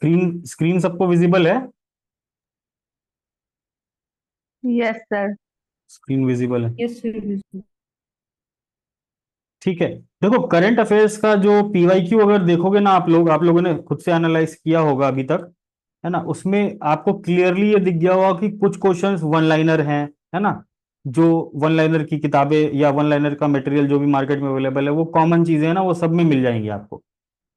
Screen screen सबको visible है? Yes sir. Screen visible है। Yes sir. ठीक है। देखो, करंट अफेयर्स का जो पीवाईक्यू अगर देखोगे ना, आप लोगों ने खुद से एनालाइज किया होगा अभी तक, है ना, उसमें आपको क्लियरली ये दिख गया होगा कि कुछ क्वेश्चंस वन लाइनर हैं, है ना। जो वन लाइनर की किताबें या वन लाइनर का मटेरियल जो भी मार्केट में अवेलेबल है, वो कॉमन चीजें हैं ना, वो सब में मिल जाएंगी आपको।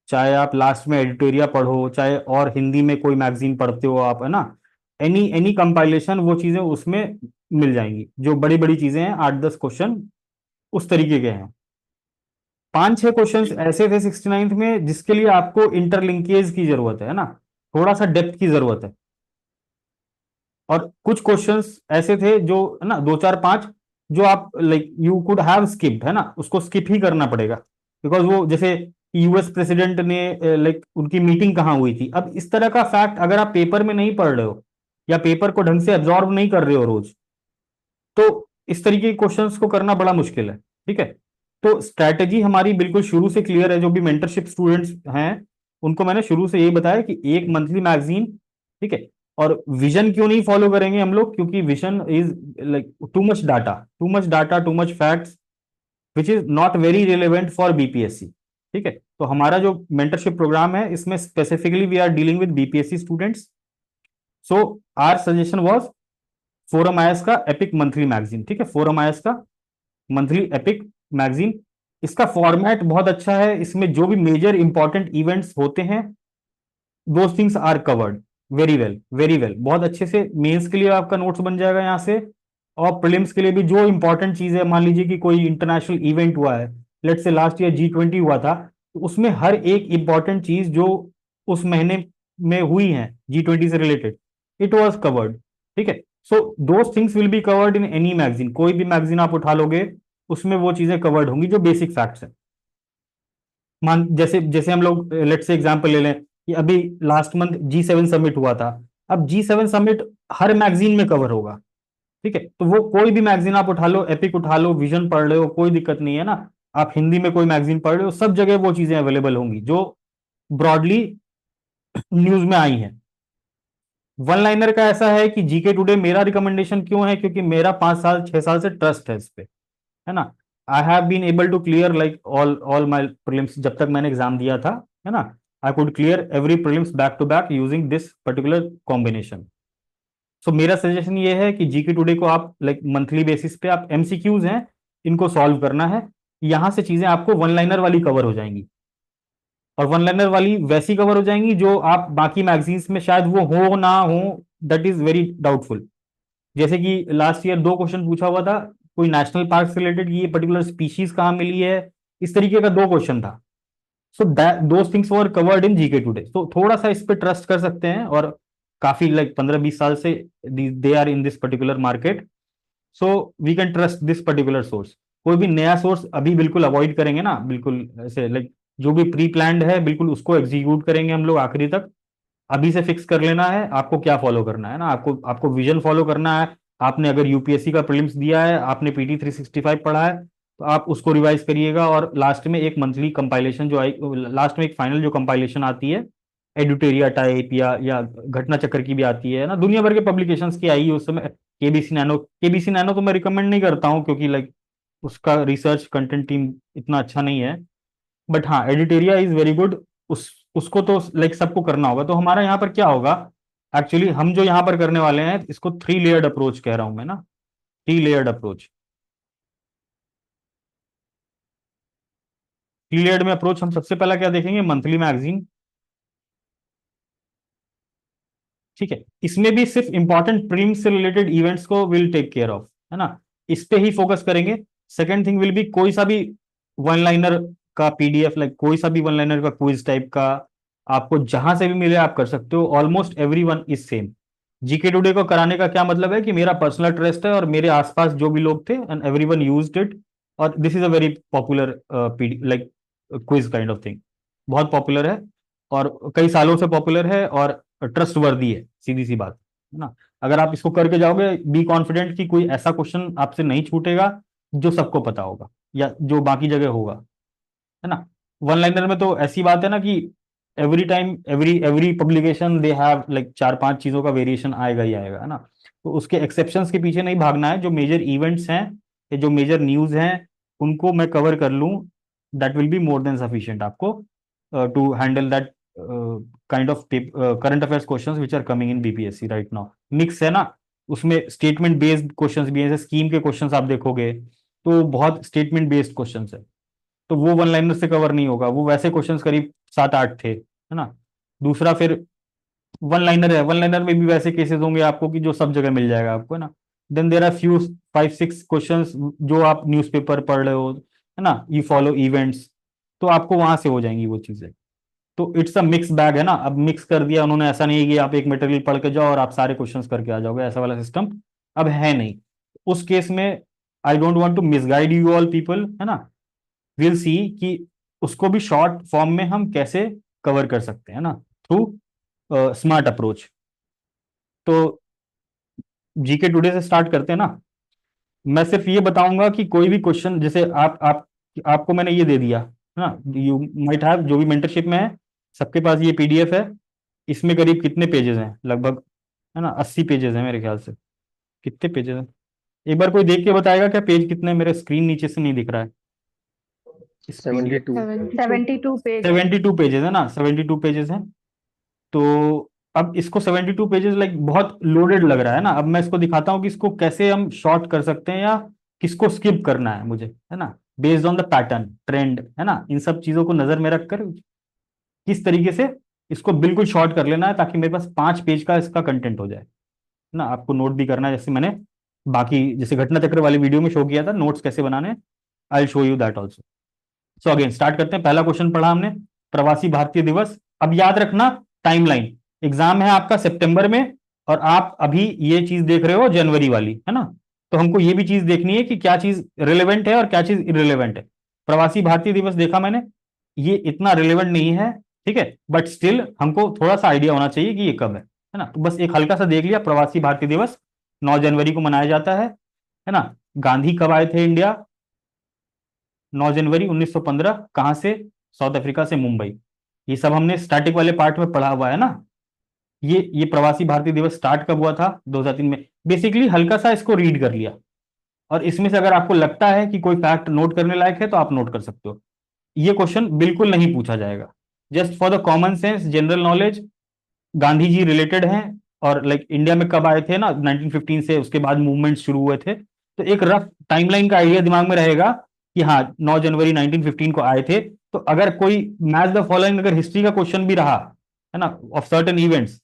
चाहे आप लास्ट में एडिटोरिया पढ़ो, चाहे और हिंदी में कोई मैगजीन पढ़ते हो आप, है ना, एनी एनी कंपाइलेशन, वो चीजें उसमें मिल जाएंगी। जो बड़ी बड़ी चीजें हैं, 8-10 क्वेश्चन उस तरीके के हैं। 5-6 क्वेश्चंस ऐसे थे 69th में जिसके लिए आपको इंटरलिंकेज की जरूरत है ना, थोड़ा सा डेप्थ की जरूरत है। और कुछ क्वेश्चंस ऐसे थे जो, है ना, 2 4 5, जो आप like you could have skipped, है ना, उसको स्किप ही करना पड़ेगा। बिकॉज वो जैसे यूएस प्रेसिडेंट ने लाइक उनकी मीटिंग कहाँ हुई थी, अब इस तरह का फैक्ट अगर आप पेपर में नहीं पढ़ रहे हो या पेपर को ढंग से एब्जॉर्व नहीं कर रहे हो रोज, तो इस तरीके के क्वेश्चंस को करना बड़ा मुश्किल है। ठीक है। तो स्ट्रैटेजी हमारी बिल्कुल शुरू से क्लियर है। जो भी मेंटरशिप स्टूडेंट्स हैं, उनको मैंने शुरू से यही बताया कि एक मंथली मैगजीन, ठीक है। और विजन क्यों नहीं फॉलो करेंगे हम लोग? क्योंकि vision is like too much data, too much facts, which is not very relevant for BPSC. ठीक है। तो हमारा जो मेंटरशिप प्रोग्राम है, इसमें specifically we are dealing with BPSC students. So our suggestion was Forum IAS का epic monthly magazine. ठीक है, फोरम आयस का मंथली एपिक मैगजीन। इसका फॉर्मेट बहुत अच्छा है। इसमें जो भी मेजर इंपॉर्टेंट इवेंट्स होते हैं, those things are covered very well, very well. बहुत अच्छे से मेंस के लिए आपका नोट्स बन जाएगा यहाँ से। और प्रीलिम्स के लिए भी जो इंपॉर्टेंट चीज है, मान लीजिए कि कोई इंटरनेशनल इवेंट हुआ है, लेट से लास्ट ईयर G20 हुआ था, तो उसमें हर एक इंपॉर्टेंट चीज जो उस महीने में हुई है G20 से रिलेटेड, इट वॉज कवर्ड। ठीक है। So those things will be covered in any magazine. कोई भी मैगजीन आप उठा लोगे, उसमें वो चीजें कवर्ड होंगी जो बेसिक फैक्ट्स हैं। मान जैसे जैसे हम लोग लेट से एग्जांपल ले लें कि अभी लास्ट मंथ G7 समिट हुआ था। अब G7 समिट हर मैगजीन में कवर होगा। ठीक है। तो वो कोई भी मैगजीन आप उठा लो, एपिक उठा लो, विजन पढ़ रहे हो, कोई दिक्कत नहीं है ना। आप हिंदी में कोई मैगजीन पढ़ रहे हो, सब जगह वो चीजें अवेलेबल होंगी जो ब्रॉडली न्यूज में आई हैं। वन लाइनर का ऐसा है कि जीके टुडे मेरा रिकमेंडेशन क्यों है, क्योंकि मेरा 5 साल 6 साल से ट्रस्ट है इस पे, है ना। I have been able to clear like all all my prelims. जब तक मैंने एग्जाम दिया था, है ना, I could clear every prelims back to back using this particular combination. So मेरा सजेशन ये है कि जीके टुडे को आप लाइक मंथली बेसिस पे, आप एमसीक्यूज हैं, इनको सॉल्व करना है। यहां से चीजें आपको वन लाइनर वाली कवर हो जाएंगी। और वन लाइनर वाली वैसी कवर हो जाएंगी जो आप बाकी मैगजीन्स में शायद वो हो ना हो, दैट इज वेरी डाउटफुल। जैसे कि लास्ट ईयर 2 क्वेश्चन पूछा हुआ था, कोई नेशनल पार्क से रिलेटेड, ये पर्टिकुलर स्पीशीज कहाँ मिली है, इस तरीके का 2 क्वेश्चन था। So those things were covered in GK today. तो थोड़ा सा इस पे ट्रस्ट कर सकते हैं। और काफी लाइक 15-20 साल से they are in this particular market. So we can trust this particular source. कोई भी नया सोर्स अभी बिल्कुल अवॉइड करेंगे ना, बिल्कुल ऐसे लाइक जो भी प्री प्लान्ड है बिल्कुल उसको एग्जीक्यूट करेंगे हम लोग आखिरी तक। अभी से फिक्स कर लेना है आपको क्या फॉलो करना है ना, आपको आपको विजन फॉलो करना है। आपने अगर यूपीएससी का प्रीलिम्स दिया है, आपने PT 365 पढ़ा है, तो आप उसको रिवाइज करिएगा। और लास्ट में एक मंथली कंपाइलेशन जो आई, लास्ट में एक फाइनल जो कंपाइलेशन आती है, एडुटेरिया टाइप या घटना चक्र की भी आती है ना, दुनिया भर के पब्लिकेशंस की आई है उस समय। केबीसी नैनो तो मैं रिकमेंड नहीं करता हूँ, क्योंकि लाइक उसका रिसर्च कंटेंट टीम इतना अच्छा नहीं है। बट हाँ, एडिटेरिया इज वेरी गुड। उस उसको तो लाइक सबको करना होगा। तो हमारा यहाँ पर क्या होगा, एक्चुअली हम जो यहाँ पर करने वाले हैं, इसको 3 लेयर्ड अप्रोच कह रहा हूं मैं ना। 3 लेयर्ड अप्रोच। 3 लेयर्ड में अप्रोच, हम सबसे पहला क्या देखेंगे, मंथली मैगजीन। ठीक है। इसमें भी सिर्फ इंपॉर्टेंट प्रीम से रिलेटेड इवेंट्स को विल टेक केयर ऑफ, है ना, इस पे ही फोकस करेंगे। सेकेंड थिंग विल बी कोई सा भी वन लाइनर का पीडीएफ, लाइक कोई सा भी वन लाइनर का क्विज टाइप का, आपको जहां से भी मिले आप कर सकते हो। Almost every one is same. GK today को कराने का क्या मतलब है कि मेरा पर्सनल ट्रस्ट है और मेरे आसपास जो भी लोग थे, and every one use it. और this is a very popular PD like quiz kind of thing. बहुत पॉपुलर है और कई सालों से पॉपुलर है और ट्रस्ट वर्दी है, सीधी सी बात है ना। अगर आप इसको करके जाओगे, बी कॉन्फिडेंट कि कोई ऐसा क्वेश्चन आपसे नहीं छूटेगा जो सबको पता होगा या जो बाकी जगह होगा, है ना। वन लाइनर में तो ऐसी बात है ना कि every time every publication they have like 4-5 चीजों का वेरिएशन आएगा ही आएगा, है ना। तो उसके एक्सेप्शंस के पीछे नहीं भागना है, जो मेजर इवेंट्स हैं या जो मेजर न्यूज हैं उनको मैं कवर कर लूं, that will be more than sufficient आपको to handle that kind of current affairs questions which are coming in BPSC right now. Mix है ना, उसमें स्टेटमेंट बेस्ड क्वेश्चंस भी हैं, जैसे स्कीम के क्वेश्चंस आप देखोगे तो बहुत स्टेटमेंट बेस्ड क्वेश्चंस है, तो वो वन लाइनर से कवर नहीं होगा, वो वैसे क्वेश्चंस करीब 7-8 थे, है ना। दूसरा फिर वन लाइनर है, वन लाइनर में भी वैसे केसेस होंगे आपको कि जो सब जगह मिल जाएगा आपको, है ना। Then there are few 5-6 questions जो आप न्यूज़पेपर पढ़ रहे हो, है ना, यू फॉलो इवेंट्स, तो आपको वहां से हो जाएंगी वो चीजें। तो इट्स अ मिक्स बैग, है ना। अब मिक्स कर दिया उन्होंने, ऐसा नहीं है कि आप एक मटेरियल पढ़ के जाओ और आप सारे क्वेश्चंस करके आ जाओगे, ऐसा वाला सिस्टम अब है नहीं। उस केस में I don't want to misguide you all people, है ना। विल सी कि उसको भी शॉर्ट फॉर्म में हम कैसे कवर कर सकते हैं ना, थ्रू स्मार्ट अप्रोच। तो जीके टुडे से स्टार्ट करते हैं ना। मैं सिर्फ ये बताऊंगा कि कोई भी क्वेश्चन, जैसे आप आपको मैंने ये दे दिया है ना, यू माइट हैव, जो भी मेंटरशिप में है सबके पास ये पीडीएफ है। इसमें करीब कितने पेजेस हैं लगभग, है ना, 80 पेजेस हैं मेरे ख्याल से। कितने पेजेस हैं एक बार कोई देख के बताएगा क्या, पेज कितने हैं? मेरे स्क्रीन नीचे से नहीं दिख रहा है इस पीडीएफ। 72। 72 पेज। 72 पेजेस है ना, 72 पेजेस हैं। तो अब इसको 72 पेजेस लाइक बहुत लोडेड लग रहा है ना। अब मैं इसको दिखाता हूँ कि इसको कैसे हम शॉर्ट कर सकते हैं या किसको स्किप करना है मुझे, है ना, based on the pattern trend, है ना। इन सब चीजों को नजर में रखकर किस तरीके से इसको बिल्कुल शॉर्ट कर लेना है ताकि मेरे पास 5 पेज का इसका कंटेंट हो जाए, है ना। आपको नोट भी करना है, जैसे मैंने बाकी जैसे घटना चक्र वाली वीडियो में शो किया था, नोट्स कैसे बनाने, I will show you that also. So again start करते हैं। पहला क्वेश्चन पढ़ा हमने, प्रवासी भारतीय दिवस। अब याद रखना टाइमलाइन, एग्जाम है आपका सितंबर में और आप अभी ये चीज देख रहे हो जनवरी वाली, है ना। तो हमको ये भी चीज देखनी है कि क्या चीज रिलेवेंट है और क्या चीज इरेलीवेंट है। प्रवासी भारतीय दिवस देखा मैंने, ये इतना रिलेवेंट नहीं है, ठीक है, बट स्टिल हमको थोड़ा सा आइडिया होना चाहिए कि ये कब है ना। तो बस एक हल्का सा देख लिया, प्रवासी भारतीय दिवस 9 जनवरी को मनाया जाता है ना। गांधी कब आए थे इंडिया? 9 जनवरी 1915। कहां से? साउथ अफ्रीका से, मुंबई। ये सब हमने स्टैटिक वाले पार्ट में पढ़ा हुआ है ना। ये प्रवासी भारतीय दिवस स्टार्ट कब हुआ था? 2003 में। बेसिकली हल्का सा इसको रीड कर लिया, और इसमें से अगर आपको लगता है कि कोई फैक्ट नोट करने लायक है तो आप नोट कर सकते हो। ये क्वेश्चन बिल्कुल नहीं पूछा जाएगा, just for the common sense general knowledge. Gandhi ji related हैं, और लाइक इंडिया में कब आए थे ना, 1915 से उसके बाद मूवमेंट शुरू हुए थे, तो एक रफ टाइमलाइन का आइडिया दिमाग में रहेगा कि हाँ 9 जनवरी 1915 को आए थे। तो अगर कोई मैच द फॉलोइंग अगर हिस्ट्री का क्वेश्चन भी रहा, है ना, of certain events,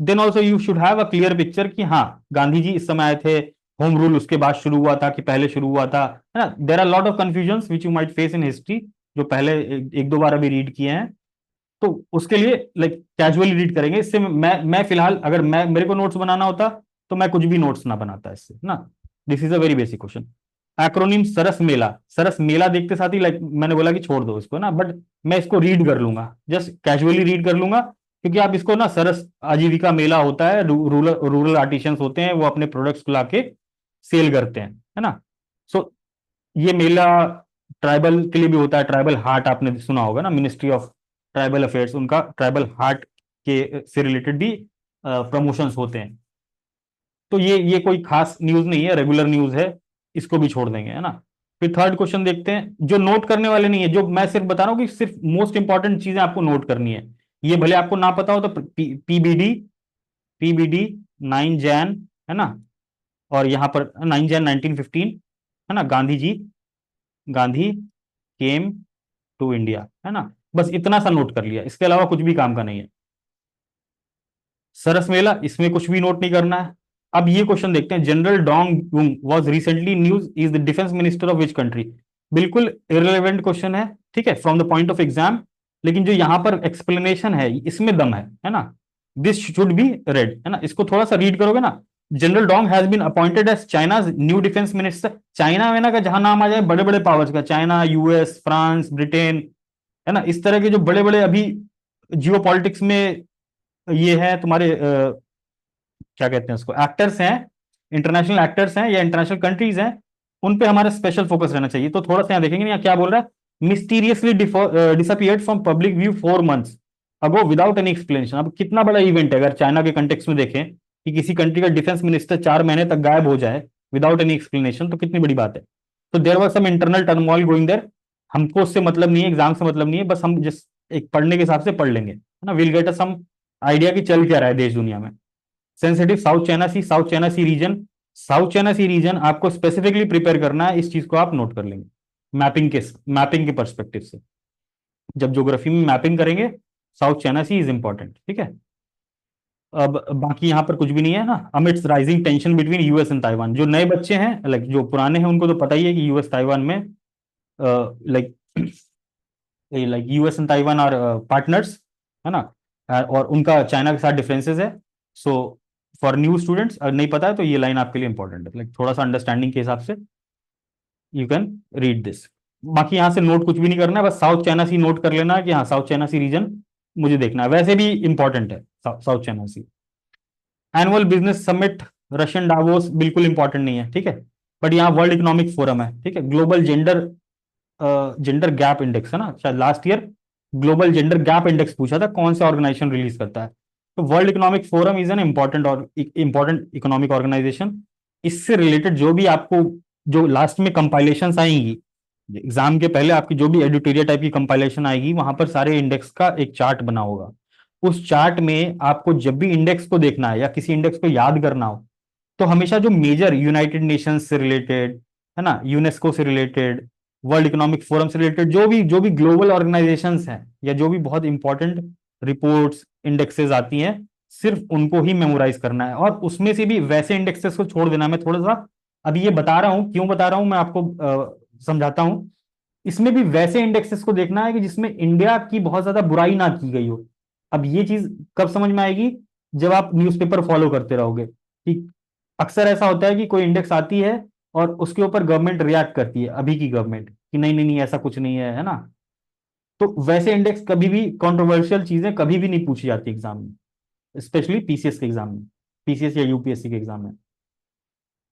then also you should have a clear picture कि हाँ गांधी जी इस समय आए थे, होम रूल उसके बाद शुरू हुआ था कि पहले शुरू हुआ था, है ना। There are lot of confusion which you might face in history, जो पहले एक दो बार अभी रीड किए हैं। तो उसके लिए लाइक कैजुअली रीड करेंगे। इससे मैं फिलहाल अगर मैं मेरे को नोट्स बनाना होता तो मैं कुछ भी नोट्स ना बनाता इससे ना। This is a very basic question. Acronym Saras Mela. Saras Mela देखते साथ ही लाइक मैंने बोला कि छोड़ दो इसको ना, बट मैं इसको रीड कर लूंगा, जस्ट कैजुअली रीड कर लूंगा, क्योंकि आप इसको ना, सरस आजीविका मेला होता है, रूरल रूरल आर्टिशियंस होते हैं, वो अपने प्रोडक्ट्स को लाके सेल करते हैं, है ना। सो ये मेला ट्राइबल के लिए भी होता है। ट्राइबल हार्ट आपने सुना होगा ना, मिनिस्ट्री ऑफ ट्राइबल अफेयर्स, उनका ट्राइबल हार्ट के से रिलेटेड भी प्रमोशंस होते हैं। तो ये कोई खास न्यूज नहीं है, रेगुलर न्यूज है, इसको भी छोड़ देंगे, है ना। फिर थर्ड क्वेश्चन देखते हैं, जो नोट करने वाले नहीं है, जो मैं सिर्फ बता रहा हूं कि सिर्फ मोस्ट इंपॉर्टेंट चीजें आपको नोट करनी है। ये भले आपको ना पता हो तो पीबीडी, पीबीडी 9 जैन, है ना, और यहाँ पर 9 जैन 1915, है ना, Gandhi ji, Gandhi came to India, है ना। बस इतना सा नोट कर लिया, इसके अलावा कुछ भी काम का नहीं है। सरस मेला, इसमें कुछ भी नोट नहीं करना है। अब ये क्वेश्चन देखते हैं, general Dong Yung was recently news is the defence minister of which country. बिल्कुल इररिलेवेंट क्वेश्चन है, ठीक है, from the point of exam, लेकिन जो यहां पर एक्सप्लेनेशन है इसमें दम है ना। दिस शुड बी रेड, है ना। इसको थोड़ा सा रीड करोगे ना, general Dong has been appointed as China's new defence minister. China में ना का जहां नाम आ जाए बड़े बड़े पावर्स का, चाइना, यूएस, फ्रांस, ब्रिटेन, है ना, इस तरह के जो बड़े बड़े अभी जियो पॉलिटिक्स में ये है तुम्हारे क्या कहते हैं उसको, एक्टर्स हैं, इंटरनेशनल एक्टर्स हैं या इंटरनेशनल कंट्रीज हैं, उन पे हमारा स्पेशल फोकस रहना चाहिए। तो थोड़ा सा यहाँ देखेंगे ना, क्या बोल रहा है, mysteriously disappeared from public view 4 months। अब वो विदाउट एनी एक्सप्लेनेशन, अब कितना बड़ा इवेंट है अगर चाइना के कंटेक्स में देखें कि किसी कंट्री का डिफेंस मिनिस्टर 4 महीने तक गायब हो जाए विदाउट एनी एक्सप्लेनेशन, तो कितनी बड़ी बात है। तो there was some internal turmoil going there. हमको उससे मतलब नहीं है, एग्जाम से मतलब नहीं है, बस हम जिस एक पढ़ने के हिसाब से पढ़ लेंगे, है ना, will get a some idea कि चल क्या रहा है देश दुनिया में। Sensitive South China Sea, South China Sea region, South China Sea region आपको स्पेसिफिकली प्रिपेयर करना है, इस चीज को आप नोट कर लेंगे मैपिंग के पर्सपेक्टिव से। जब ज्योग्राफी में मैपिंग करेंगे, South China Sea is important, ठीक है। अब बाकी यहाँ पर कुछ भी नहीं है ना। Amidst rising tension between US and Taiwan, जो नए बच्चे हैं लाइक जो पुराने हैं उनको तो पता ही है कि यूएस ताइवान में like like US and Taiwan are partners, है ना। और उनका चाइना के साथ डिफरेंसेस है। सो फॉर न्यू स्टूडेंट्स अगर नहीं पता है तो ये लाइन आपके लिए इंपॉर्टेंट है, लाइक थोड़ा सा अंडरस्टैंडिंग के हिसाब से यू कैन रीड दिस। बाकी यहाँ से नोट कुछ भी नहीं करना है, बस साउथ चाइना सी नोट कर लेना है कि हाँ साउथ चाइना सी रीजन मुझे देखना है, वैसे भी इंपॉर्टेंट है South China Sea. Annual business summit Russian Davos बिल्कुल इंपॉर्टेंट नहीं है, ठीक है। बट यहाँ वर्ल्ड इकोनॉमिक फोरम है, ठीक है। ग्लोबल जेंडर गैप इंडेक्स है ना, शायद last year global gender gap index पूछा था कौन सा ऑर्गेनाइजेशन रिलीज करता है। तो world economic forum is an important और इंपॉर्टेंट इकोनॉमिक ऑर्गेनाइजेशन। इससे रिलेटेड जो भी आपको जो लास्ट में कंपाइलेशन आएंगी एग्जाम के पहले, आपकी जो भी एडिटोरियल टाइप की कंपाइलेशन आएगी वहां पर सारे इंडेक्स का एक चार्ट बना होगा। उस चार्ट में आपको जब भी इंडेक्स को देखना है या किसी इंडेक्स को याद करना हो तो हमेशा जो मेजर यूनाइटेड नेशंस से रिलेटेड, है ना, यूनेस्को से रिलेटेड, वर्ल्ड इकोनॉमिक फोरम से रिलेटेड जो भी ग्लोबल ऑर्गेनाइजेशंस हैं या जो भी बहुत इंपॉर्टेंट रिपोर्ट्स इंडेक्सेस आती हैं, सिर्फ उनको ही मेमोराइज करना है। और उसमें से भी वैसे इंडेक्सेस को छोड़ देना है। मैं थोड़ा सा अभी ये बता रहा हूं, क्यों बता रहा हूं मैं आपको समझाता हूं। इसमें भी वैसे इंडेक्सेस को देखना है कि जिसमें इंडिया की बहुत ज्यादा बुराई ना की गई हो। अब ये चीज कब समझ में आएगी, जब आप न्यूज़पेपर फॉलो करते रहोगे कि अक्सर ऐसा होता है कि कोई इंडेक्स आती है और उसके ऊपर गवर्नमेंट रिएक्ट करती है, अभी की गवर्नमेंट, कि नहीं नहीं नहीं ऐसा कुछ नहीं है, है ना। तो वैसे इंडेक्स कभी भी कंट्रोवर्शियल चीजें कभी भी नहीं पूछी जाती एग्जाम में, स्पेशली पीसीएस के एग्जाम में, पीसीएस या यूपीएससी के एग्जाम में।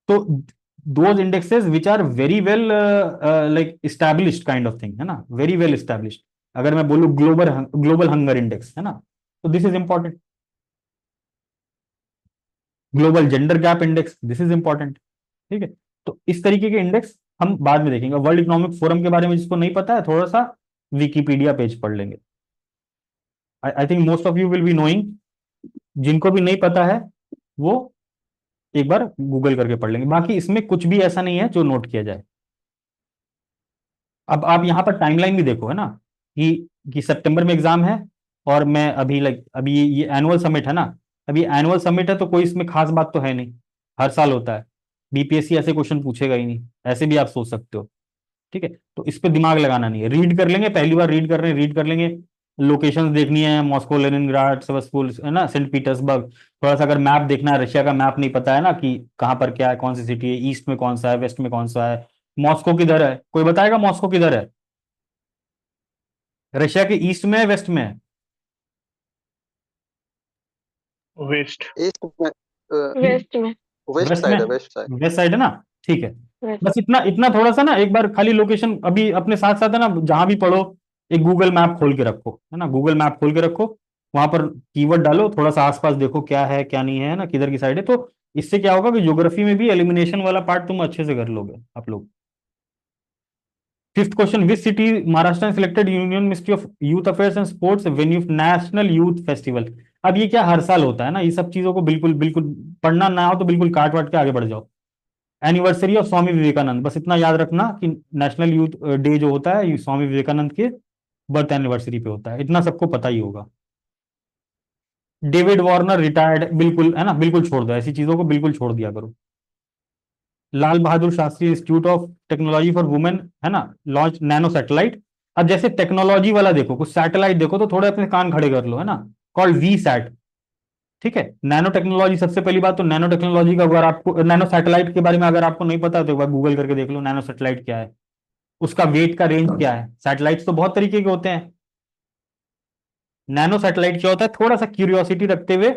तो those indexes which are very well like established kind of thing, है ना, वेरी वेल इस्टेब्लिश्ड। अगर मैं बोलूं ग्लोबल हंगर इंडेक्स, है ना, तो this is important. Global gender gap index, this is important, ठीक है। तो इस तरीके के इंडेक्स हम बाद में देखेंगे। वर्ल्ड इकोनॉमिक फोरम के बारे में जिसको नहीं पता है थोड़ा सा विकिपीडिया पेज पढ़ लेंगे। I think most of you will be knowing. जिनको भी नहीं पता है वो एक बार गूगल करके पढ़ लेंगे। बाकी इसमें कुछ भी ऐसा नहीं है जो नोट किया जाए। अब आप यहाँ पर टाइमलाइन भी देखो, है ना, कि सितंबर में एग्जाम है और मैं अभी लाइक अभी ये एनुअल समिट है ना। अभी एनुअल समिट है तो कोई इसमें खास बात तो है नहीं, हर साल होता है। बीपीएससी ऐसे क्वेश्चन पूछेगा ही नहीं, ऐसे भी आप सोच सकते हो, ठीक है। तो इस पे दिमाग लगाना नहीं है, रीड कर लेंगे, पहली बार रीड कर रहे हैं रीड कर लेंगे। लोकेशंस देखनी है, मॉस्को, लेनिनग्राड, सेवस्टोपोल, है ना, सेंट पीटर्सबर्ग। थोड़ा सा अगर मैप देखना है, रशिया का मैप नहीं पता है ना कि कहाँ पर क्या है, कौन सी सिटी है, ईस्ट में कौन सा है, वेस्ट में कौन सा है, मॉस्को किधर है, कोई बताएगा मॉस्को किधर है, रशिया के ईस्ट में है वेस्ट में है? वेस्ट। ईस्ट में वेस्ट में। वेस्ट वेस्ट में, साइड है, वेस्ट साइड। वेस्ट साइड है ना, ठीक है। वेस्ट। बस इतना इतना थोड़ा सा ना, एक बार खाली लोकेशन अभी अपने साथ साथ, है ना, जहां भी पढ़ो एक गूगल मैप खोल के रखो, है ना, गूगल मैप खोल के रखो। वहां पर कीवर्ड डालो, थोड़ा सा आसपास देखो क्या है क्या नहीं है ना, किधर की साइड है। तो इससे क्या होगा कि ज्योग्राफी में भी एलिमिनेशन वाला पार्ट तुम अच्छे से कर लोगे आप लोग। Fifth question, which city Maharashtra selected union ministry of youth affairs and sports venue national youth festival. अब ये क्या हर साल होता है ना, ये सब चीजों को बिल्कुल बिल्कुल पढ़ना ना हो तो बिल्कुल काट वाट के आगे बढ़ जाओ। एनिवर्सरी ऑफ स्वामी विवेकानंद, बस इतना याद रखना कि नेशनल यूथ डे जो होता है ये स्वामी विवेकानंद के बर्थ एनिवर्सरी पे होता है, इतना सबको पता ही होगा। डेविड वार्नर रिटायर्ड, बिल्कुल, है ना, बिल्कुल छोड़ दो, ऐसी चीजों को बिल्कुल छोड़ दिया करो। Lal Bahadur Shastri institute of technology for women, है ना, लॉन्च नैनो सैटेलाइट। अब जैसे टेक्नोलॉजी वाला देखो, कुछ सैटेलाइट देखो तो थोड़े अपने कान खड़े कर लो, है ना, कॉल्ड वी सैट, ठीक है। नैनो टेक्नोलॉजी, सबसे पहली बात तो नैनो टेक्नोलॉजी का अगर आपको, नैनो सैटेलाइट के बारे में अगर आपको नहीं पता तो एक बार गूगल करके देख लो नैनो सैटेलाइट क्या है, उसका वेट का रेंज क्या है। सैटेलाइट्स तो बहुत तरीके के होते हैं, नैनो सैटेलाइट क्या होता है, थोड़ा सा क्यूरियोसिटी रखते हुए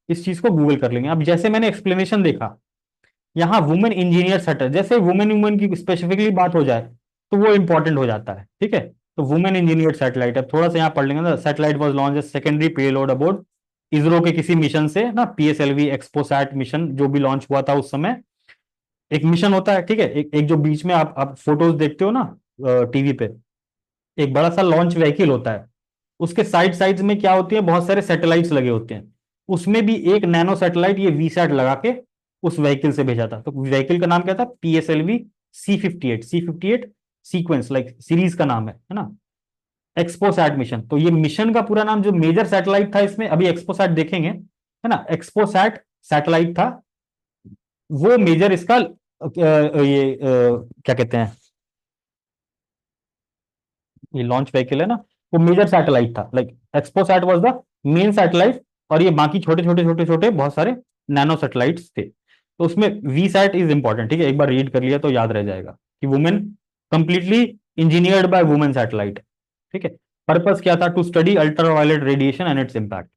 इस चीज को गूगल कर लेंगे। अब जैसे मैंने एक्सप्लेनेशन देखा, यहाँ वुमेन इंजीनियर सेटर, जैसे वुमेन वुमेन की स्पेसिफिकली बात हो जाए तो वो इंपॉर्टेंट हो जाता है, ठीक है। तो वुमेन इंजीनियर्ड सैटेलाइट, अब थोड़ा सा यहाँ पढ़ लेंगे ना, satellite was launch as secondary payload aboard ISRO के किसी मिशन से ना, पीएसएलवी एक्सपोसैट मिशन जो भी लॉन्च हुआ था उस समय, एक मिशन होता है, ठीक है, एक जो बीच में आप फोटोज देखते हो ना टीवी पे, एक बड़ा सा लॉन्च व्हीकल होता है, उसके साइड साइड्स में क्या होती है, बहुत सारे सैटेलाइट्स लगे होते हैं, उसमें भी एक नैनो सैटेलाइट ये वीसैट लगा के उस व्हीकल से भेजा था। तो व्हीकल का नाम क्या था, PSLV C58 sequence, like series का नाम है ना, एक्सपोसैट मिशन। तो ये मिशन का पूरा नाम, जो मेजर सैटेलाइट था इसमें, अभी एक्सपोसैट देखेंगे है ना, एक्सपोसैट सैटेलाइट था वो मेजर इसका क्या कहते हैं, ये लॉन्च व्हीकल है ना, वो मेजर सैटेलाइट था, like XPoSat was the main satellite, और ये बाकी छोटे छोटे छोटे छोटे बहुत सारे नैनो सैटेलाइट्स थे। तो उसमें वी सैट इज इंपॉर्टेंट, ठीक है, एक बार रीड कर लिया तो याद रह जाएगा कि women completely engineered by women satellite, ठीक है। पर्पस क्या था, to study ultraviolet radiation and its impact,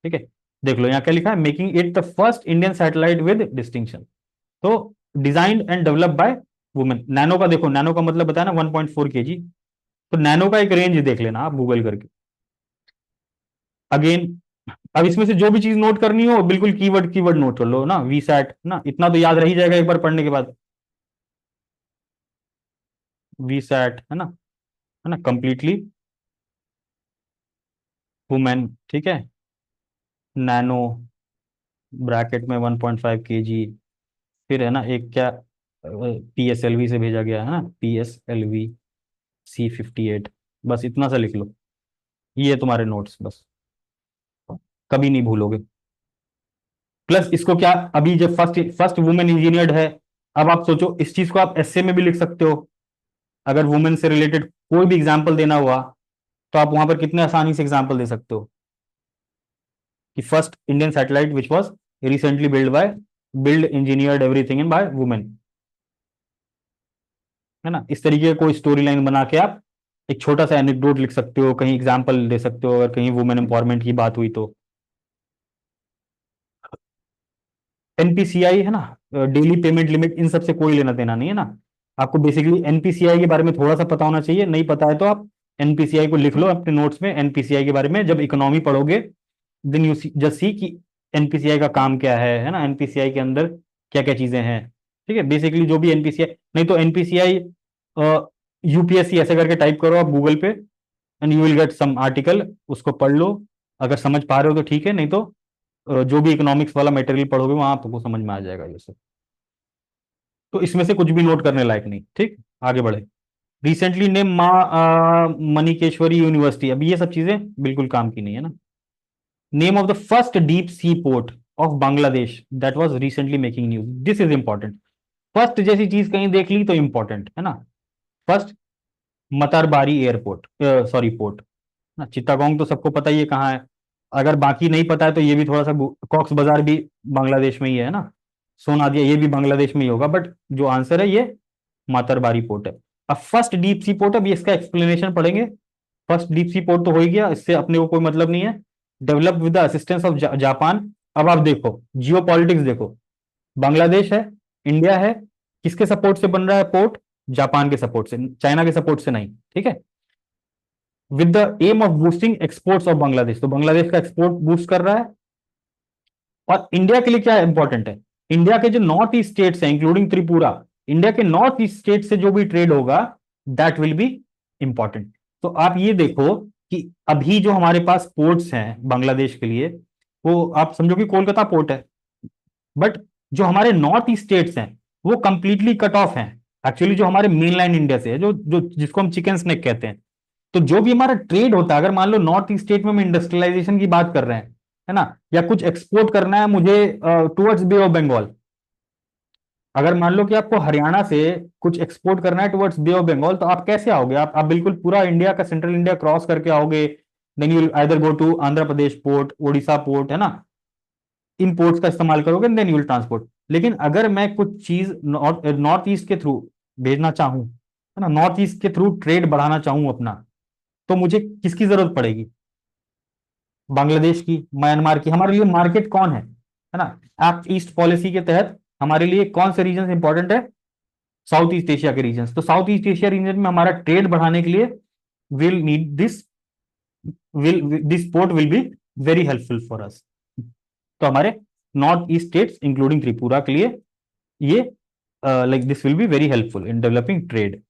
ठीक है। देख लो यहाँ क्या लिखा है, making it the first Indian satellite with distinction. तो design and develop by women. Nano का देखो, नैनो का मतलब बताया ना 1.4 kg, तो नैनो का एक रेंज देख लेना आप गूगल करके। अगेन, अब इसमें से जो भी चीज नोट करनी हो बिल्कुल कीवर्ड कीवर्ड नोट कर लो ना, वी सैट ना, इतना तो याद रह ही जाएगा एक बार पढ़ने के बाद, वी सैट है ना कंप्लीटली वुमेन, ठीक है, नैनो ब्रैकेट में 1.5 kg, फिर है ना एक क्या, पीएसएलवी से भेजा गया है ना, पीएसएलवी C58, बस इतना सा लिख लो, ये तुम्हारे नोट्स, बस कभी नहीं भूलोगे। प्लस इसको क्या, अभी जब फर्स्ट फर्स्ट वुमेन इंजीनियर्ड है, अब आप सोचो इस चीज को आप एसए में भी लिख सकते हो, अगर वुमेन से रिलेटेड कोई भी एग्जाम्पल देना हुआ तो आप वहां पर कितने आसानी से एग्जाम्पल दे सकते हो कि first Indian satellite which was recently build engineered everything in by women, है ना। इस तरीके का कोई स्टोरी लाइन बना के आप एक छोटा सा एनेक्डोट लिख सकते हो, कहीं एग्जाम्पल दे सकते हो, अगर कहीं वुमेन एम्पावरमेंट की बात हुई तो। एनपीसीआई है ना, डेली पेमेंट लिमिट, इन सबसे कोई लेना देना नहीं है ना, आपको बेसिकली एनपीसीआई के बारे में थोड़ा सा पता होना चाहिए, नहीं पता है तो आप एनपीसीआई को लिख लो अपने नोट्स में, एनपीसीआई के बारे में जब इकोनॉमी पढ़ोगे देन यू जस्ट सी कि एनपीसीआई का काम क्या है ना, एनपीसीआई के अंदर क्या क्या चीजें हैं, ठीक है। बेसिकली जो भी एनपीसीआई, नहीं तो एनपीसीआई यूपीएससी ऐसे करके टाइप करो आप गूगल पे and you will get some article, उसको पढ़ लो, अगर समझ पा रहे हो तो ठीक है, नहीं तो जो भी इकोनॉमिक्स वाला मटेरियल पढ़ोगे वहां आपको समझ में आ जाएगा ये सब। तो इसमें से कुछ भी नोट करने लायक नहीं, ठीक, आगे बढ़े। रिसेंटली ने माँ मणिकेश्वरी यूनिवर्सिटी, अब ये सब चीजें बिल्कुल काम की नहीं है ना। Name of the first deep sea port of Bangladesh that was recently making news, this is important. First जैसी चीज कहीं देख ली तो इंपॉर्टेंट है ना। फर्स्ट मतारबारी एयरपोर्ट, सॉरी पोर्ट ना, चिट्टागोंग तो सबको पता ही है कहाँ है, अगर बाकी नहीं पता है तो ये भी थोड़ा सा, कॉक्स बाजार भी बांग्लादेश में ही है ना, सोनादिया ये भी बांग्लादेश में ही होगा, बट जो आंसर है ये मातरबारी पोर्ट है। अब फर्स्ट डीप सी पोर्ट, अब इसका एक्सप्लेनेशन पढ़ेंगे। फर्स्ट डीप सी पोर्ट तो हो ही गया, इससे अपने को कोई मतलब नहीं है। Develop with the assistance of Japan. अब आप देखो जियो पॉलिटिक्स देखो, बांग्लादेश है, इंडिया है, किसके सपोर्ट से बन रहा है पोर्ट, जापान के सपोर्ट से, चाइना के सपोर्ट से नहीं, ठीक है। With the aim of boosting exports of Bangladesh, तो बांग्लादेश का एक्सपोर्ट बूस्ट कर रहा है। और इंडिया के लिए क्या इंपॉर्टेंट है, इंडिया के जो नॉर्थ ईस्ट स्टेट्स हैं इंक्लूडिंग त्रिपुरा, इंडिया के नॉर्थ ईस्ट स्टेट से जो भी ट्रेड होगा दैट विल बी इंपॉर्टेंट। तो आप ये देखो कि अभी जो हमारे पास पोर्ट्स हैं बांग्लादेश के लिए, वो आप समझो कि कोलकाता पोर्ट है, बट जो हमारे नॉर्थ ईस्ट स्टेट्स हैं वो कंप्लीटली कट ऑफ हैं, एक्चुअली जो हमारे मेन लाइन इंडिया से है, जो जो जिसको हम चिकन स्नेक कहते हैं। तो जो भी हमारा ट्रेड होता है, अगर मान लो नॉर्थ ईस्ट स्टेट में हम इंडस्ट्रियलाइजेशन की बात कर रहे हैं, है ना, या कुछ एक्सपोर्ट करना है मुझे टुवर्ड्स बे ऑफ बंगाल, अगर मान लो कि आपको हरियाणा से कुछ एक्सपोर्ट करना है टुवर्ड्स बे ऑफ बंगाल, तो आप कैसे आओगे, आप बिल्कुल पूरा इंडिया का, सेंट्रल इंडिया क्रॉस करके आओगे, then you either go to Andhra Pradesh port, Odisha port, है ना, इन पोर्ट्स का इस्तेमाल करोगे, देन यू विल ट्रांसपोर्ट। लेकिन अगर मैं कुछ चीज नॉर्थ ईस्ट के थ्रू भेजना चाहूं, है ना, नॉर्थ ईस्ट के थ्रू ट्रेड बढ़ाना चाहूं अपना, तो मुझे किसकी जरूरत पड़ेगी, बांग्लादेश की, म्यांमार की। हमारे लिए मार्केट कौन है ना, एक्ट ईस्ट पॉलिसी के तहत हमारे लिए कौन से रीजन इंपॉर्टेंट है, साउथ ईस्ट एशिया के रीजन। तो साउथ ईस्ट एशिया रीजन में हमारा ट्रेड बढ़ाने के लिए will need this, will this port will be very helpful for us. तो हमारे north east states including Tripura के लिए ये like this will be very helpful in developing trade.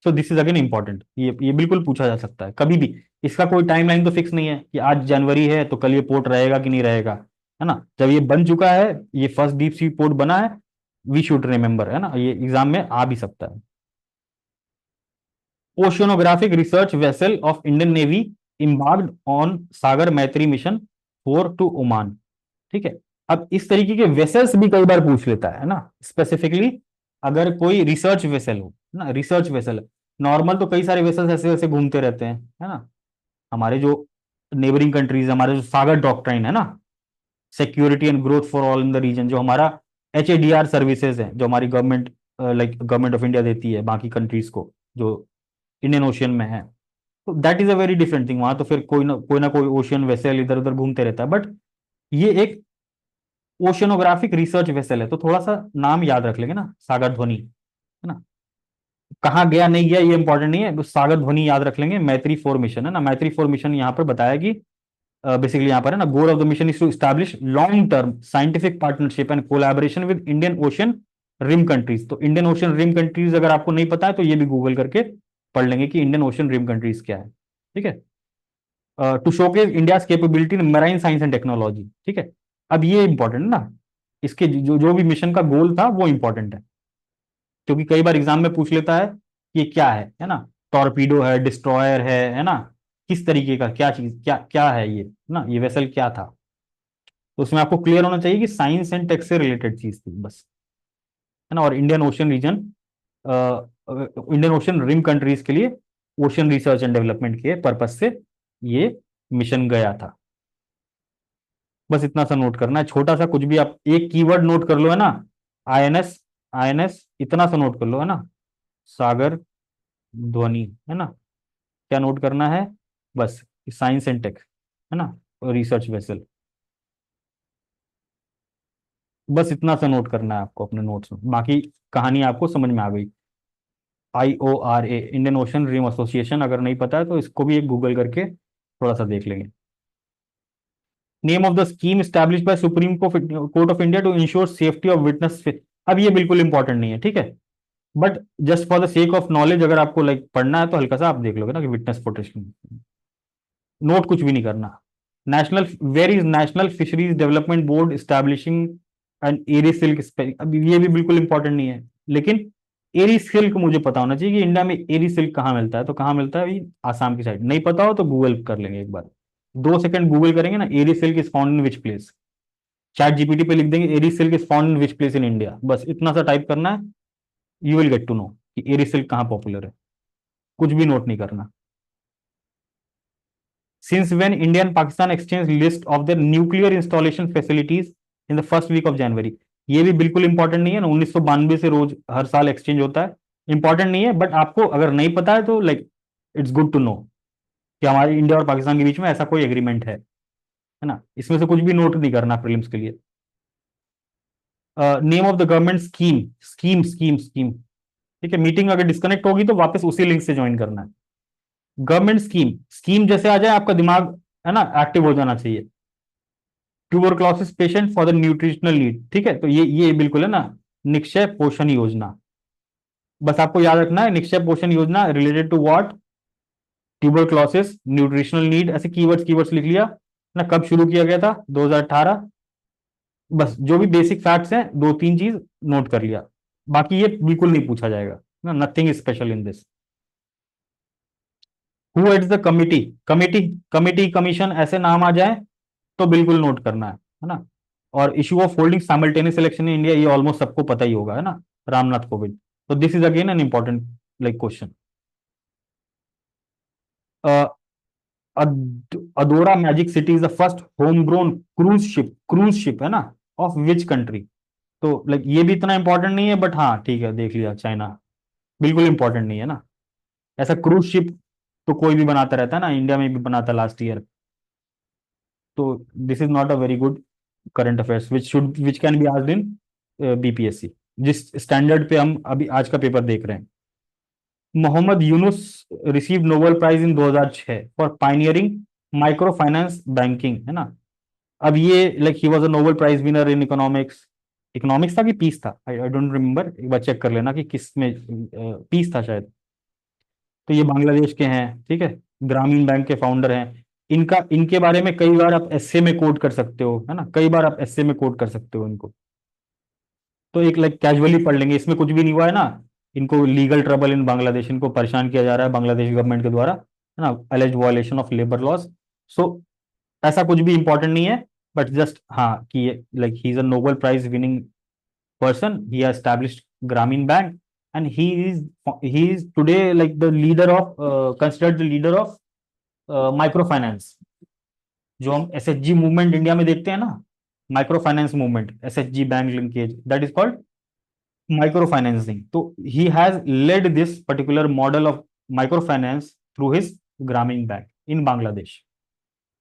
So this is again important. ये बिल्कुल पूछा जा सकता है कभी भी. इसका कोई टाइमलाइन तो फिक्स नहीं है कि आज जनवरी है तो कल ये पोर्ट रहेगा कि नहीं रहेगा, है ना. जब ये बन चुका है, ये फर्स्ट डीप सी पोर्ट बना है, वी शुड रिमेंबर, है ना. ये एग्जाम में आ भी सकता है. Oceanographic research vessel of Indian navy embarked on Sagar Maitri mission 4 to Oman. ठीक है. अब इस तरीके के वेसल्स भी कई बार पूछ लेता है ना. स्पेसिफिकली अगर कोई रिसर्च वेसल हो ना, रिसर्च वेसल. नॉर्मल तो कई सारे वेसल्स ऐसे वैसे घूमते रहते हैं, है ना. हमारे जो नेबरिंग कंट्रीज, हमारे जो सागर डॉक्ट्राइन है ना, security and growth for all in the region, जो हमारा HADR सर्विसेज है, जो हमारी government like government of India देती है बाकी कंट्रीज को जो इंडियन ओशियन में है, तो that is a very different thing. वहां तो फिर कोई ना कोई ओशियन वेसल इधर उधर घूमते रहता है. बट ये एक ओशियोनोग्राफिक रिसर्च वेसल है, तो थोड़ा सा नाम याद रख लेंगे ना, सागर ध्वनि, है ना. कहाँ गया नहीं गया ये इंपॉर्टेंट नहीं है, बस सागर ध्वनि याद रख लेंगे. मैत्री 4 मिशन है ना. मैत्री 4 मिशन यहाँ पर बताया कि बेसिकली यहाँ पर है ना, goal of the mission is to establish long term scientific partnership and collaboration with Indian Ocean rim countries. तो इंडियन ओशियन रिम कंट्रीज अगर आपको नहीं पता है तो ये भी गूगल करके पढ़ लेंगे कि इंडियन ओशियन रिम कंट्रीज क्या है. ठीक है. To showcase India capability in marine science and technology. ठीक है. अब ये इंपॉर्टेंट है ना, इसके जो जो भी मिशन का गोल था वो इंपॉर्टेंट है, क्योंकि कई बार एग्जाम में पूछ लेता है कि ये क्या है ना. टॉर्पीडो है, डिस्ट्रॉयर है ना. किस तरीके का, क्या चीज, क्या क्या है ये ना, ये वेसल क्या था. तो उसमें आपको क्लियर होना चाहिए कि साइंस एंड टेक से रिलेटेड चीज थी बस, है ना. और Indian Ocean region, Indian Ocean rim countries के लिए ओशियन रिसर्च एंड डेवलपमेंट के पर्पज से ये मिशन गया था. बस इतना सा नोट करना है, छोटा सा कुछ भी आप एक कीवर्ड नोट कर लो, है ना. INS, INS इतना सा नोट कर लो, है ना. सागर ध्वनि, है ना. क्या नोट करना है, बस साइंस एंड टेक, है ना, रिसर्च वेसल. बस इतना सा नोट करना है आपको अपने नोट्स में, बाकी कहानी आपको समझ में आ गई. IORA, Indian Ocean rim association, अगर नहीं पता है तो इसको भी एक गूगल करके थोड़ा सा देख लेंगे. Name of the scheme establish by Supreme Court of India to ensure safety of witness. अब ये बिल्कुल इंपॉर्टेंट नहीं है, ठीक है. But just for the sake of knowledge अगर आपको लाइक पढ़ना है तो हल्का सा आप देख लोगे ना कि विटनेस प्रोटेक्शन. नोट कुछ भी नहीं करना. National, where is national fisheries development board establishing and eri silk. अब ये भी बिल्कुल इंपॉर्टेंट नहीं है, लेकिन एरी सिल्क मुझे पता होना चाहिए कि इंडिया में एरी सिल्क कहाँ मिलता है. तो कहाँ मिलता है, अभी आसाम की साइड. नहीं पता हो तो गूगल कर लेंगे एक बार, 2 सेकंड गूगल करेंगे ना, eri silk is found in which place. Chat GPT पे लिख देंगे eri silk is found in which place in India, बस इतना सा टाइप करना है. You will get to know कि एरी सिल्क कहाँ पॉपुलर है. कुछ भी नोट नहीं करना. Since when India and Pakistan exchanged list of their nuclear installation facilities in the first week of January. ये भी बिल्कुल इंपॉर्टेंट नहीं है ना. 1992 से रोज हर साल एक्सचेंज होता है. इंपॉर्टेंट नहीं है, बट आपको अगर नहीं पता है तो like it's good to know कि हमारे इंडिया और पाकिस्तान के बीच में ऐसा कोई एग्रीमेंट है ना. इसमें से कुछ भी नोट नहीं करना प्रीलिम्स के लिए. Name of the government scheme, scheme scheme scheme. ठीक है. मीटिंग अगर डिस्कनेक्ट होगी तो वापस उसी लिंक से ज्वाइन करना है. गवर्नमेंट स्कीम, स्कीम जैसे आ जाए आपका दिमाग, है ना, एक्टिव हो जाना चाहिए. Tuberculosis patient for the nutritional need. ठीक है. तो ये बिल्कुल है ना, निक्षय पोषण योजना. बस आपको याद रखना है, Nikshay Poshan Yojana related to what, tuberculosis, nutritional need. ऐसे कीवर्ड्स लिख लिया ना. कब शुरू किया गया था, 2018. बस जो भी बेसिक फैक्ट्स हैं 2-3 चीज नोट कर लिया, बाकी ये बिल्कुल नहीं पूछा जाएगा ना. Nothing special in this. Who heads the committee, committee commission ऐसे नाम आ जाए तो बिल्कुल नोट करना है ना. और issue of holding simultaneous election in India, ये ऑलमोस्ट सबको पता ही होगा, है ना, रामनाथ कोविंद. तो this is again an important like question. Adora magic city is the first home grown cruise ship है ना, ऑफ विच कंट्री. तो लाइक ये भी इतना इंपॉर्टेंट नहीं है, बट हाँ ठीक है, देख लिया, चाइना. बिल्कुल इंपॉर्टेंट नहीं है ना. ऐसा क्रूज शिप तो कोई भी बनाता रहता है ना, इंडिया में भी बनाता लास्ट ईयर. तो this is not a very good current affairs which can be asked in BPSC, जिस स्टैंडर्ड पे हम अभी आज का पेपर देख रहे हैं. Mohammad Yunus receive Nobel prize in 2006 for pioneering micro finance banking, है ना। अब ये like he was a Nobel prize winner in economics. Economics था कि पीस था, आई डोंट रिमेम्बर, एक बार चेक कर लेना कि किस में। पीस था शायद। तो ये बांग्लादेश के हैं, ठीक है। ग्रामीण बैंक के फाउंडर हैं। इनका इनके बारे में कई बार आप एस्से में कोट कर सकते हो, है ना, कई बार आप एस्से में कोट कर सकते हो इनको। तो एक लाइक कैजुअली पढ़ लेंगे, इसमें कुछ भी नहीं हुआ है ना। इनको लीगल ट्रबल इन बांग्लादेश, इनको परेशान किया जा रहा है बांग्लादेश गवर्नमेंट के द्वारा, है ना, alleged violation of labour laws. So ऐसा कुछ भी इंपॉर्टेंट नहीं है, बट जस्ट हाँ कि like he is a Nobel prize winning person. He has established Grameen Bank, and he is today like the leader of considered the leader of microfinance. जो हम SHG movement India में देखते हैं ना, micro finance movement, SHG bank linkage, that is called micro financing. तो he has led this particular model of micro finance through his Grameen bank in Bangladesh.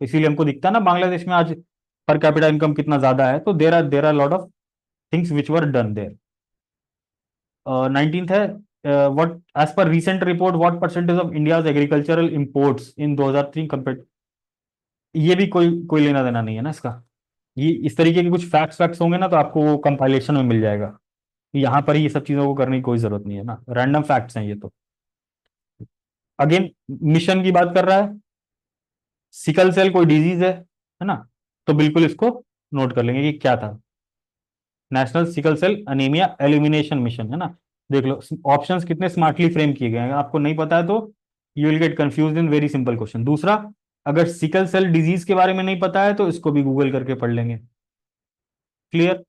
इसीलिए हमको दिखता है ना बांग्लादेश में आज पर कैपिटा इनकम कितना ज्यादा है। तो there are lot of things which were done there. 19th है, what as per recent report what percentage of India's agricultural imports in 2003 compare. ये भी कोई कोई लेना देना नहीं है ना इसका। ये इस तरीके के कुछ फैक्ट्स वैक्ट्स होंगे ना तो आपको वो कंपाइलेशन में मिल जाएगा। यहाँ पर ही ये सब चीजों को करने की कोई जरूरत नहीं है ना, रैंडम फैक्ट्स हैं ये तो। अगेन मिशन की बात कर रहा है। सिकल सेल कोई डिजीज है ना। तो बिल्कुल इसको नोट कर लेंगे कि क्या था। National sickle cell anaemia elimination mission, है ना। देख लो ऑप्शंस कितने स्मार्टली फ्रेम किए गए हैं। अगर आपको नहीं पता है तो you will get confuse in very simple question. दूसरा, अगर सिकल सेल डिजीज के बारे में नहीं पता है तो इसको भी गूगल करके पढ़ लेंगे। क्लियर।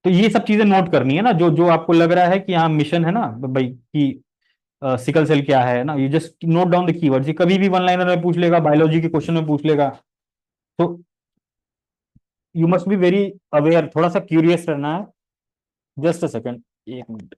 तो ये सब चीजें नोट करनी है ना, जो जो आपको लग रहा है कि हाँ मिशन है ना भाई कि सिकल सेल क्या है ना, you just note down the keywords. ये कभी भी वन लाइनर में पूछ लेगा, बायोलॉजी के क्वेश्चन में पूछ लेगा। तो you must be very aware, थोड़ा सा क्यूरियस रहना है। जस्ट अ सेकेंड, एक मिनट।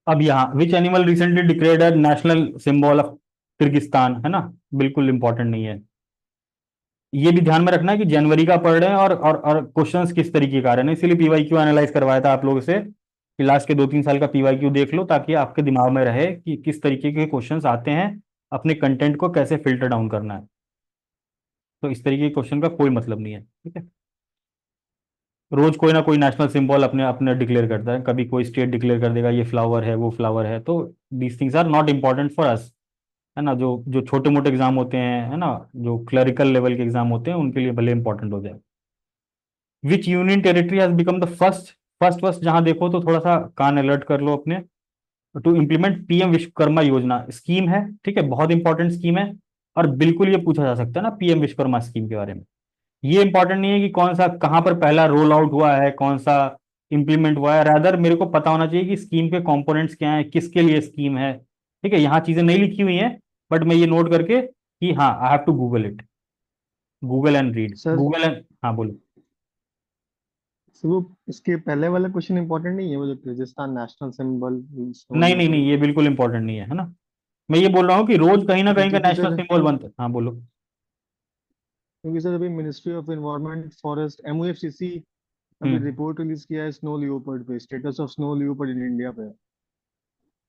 अब यहाँ which animal recently declared as national symbol of Kyrgyzstan, है ना। बिल्कुल इंपॉर्टेंट नहीं है। ये भी ध्यान में रखना है कि जनवरी का पढ़ रहे हैं और क्वेश्चंस किस तरीके का आ रहे हैं। इसीलिए पीवाईक्यू एनालाइज करवाया था आप लोगों से कि लास्ट के 2-3 साल का पीवाईक्यू देख लो, ताकि आपके दिमाग में रहे कि किस तरीके के क्वेश्चंस आते हैं, अपने कंटेंट को कैसे फिल्टर डाउन करना है। तो इस तरीके के क्वेश्चन का कोई मतलब नहीं है, ठीक है। रोज कोई ना कोई नेशनल सिंबल अपने अपने डिक्लेयर करता है, कभी कोई स्टेट डिक्लेयर कर देगा ये फ्लावर है वो फ्लावर है। तो these things are not important for us, है ना। जो जो छोटे मोटे एग्जाम होते हैं, है ना, जो क्लरिकल लेवल के एग्जाम होते हैं उनके लिए भले इंपॉर्टेंट हो जाए। विच union territory has become the first, first first जहां देखो तो थोड़ा सा कान अलर्ट कर लो अपने। टू इम्प्लीमेंट पीएम विश्वकर्मा योजना स्कीम है, ठीक है, बहुत इंपॉर्टेंट स्कीम है। और बिल्कुल ये पूछा जा सकता है ना पीएम विश्वकर्मा स्कीम के बारे में। ये इंपॉर्टेंट नहीं है कि कौन सा कहां पर पहला रोल आउट हुआ है, कौन सा इंप्लीमेंट हुआ है। रादर मेरे को पता होना चाहिए कि स्कीम के कंपोनेंट्स क्या है, किसके लिए स्कीम है, ठीक है। यहाँ चीजें नहीं लिखी हुई हैं, बट मैं ये नोट करके कि हाँ I have to Google it, Google and read, sir Google and, हाँ बोलो। सर वो इसके पहले वाला क्वेश्चन इंपॉर्टेंट नहीं है, वो जो किर्गिस्तान नेशनल सिंबल नहीं नहीं नहीं, ये बिल्कुल इंपॉर्टेंट नहीं है ना। मैं ये बोल रहा हूँ कि रोज कहीं ना कहीं का क्योंकि नेशनल सर सिंबल बनता है। हाँ बोलो। अभी मिनिस्ट्री ऑफ एनवायरनमेंट फॉरेस्ट एमओएफसीसी अभी हम्म। रिपोर्ट रिलीज किया है स्नो लियोपर्ड पे, status of snow leopard in India पे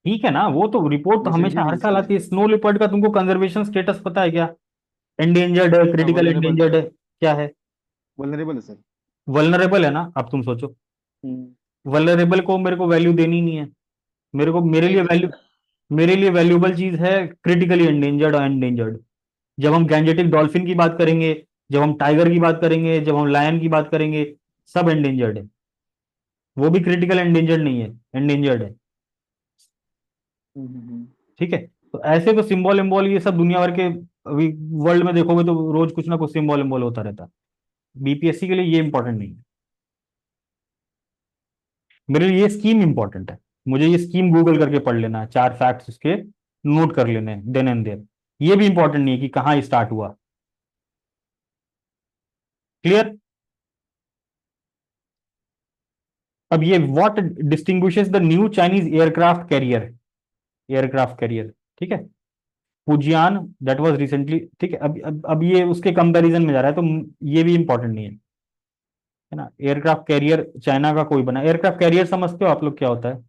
ठीक है ना, वो तो रिपोर्ट तो रिसेंटली हमेशा हर रिलीज साल किया आती है। है। स्नो लिपर्ड का तुमको कंजर्वेशन स्टेटस पता है क्या? एंडेंजर्ड है, हाँ क्रिटिकल वल्नरेबल, एंडेंजर्ड है, क्या है? वल्नरेबल है सर। वल्नरेबल है ना। अब तुम सोचो, हम्म। वल्नरेबल को मेरे को वैल्यू देनी नहीं है। मेरे को मेरे नहीं लिए नहीं वैल्यू, मेरे लिए वैल्यूबल चीज है क्रिटिकली एंडेंजर्ड और एंडेंजर्ड। जब हम गैंजेटिक डॉल्फिन की बात करेंगे, जब हम टाइगर की बात करेंगे, जब हम लायन की बात करेंगे, सब एंडेंजर्ड है। वो भी क्रिटिकल एंडेंजर्ड नहीं है, एंडेंजर्ड है, हम्म। ठीक है। तो ऐसे तो सिंबल इम्बॉल ये सब दुनिया भर के, अभी वर्ल्ड में देखोगे तो रोज कुछ ना कुछ सिंबल इम्बॉल होता रहता है। बीपीएससी के लिए ये इंपॉर्टेंट नहीं है। मेरे लिए ये स्कीम इंपॉर्टेंट है। मुझे ये स्कीम गूगल करके पढ़ लेना है, 4 फैक्ट्स उसके नोट कर लेने हैं देन एंड देयर। ये भी इंपॉर्टेंट नहीं है कि कहाँ स्टार्ट हुआ। क्लियर। अब ये what distinguishes the new Chinese aircraft carrier, aircraft carrier, ठीक है। फुजियान, दैट वाज रिसेंटली, ठीक है। अब ये उसके कंपैरिजन में जा रहा है, तो ये भी इंपॉर्टेंट नहीं है ना। एयरक्राफ्ट कैरियर चाइना का कोई बना, एयरक्राफ्ट कैरियर समझते हो आप लोग क्या होता है?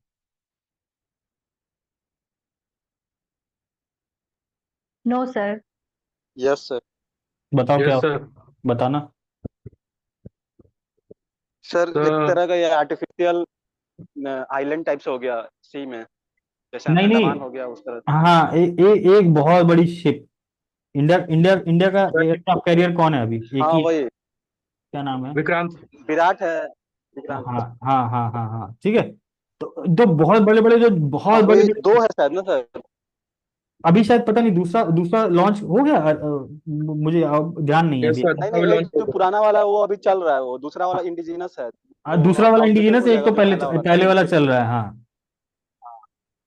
No sir. Yes sir. बताओ क्या यस होता सर। है, बताना। सर एक सर तरह का ये आर्टिफिशियल आइलैंड टाइप से हो गया सी में, जैसे नहीं नहीं, अंडमान हो गया उस तरह। हाँ, एक बहुत बड़ी शिप, इंडिया इंडिया इंडिया का सर, एयरक्राफ्ट कैरियर कौन है अभी? एक हाँ ही है, वही क्या नाम है? विक्रांत। विराट है। हाँ विक्रांत। हाँ हाँ हाँ हाँ, ठीक है। तो दो बहुत बड़े बड़े, जो हाँ बहुत बड़े वही बड़े, दो है शायद ना सर। अभी शायद पता नहीं दूसरा दूसरा लॉन्च हो गया, मुझे अब ध्यान नहीं है यस अभी। सर, नहीं दूसरा नहीं, भी एक लॉन्च हो जो गया। पुराना वाला है वो अभी चल रहा है, वो दूसरा वाला इंडिजिनस है, दूसरा वो वाला आउटडेटेड इंडिजिनस हो है, एक जाएगा तो जो पहले पहला वाला था। पहले वाला चल रहा है, हाँ।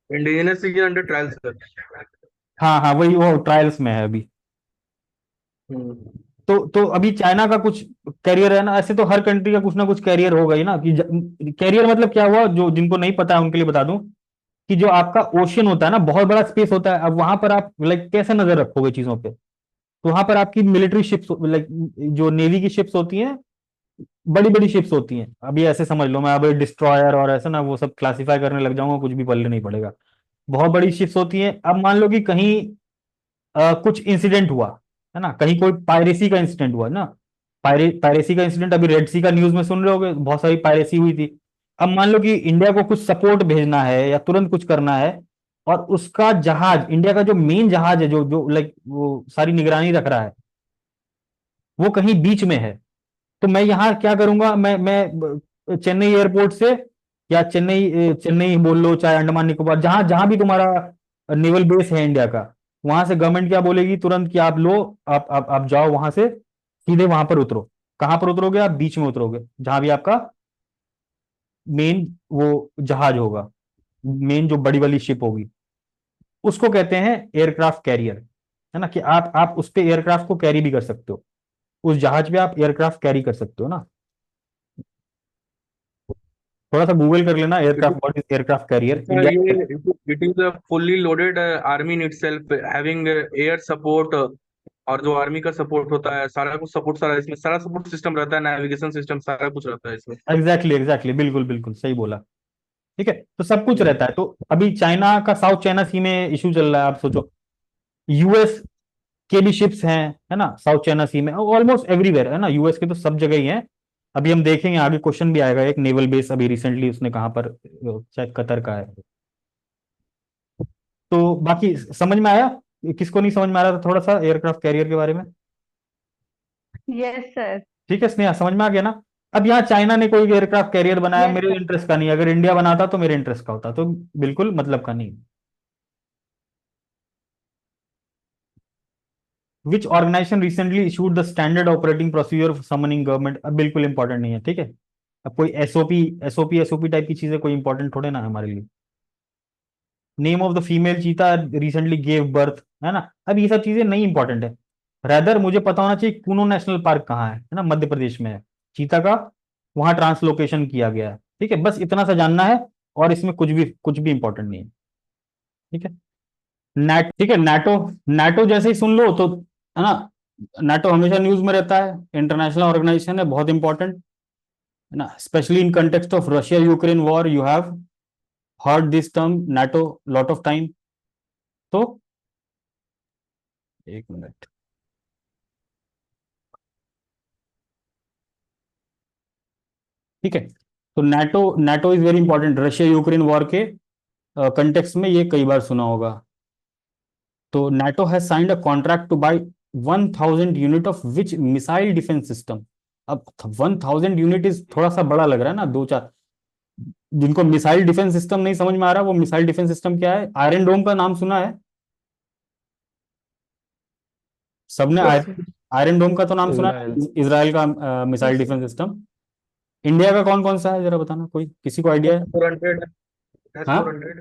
इंडिजिनस के अंडर ट्रायल सर। हाँ हाँ, वही वो ट्रायल्स में है अभी। हम्म। तो अभी चाइना का कुछ कैरियर है ना, ऐसे तो हर कंट्री का कुछ ना कुछ कैरियर होगा ही ना। कि कैरियर मतलब क्या हुआ, जो जिनको नहीं पता है उनके लिए बता दूं, कि जो आपका ओशियन होता है ना, बहुत बड़ा स्पेस होता है। अब वहां पर आप लाइक कैसे नजर रखोगे चीजों पे? तो वहां पर आपकी मिलिट्री शिप्स, लाइक जो नेवी की शिप्स होती हैं, बड़ी बड़ी शिप्स होती हैं। अभी ऐसे समझ लो, मैं अब डिस्ट्रॉयर और ऐसे ना वो सब क्लासिफाई करने लग जाऊंगा, कुछ भी पल्ले नहीं पड़ेगा। बहुत बड़ी शिप्स होती हैं। अब मान लो कि कहीं कुछ इंसिडेंट हुआ, है ना, कहीं कोई पायरेसी का इंसिडेंट हुआ ना। पायरेसी का इंसिडेंट अभी रेड सी का न्यूज में सुन रहे होगे, बहुत सारी पायरेसी हुई थी। अब मान लो कि इंडिया को कुछ सपोर्ट भेजना है या तुरंत कुछ करना है, और उसका जहाज, इंडिया का जो मेन जहाज है, जो जो लाइक वो सारी निगरानी रख रहा है, वो कहीं बीच में है। तो मैं यहाँ क्या करूंगा, मैं चेन्नई एयरपोर्ट से, या चेन्नई बोल लो, चाहे अंडमान निकोबार, जहां जहां भी तुम्हारा नेवल बेस है इंडिया का, वहां से गवर्नमेंट क्या बोलेगी तुरंत कि आप लो, आप जाओ वहां से, सीधे वहां पर उतरो। कहां पर उतरोगे आप? बीच में उतरोगे, जहां भी आपका मेन वो जहाज होगा, मेन जो बड़ी वाली शिप होगी, उसको कहते हैं एयरक्राफ्ट कैरियर, है ना। कि आप उस पे एयरक्राफ्ट को कैरी भी कर सकते हो, उस जहाज पे आप एयरक्राफ्ट कैरी कर सकते हो ना। थोड़ा सा गूगल कर लेना, it aircraft, what is aircraft carrier sir, India. ये it is a fully loaded army in itself, having air support. और जो आर्मी का सपोर्ट होता है, सारा कुछ सपोर्ट, सारा इसमें सारा सपोर्ट सिस्टम रहता है, नेविगेशन सिस्टम सारा कुछ रहता है इसमें। एग्जैक्टली एग्जैक्टली, बिल्कुल बिल्कुल सही बोला। ठीक है, तो सब कुछ हम्म। रहता है। तो अभी चाइना का साउथ चाइना सी में इशू चल रहा है, आप सोचो। यूएस के भी शिप्स हैं, है ना, साउथ चाइना सी में, ऑलमोस्ट एवरीवेयर, है ना। यूएस के तो सब जगह ही हैं। अभी हम देखेंगे आगे, क्वेश्चन भी आएगा, एक नेवल बेस अभी रिसेंटली उसने कहाँ पर, शायद कतर का है। तो बाकी समझ में आया? किसको नहीं समझ में आ रहा था थोड़ा सा एयरक्राफ्ट कैरियर के बारे में? Yes sir. ठीक है स्नेहा, समझ में आ गया ना? अब यहाँ चाइना ने कोई एयरक्राफ्ट कैरियर बनाया, यस मेरे सर। इंटरेस्ट का नहीं। अगर इंडिया बनाता तो मेरे इंटरेस्ट का होता, तो बिल्कुल मतलब का नहीं। Which organisation recently issued the standard operating procedure for summoning government? अब बिल्कुल इंपॉर्टेंट नहीं है, ठीक है। अब कोई एसओपी एसओपी टाइप की चीजें कोई इंपॉर्टेंट थोड़े ना है हमारे लिए। नेम ऑफ द फीमेल चीता रिसेंटली गेव बर्थ, है ना। अब ये सब चीजें नहीं इंपॉर्टेंट है। रैदर मुझे पता होना चाहिए कूनो नेशनल पार्क कहाँ है ना, मध्य प्रदेश में है चीता का, वहां ट्रांसलोकेशन किया गया है, ठीक है। बस इतना सा जानना है, और इसमें कुछ भी इंपॉर्टेंट नहीं है, ठीक है। ठीक है, नाटो, नाटो जैसे ही सुन लो तो, है ना, नाटो हमेशा न्यूज में रहता है, इंटरनेशनल ऑर्गेनाइजेशन है, बहुत इंपॉर्टेंट, है ना। Specially in context of Russia Ukraine war, you have heard this term NATO lot of time. तो एक मिनट, ठीक है। तो NATO NATO is very important, Russia Ukraine war के कंटेक्स्ट में ये कई बार सुना होगा। तो NATO has signed a contract to buy 1000 unit of which missile defence system? अब 1000 यूनिट इज थोड़ा सा बड़ा लग रहा है ना, दो चार। जिनको मिसाइल डिफेंस सिस्टम नहीं समझ में आ रहा, वो मिसाइल डिफेंस सिस्टम क्या है? आयरन डोम का नाम सुना है सबने? Yes sir. आयरन डोम का तो नाम सुना इजराइल। है, इजराइल का मिसाइल डिफेंस सिस्टम। इंडिया का कौन कौन सा है जरा बताना, कोई किसी को आइडिया एस है? फोर हंड्रेड एस हाँ, four hundred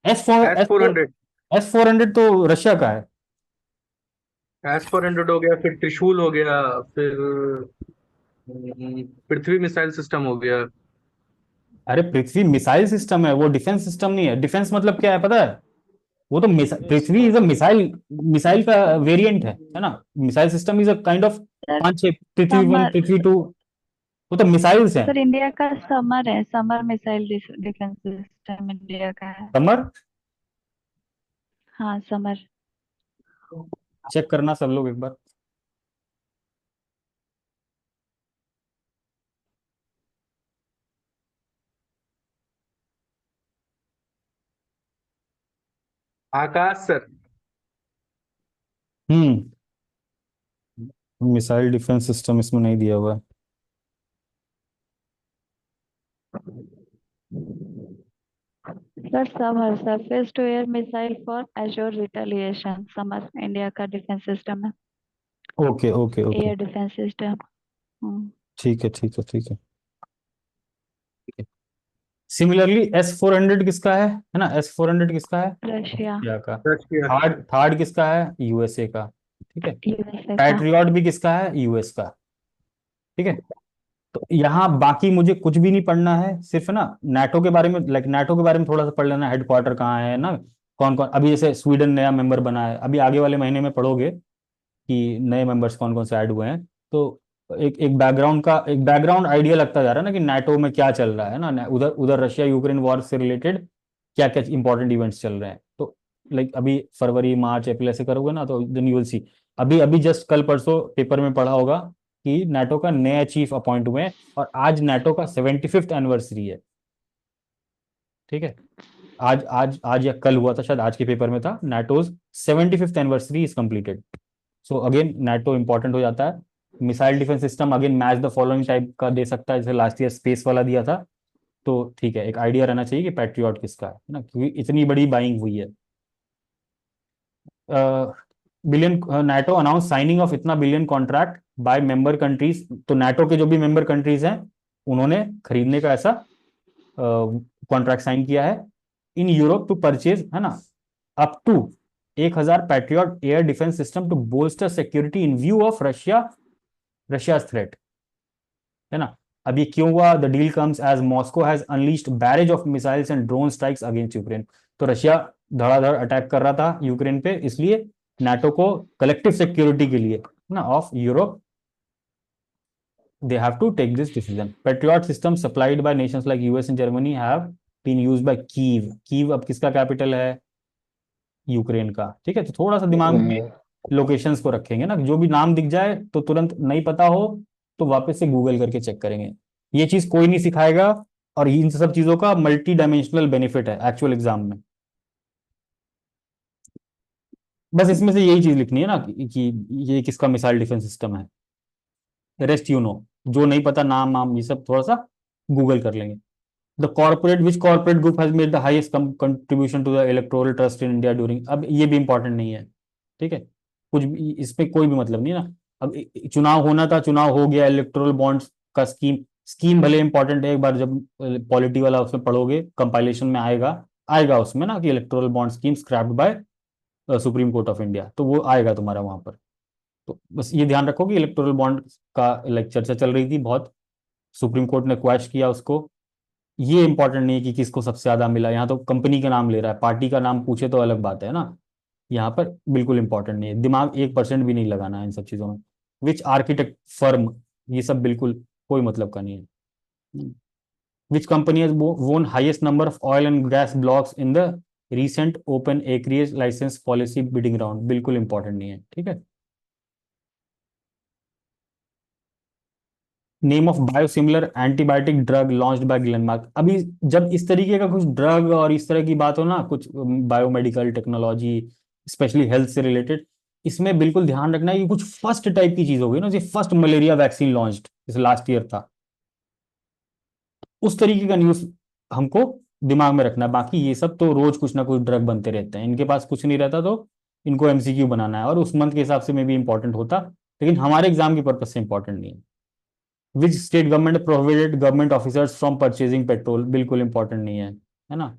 S four S S four four hundred S-400 तो रशिया का है। S-400 हो गया, फिर त्रिशूल हो गया, फिर पृथ्वी मिसाइल सिस्टम हो गया। अरे पृथ्वी मिसाइल सिस्टम है, वो डिफेंस सिस्टम नहीं है। डिफेंस मतलब क्या है पता है? वो तो Prithvi is a missile, missile का वेरिएंट है ना। Missile system is a kind of sir 5-6, Prithvi one, Samar, Prithvi two, वो तो मिसाइल्स हैं। सर इंडिया का समर है, Samar missile defence system India का है। समर, हाँ समर। चेक करना सब लोग एक बार। Akash sir. Hmm, missile defence system इसमें नहीं दिया हुआ है। Sir Samar, surface to air missile for assure retaliation, Samar India का डिफेंस सिस्टम है, okay okay okay, air defence system. ठीक है ठीक है ठीक है। सिमिलरली S-400 किसका है ना, S-400 किसका है? रशिया, रशिया का। रशिया। थर्ड थर्ड किसका है? यूएसए का। ठीक है। यूएसए का। पैट्रियट भी किसका है? यूएस का। ठीक है। तो यहाँ बाकी मुझे कुछ भी नहीं पढ़ना है, सिर्फ ना नाटो के बारे में, लाइक नाटो के बारे में थोड़ा सा पढ़ लेना, हेडक्वार्टर कहाँ है ना, कौन कौन, अभी जैसे स्वीडन नया मेंबर बना है, अभी आगे वाले महीने में पढ़ोगे कि नए मेंबर्स कौन कौन से ऐड हुए हैं। तो एक बैकग्राउंड आइडिया लगता जा रहा है ना कि नाटो में क्या चल रहा है ना, उधर उधर रशिया यूक्रेन वॉर से रिलेटेड क्या क्या इंपॉर्टेंट इवेंट्स चल रहे हैं। तो लाइक अभी फरवरी मार्च अप्रैल ऐसे करोगे ना, तो देन यू विल सी। अभी अभी जस्ट कल परसों पेपर में पढ़ा होगा कि नाटो का नया चीफ अपॉइंट हुए हैं, और आज नाटो का 75th एनिवर्सरी है। ठीक है। आज आज आज या कल हुआ था शायद, आज के पेपर में था, नाटोज 75th anniversary is completed. So again NATO important हो जाता है। Missile defence system again match the following type का दे सकता है, जैसे लास्ट ईयर स्पेस वाला दिया था। तो ठीक है, एक आइडिया रहना चाहिए कि पैट्रियट किसका है ना, क्योंकि इतनी बड़ी बाइंग हुई है। Billion, NATO announce signing of इतना billion contract by member countries, तो नाटो के जो भी मेंबर कंट्रीज हैं उन्होंने खरीदने का ऐसा कॉन्ट्रैक्ट साइन किया है इन यूरोप टू परचेज, है ना, up to 1,000 Patriot air defence system to bolster security in view of Russia threat, है ना। अब ये क्यों हुआ? The deal comes as Moscow has unleashed barrage of missiles and drone strikes against Ukraine. तो Russia धड़ाधड़ अटैक कर रहा था यूक्रेन पे, इसलिए नाटो को कलेक्टिव सिक्योरिटी के लिए ना of Europe, they have to take this decision. Patriot systems supplied by nations like US and Germany have been used by Kiev. Kiev अब किसका कैपिटल है? यूक्रेन का। ठीक है, तो थोड़ा सा दिमाग में लोकेशंस को रखेंगे ना, जो भी नाम दिख जाए तो तुरंत नहीं पता हो तो वापस से गूगल करके चेक करेंगे। ये चीज कोई नहीं सिखाएगा, और इन सब चीजों का मल्टी डायमेंशनल बेनिफिट है एक्चुअल एग्जाम में। बस इसमें से यही चीज लिखनी है ना कि ये किसका मिसाइल डिफेंस सिस्टम है। रेस्ट यू नो, जो नहीं पता नाम नाम ये सब थोड़ा सा गूगल कर लेंगे। The corporate, which corporate group has made the highest contribution to the electoral trust in India during, अब ये भी इंपॉर्टेंट नहीं है। ठीक है, कुछ भी इसमें कोई भी मतलब नहीं ना। अब चुनाव होना था, चुनाव हो गया, इलेक्टोरल बॉन्ड्स का स्कीम, स्कीम भले इंपॉर्टेंट है, एक बार जब पॉलिटी वाला उसमें पढ़ोगे कंपाइलेशन में आएगा, आएगा उसमें ना कि electoral bond scheme scrapped by Supreme Court of India, तो वो आएगा तुम्हारा वहां पर। तो बस ये ध्यान रखो कि इलेक्टोरल बॉन्ड का लाइक चर्चा चल रही थी बहुत, सुप्रीम कोर्ट ने क्वैश किया उसको। ये इंपॉर्टेंट नहीं है कि किसको सबसे ज्यादा मिला, यहाँ तो कंपनी का नाम ले रहा है, पार्टी का नाम पूछे तो अलग बात है ना। यहाँ पर बिल्कुल इंपॉर्टेंट नहीं है, दिमाग 1% भी नहीं लगाना है इन सब चीजों में। विच आर्किटेक्ट फर्म, ये सब बिल्कुल कोई मतलब का नहीं है। Which company has won highest number of oil and gas blocks in the recent open acreage licence policy bidding round, बिल्कुल इंपॉर्टेंट नहीं है। ठीक है। Name of biosimilar antibiotic drug launched by Glenmark. अभी जब इस तरीके का कुछ ड्रग और इस तरह की बात हो ना, कुछ बायोमेडिकल टेक्नोलॉजी स्पेशली हेल्थ से रिलेटेड, इसमें बिल्कुल ध्यान रखना है कि कुछ फर्स्ट टाइप की चीज होगी ना, जैसे फर्स्ट मलेरिया वैक्सीन लॉन्च्ड जैसे लास्ट ईयर था, उस तरीके का न्यूज हमको दिमाग में रखना है। बाकी ये सब तो रोज कुछ ना कुछ ड्रग बनते रहते हैं, इनके पास कुछ नहीं रहता, तो इनको एमसीक्यू बनाना है, और उस मंथ के हिसाब से में भी इंपॉर्टेंट होता, लेकिन हमारे एग्जाम की पर्पज से इंपॉर्टेंट नहीं है। Which state government prohibited government officers from purchasing petrol, बिल्कुल इंपॉर्टेंट नहीं है ना।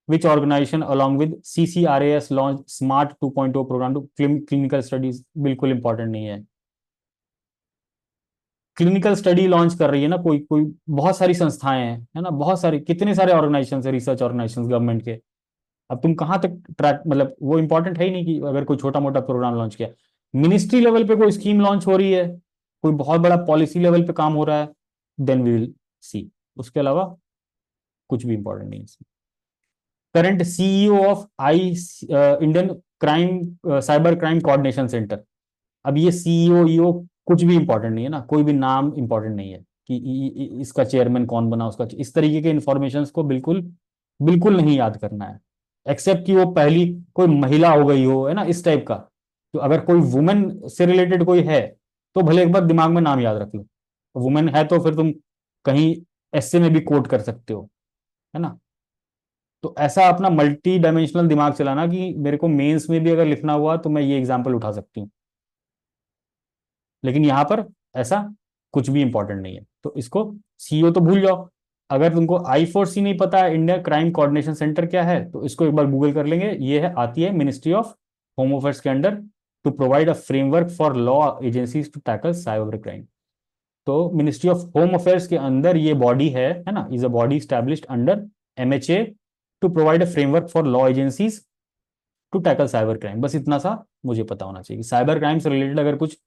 Which organisation along with CCRAS launch smart 2.0 programme to clinical studies, बिल्कुल इंपॉर्टेंट नहीं है। क्लिनिकल स्टडी लॉन्च कर रही है ना कोई कोई, बहुत सारी संस्थाएं हैं, है ना, बहुत सारे, कितने सारे ऑर्गेनाइजेशन है, रिसर्च ऑर्गेनाइजेशन गवर्नमेंट के, अब तुम कहाँ तक ट्रैक, मतलब वो इंपॉर्टेंट है ही नहीं कि अगर कोई छोटा मोटा प्रोग्राम लॉन्च किया, मिनिस्ट्री लेवल पे कोई स्कीम लॉन्च हो रही है, कोई बहुत बड़ा पॉलिसी लेवल पे काम हो रहा है, देन वी विल सी। उसके अलावा कुछ भी इंपॉर्टेंट नहीं है इसमें। Current CEO of I, Indian crime cyber crime coordination centre. अब ये सीईओ ईओ कुछ भी इंपॉर्टेंट नहीं है ना, कोई भी नाम इंपॉर्टेंट नहीं है कि इसका चेयरमैन कौन बना, उसका इस तरीके के इंफॉर्मेशन को बिल्कुल बिल्कुल नहीं याद करना है, एक्सेप्ट कि वो पहली कोई महिला हो गई हो, है ना, इस टाइप का। तो अगर कोई वुमेन से रिलेटेड कोई है तो भले एक बार दिमाग में नाम याद रख लो, वुमेन है तो फिर तुम कहीं ऐसे में भी कोट कर सकते हो, है ना। तो ऐसा अपना मल्टी डायमेंशनल दिमाग चलाना कि मेरे को मेंस में भी अगर लिखना हुआ तो मैं ये एग्जाम्पल उठा सकती हूँ, लेकिन यहां पर ऐसा कुछ भी इंपॉर्टेंट नहीं है। तो इसको सीईओ तो भूल जाओ। अगर तुमको I4C नहीं पता है, इंडिया क्राइम कोऑर्डिनेशन सेंटर क्या है, तो इसको एक बार गूगल कर लेंगे। ये है, आती है मिनिस्ट्री ऑफ होम अफेयर्स के under, to provide a framework for law agencies to tackle cyber crime. तो मिनिस्ट्री ऑफ होम अफेयर्स के अंदर ये बॉडी है ना, is a body established under MHA to provide a framework for law agencies to tackle cyber crime. बस इतना सा मुझे पता होना चाहिए कि साइबर क्राइम से रिलेटेड अगर कुछ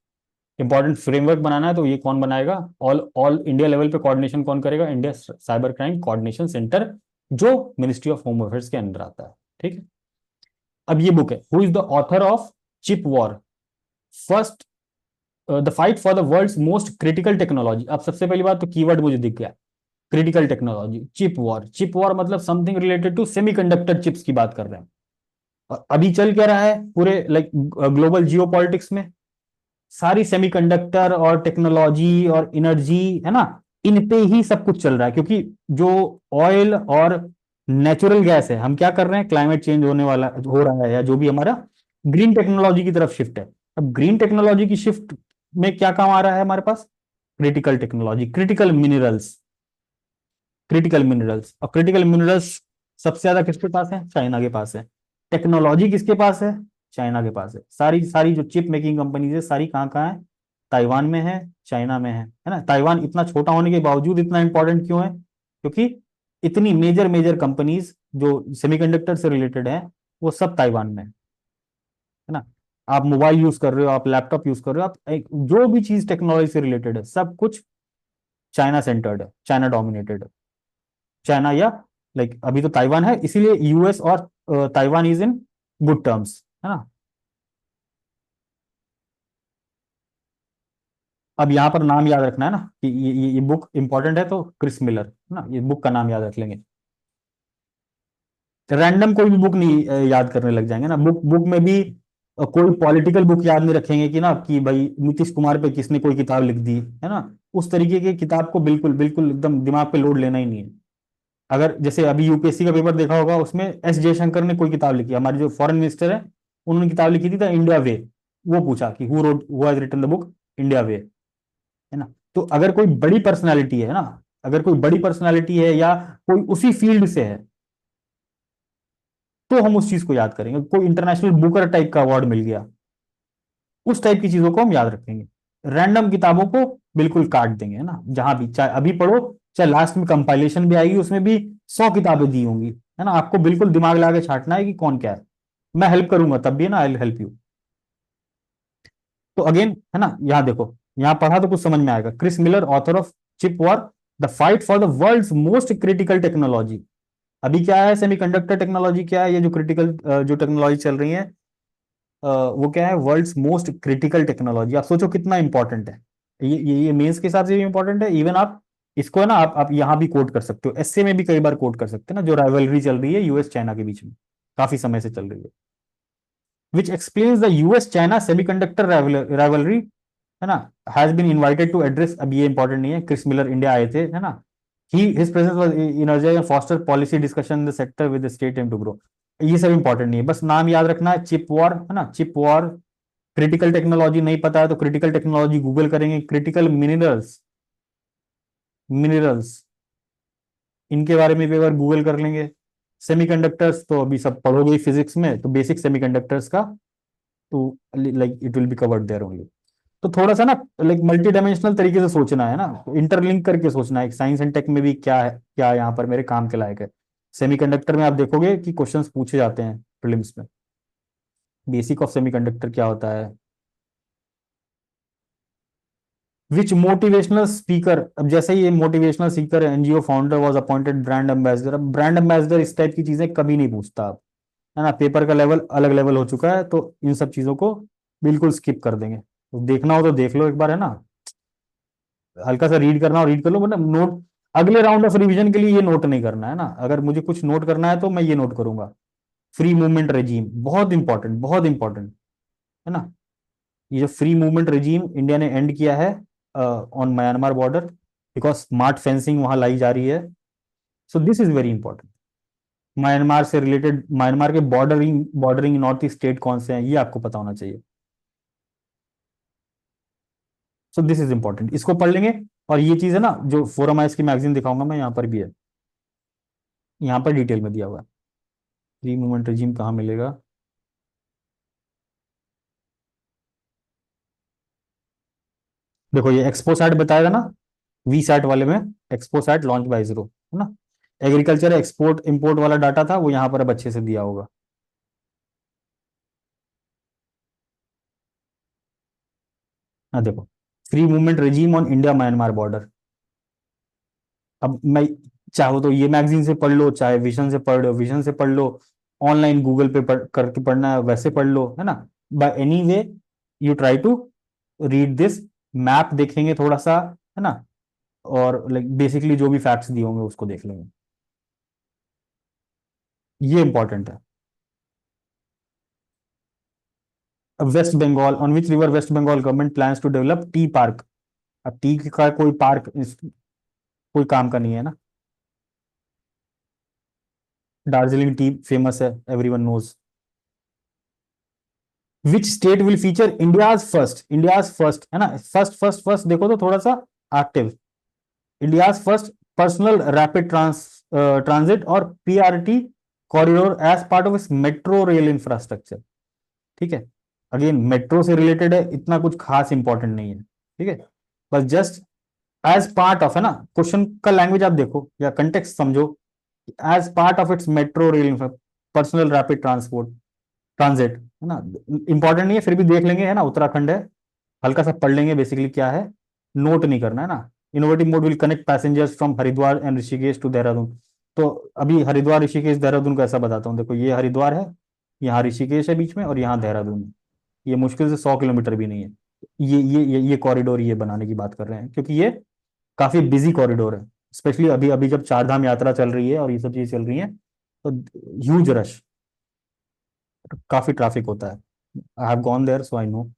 इंपॉर्टेंट फ्रेमवर्क बनाना है तो ये कौन बनाएगा, ऑल ऑल इंडिया लेवल पे कोऑर्डिनेशन कौन करेगा, India cyber crime coordination centre, जो मिनिस्ट्री ऑफ होम अफेयर्स के अंदर आता है। ठीक है। अब ये बुक है, who is the author of chip war, first the fight for the world's most critical technology. अब सबसे पहली बात तो कीवर्ड मुझे दिख गया, critical technology, chip war. Chip war मतलब something related to semiconductor chips की बात कर रहे हैं। और अभी चल क्या रहा है पूरे लाइक ग्लोबल जियो पॉलिटिक्स में, सारी सेमीकंडक्टर और टेक्नोलॉजी और एनर्जी, है ना, इन पे ही सब कुछ चल रहा है। क्योंकि जो ऑयल और नेचुरल गैस है, हम क्या कर रहे हैं, क्लाइमेट चेंज होने वाला हो रहा है, या जो भी हमारा ग्रीन टेक्नोलॉजी की तरफ शिफ्ट है। अब ग्रीन टेक्नोलॉजी की शिफ्ट में क्या काम आ रहा है हमारे पास, critical technology, critical minerals, critical minerals. और क्रिटिकल मिनरल्स सबसे ज्यादा किसके पास है, चाइना के पास है। टेक्नोलॉजी किसके पास है, चाइना के पास है। सारी सारी जो चिप मेकिंग कंपनीज है, सारी कहाँ कहाँ है, ताइवान में है, चाइना में है ना। ताइवान इतना छोटा होने के बावजूद इतना इंपॉर्टेंट क्यों है, क्योंकि इतनी मेजर मेजर कंपनीज जो सेमीकंडक्टर से रिलेटेड है वो सब ताइवान में है ना। आप मोबाइल यूज कर रहे हो, आप लैपटॉप यूज कर रहे हो, आप जो भी चीज टेक्नोलॉजी से रिलेटेड है सब कुछ चाइना सेंटर्ड है, चाइना डोमिनेटेड है। चाइना या लाइक अभी तो ताइवान है, इसीलिए यूएस और Taiwan is in good terms, है ना। अब यहाँ पर नाम याद रखना है ना कि ये बुक इंपॉर्टेंट है, तो क्रिस मिलर, है ना, ये बुक का नाम याद रख लेंगे। रैंडम कोई भी बुक नहीं याद करने लग जाएंगे ना। बुक बुक में भी कोई पॉलिटिकल बुक याद नहीं रखेंगे कि ना कि भाई नीतीश कुमार पे किसने कोई किताब लिख दी, है ना। उस तरीके की किताब को बिल्कुल बिल्कुल एकदम दिमाग पे लोड लेना ही नहीं है। अगर जैसे अभी यूपीएससी का पेपर देखा होगा, उसमें एस जयशंकर ने कोई किताब लिखी, हमारे जो फॉरेन मिनिस्टर है उन्होंने किताब लिखी थी द इंडिया वे। वो पूछा कि who has written the book India way, है ना। तो अगर कोई बड़ी पर्सनालिटी है ना, अगर कोई बड़ी पर्सनालिटी है या कोई उसी फील्ड से है तो हम उस चीज को याद करेंगे। कोई इंटरनेशनल बुकर टाइप का अवार्ड मिल गया, उस टाइप की चीजों को हम याद रखेंगे। रैंडम किताबों को बिल्कुल काट देंगे, है ना। जहां भी चाहे अभी पढ़ो, चाहे लास्ट में कंपाइलेशन भी आएगी, उसमें भी 100 किताबें दी होंगी, है ना। आपको बिल्कुल दिमाग लगा के छांटना है कि कौन क्या है। मैं हेल्प करूंगा तब भी, है ना, आई विल हेल्प यू। तो अगेन, है ना, यहाँ देखो, यहाँ पढ़ा तो कुछ समझ में आएगा। Chris Miller, author of chip War, the fight for the world's most critical technology. अभी क्या है, सेमीकंडक्टर टेक्नोलॉजी क्या है, ये जो क्रिटिकल जो टेक्नोलॉजी चल रही है वो क्या है, वर्ल्ड्स मोस्ट क्रिटिकल टेक्नोलॉजी। आप सोचो कितना इंपॉर्टेंट है ये मेंस के हिसाब से भी इंपॉर्टेंट है। इवन आप इसको है ना, आप यहाँ भी कोट कर सकते हो, एसए में भी कई बार कोट कर सकते हैं ना, जो राइवलरी चल रही है यूएस चाइना के बीच में, काफी समय से चल रही है, which explains the US China semiconductor rivalry, है ना, has been invited to address. अब ये इंपॉर्टेंट नहीं है, क्रिस मिलर इंडिया आए थे, है ना। His presence was energise and foster policy discussion in the sector with the state aim to grow. ये सब इंपॉर्टेंट नहीं है, बस नाम याद रखना है, चिप वॉर, है ना, चिप वॉर। क्रिटिकल टेक्नोलॉजी नहीं पता है तो क्रिटिकल टेक्नोलॉजी गूगल करेंगे। क्रिटिकल मिनरल्स, मिनरल्स इनके बारे में भी अगर गूगल कर लेंगे। सेमीकंडक्टर्स तो अभी सब पढ़ोगे फिजिक्स में, तो बेसिक सेमीकंडक्टर्स का तो like it will be covered there only. तो थोड़ा सा ना लाइक मल्टी डायमेंशनल तरीके से सोचना है ना, इंटरलिंक करके सोचना है। साइंस एंड टेक में भी क्या है, क्या यहाँ पर मेरे काम के लायक है। सेमीकंडक्टर में आप देखोगे कि क्वेश्चंस पूछे जाते हैं प्रीलिम्स में, बेसिक ऑफ सेमीकंडक्टर क्या होता है। विच मोटिवेशनल स्पीकर, अब जैसे ही ये motivational speaker NGO founder was appointed brand ambassador, अब ब्रांड एम्बेसडर इस टाइप की चीजें कभी नहीं पूछता आप, है ना, पेपर का लेवल अलग लेवल हो चुका है, तो इन सब चीजों को बिल्कुल स्किप कर देंगे। तो देखना हो तो देख लो एक बार, है ना, हल्का सा रीड करना हो रीड कर लो, मतलब नोट अगले राउंड ऑफ रिवीजन के लिए ये नोट नहीं करना है ना, अगर मुझे कुछ नोट करना है तो मैं ये नोट करूंगा। फ्री मूवमेंट रेजीम बहुत इंपॉर्टेंट, बहुत इंपॉर्टेंट, है ना। ये जो फ्री मूवमेंट रेजीम इंडिया ने एंड किया है on Myanmar border, because smart fencing वहां लाई जा रही है, so this is very important. Myanmar से रिलेटेड, म्यांमार के bordering bordering north east state कौन से हैं ये आपको पता होना चाहिए, सो दिस इज इंपॉर्टेंट, इसको पढ़ लेंगे। और ये चीज है ना, जो फोरम आइस की मैगजीन दिखाऊंगा मैं, यहाँ पर भी है, यहाँ पर डिटेल में दिया हुआ है। फ्री मूवमेंट रेजिम कहाँ मिलेगा, देखो ये एक्सपो सैट बताएगा ना, वी सैट वाले में, XPoSat launch by ISRO, है ना। एग्रीकल्चर एक्सपोर्ट इंपोर्ट वाला डाटा था वो यहाँ पर अब अच्छे से दिया होगा। हाँ देखो, free movement regime on India Myanmar border. अब मैं चाहो तो ये मैगजीन से पढ़ लो, चाहे विजन से पढ़ लो, विजन से पढ़ लो, ऑनलाइन गूगल पे करके पढ़ना है वैसे पढ़ लो, है ना। By any way you try to read this, map देखेंगे थोड़ा सा, है ना, और लाइक बेसिकली जो भी फैक्ट्स दिए होंगे उसको देख लेंगे, ये इंपॉर्टेंट है। West Bengal, on which river West Bengal government plans to develop tea park. अब टी का कोई पार्क कोई काम का नहीं है ना, दार्जिलिंग टी फेमस है, everyone knows. Which state will feature India's first, है ना, फर्स्ट फर्स्ट फर्स्ट देखो तो थोड़ा सा active, India's first personal rapid transit और PRT corridor as part of इस मेट्रो रेल इंफ्रास्ट्रक्चर। ठीक है, अगेन मेट्रो से रिलेटेड है, इतना कुछ खास इंपॉर्टेंट नहीं है, ठीक है, बस जस्ट एज पार्ट ऑफ, है ना, क्वेश्चन का लैंग्वेज आप देखो या कंटेक्स्ट समझो, as part of its metro rail personal rapid transport transit, है ना, इंपॉर्टेंट नहीं है फिर भी देख लेंगे, है ना, उत्तराखंड है, हल्का सा पढ़ लेंगे, बेसिकली क्या है, नोट नहीं करना है ना। Innovative mode will connect passengers from Haridwar and Rishikesh to Dehradun. तो अभी हरिद्वार ऋषिकेश देहरादून को ऐसा बताता हूँ, देखो ये हरिद्वार है, यहाँ ऋषिकेश है बीच में, और यहाँ देहरादून है, ये मुश्किल से 100 किलोमीटर भी नहीं है। ये कॉरिडोर ये बनाने की बात कर रहे हैं, क्योंकि ये काफी बिजी कॉरिडोर है, स्पेशली अभी अभी जब चार धाम यात्रा चल रही है और ये सब चीज चल रही है, तो ह्यूज रश, काफी ट्रैफिक होता है। I have gone there so I know.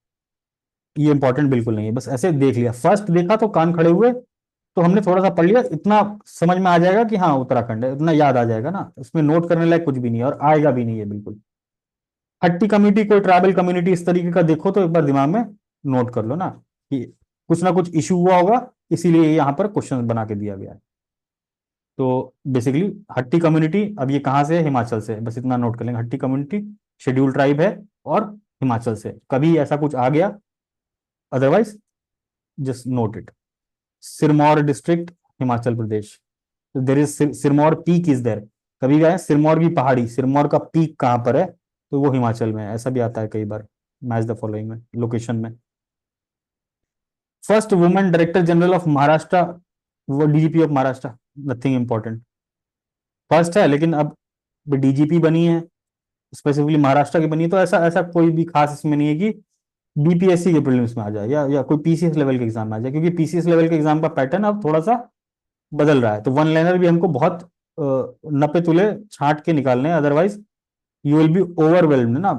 ये इंपॉर्टेंट बिल्कुल नहीं है, बस ऐसे देख लिया, फर्स्ट देखा तो कान खड़े हुए, तो हमने थोड़ा सा पढ़ लिया, इतना समझ में आ जाएगा कि हाँ उत्तराखंड है, इतना याद आ जाएगा ना, इसमें नोट करने लायक कुछ भी नहीं है और आएगा भी नहीं है बिल्कुल। हट्टी कम्युनिटी, कोई ट्राइबल कम्युनिटी इस तरीके का देखो तो एक बार दिमाग में नोट कर लो ना, कि कुछ ना कुछ इशू हुआ होगा, इसीलिए यहाँ पर क्वेश्चन बना के दिया गया है। तो बेसिकली हट्टी कम्युनिटी, अब ये कहाँ से है, हिमाचल से है, बस इतना नोट कर लेंगे, हट्टी कम्युनिटी शेड्यूल ट्राइब है और हिमाचल से, कभी ऐसा कुछ आ गया, otherwise just note it. Sirmaur district, Himachal Pradesh, there is Sirmaur peak is there, कभी गए सिरमौर की पहाड़ी, सिरमौर का पीक कहाँ पर है, तो वो हिमाचल में है, ऐसा भी आता है कई बार, मैच द फॉलोइंग में लोकेशन में। First women director general of Maharashtra, वो DGP of Maharashtra, nothing important, first है लेकिन अब डीजीपी बनी है, स्पेसिफिकली महाराष्ट्र की बनी है, तो ऐसा ऐसा कोई भी खास इसमें नहीं है कि बीपीएससी के प्रीलिम्स में आ जाए या कोई पीसीएस लेवल के एग्जाम में आ जाए, क्योंकि पीसीएस लेवल के एग्जाम का पैटर्न अब थोड़ा सा बदल रहा है, तो वन लाइनर भी हमको बहुत नपे तुले छांट के निकालने हैं, otherwise you will B overwhelmed ना,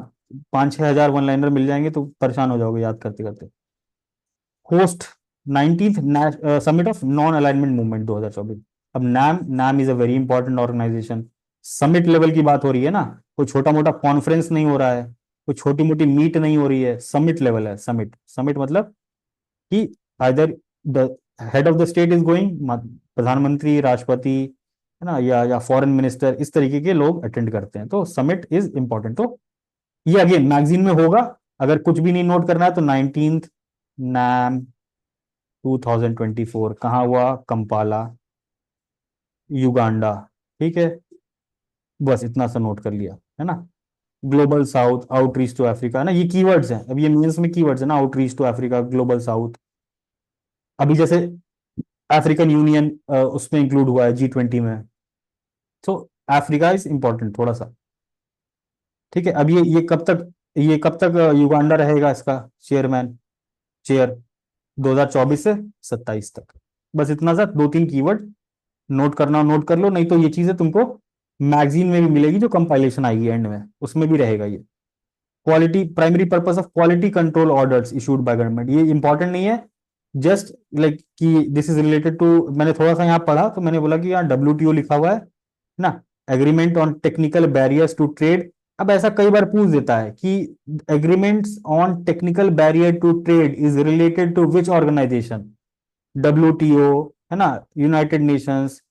5-6 हजार वन लाइनर मिल जाएंगे तो परेशान हो जाओगे याद करते करते। Host 19th summit of non alignment movement 2024। अब NAM NAM is a very important organisation, summit level की बात हो रही है ना, कोई छोटा मोटा कॉन्फ्रेंस नहीं हो रहा है, कोई छोटी मोटी मीट नहीं हो रही है, समिट लेवल है, समिट समिट मतलब कि either the head of the state is going, प्रधानमंत्री, राष्ट्रपति, है ना, या फॉरेन मिनिस्टर, इस तरीके के लोग अटेंड करते हैं, तो समिट इज इंपॉर्टेंट। तो ये अगेन मैगजीन में होगा, अगर कुछ भी नहीं नोट करना है तो 19th नैम 2024 कहाँ हुआ, कंपाला, युगांडा, ठीक है, बस इतना सा नोट कर लिया, है ना। Global south, outreach to Africa, है ना, ये कीवर्ड्स हैं। अब ये मीन्स में कीवर्ड्स है ना, outreach to Africa, global south. अभी जैसे अफ्रीकन यूनियन उसमें इंक्लूड हुआ है G20 में, तो अफ्रीका इज इंपॉर्टेंट थोड़ा सा। ठीक है। अब ये कब तक युगांडा रहेगा इसका चेयर 2024 से 27 तक। बस इतना सा, दो तीन कीवर्ड नोट करना, नोट कर लो, नहीं तो ये चीजें तुमको मैगजीन में भी मिलेगी, जो कंपाइलेशन आएगी एंड में, उसमें भी रहेगा ये। Quality, primary purpose of quality control orders issued by government, ये इंपॉर्टेंट नहीं है, जस्ट लाइक कि दिस इज रिलेटेड टू, मैंने थोड़ा सा यहाँ पढ़ा तो मैंने बोला कि यहाँ WTO लिखा हुआ है ना, agreement on technical barriers to trade. अब ऐसा कई बार पूछ देता है कि agreements on technical barrier to trade is related to which organisation, WTO, है ना, यूनाइटेड नेशंस,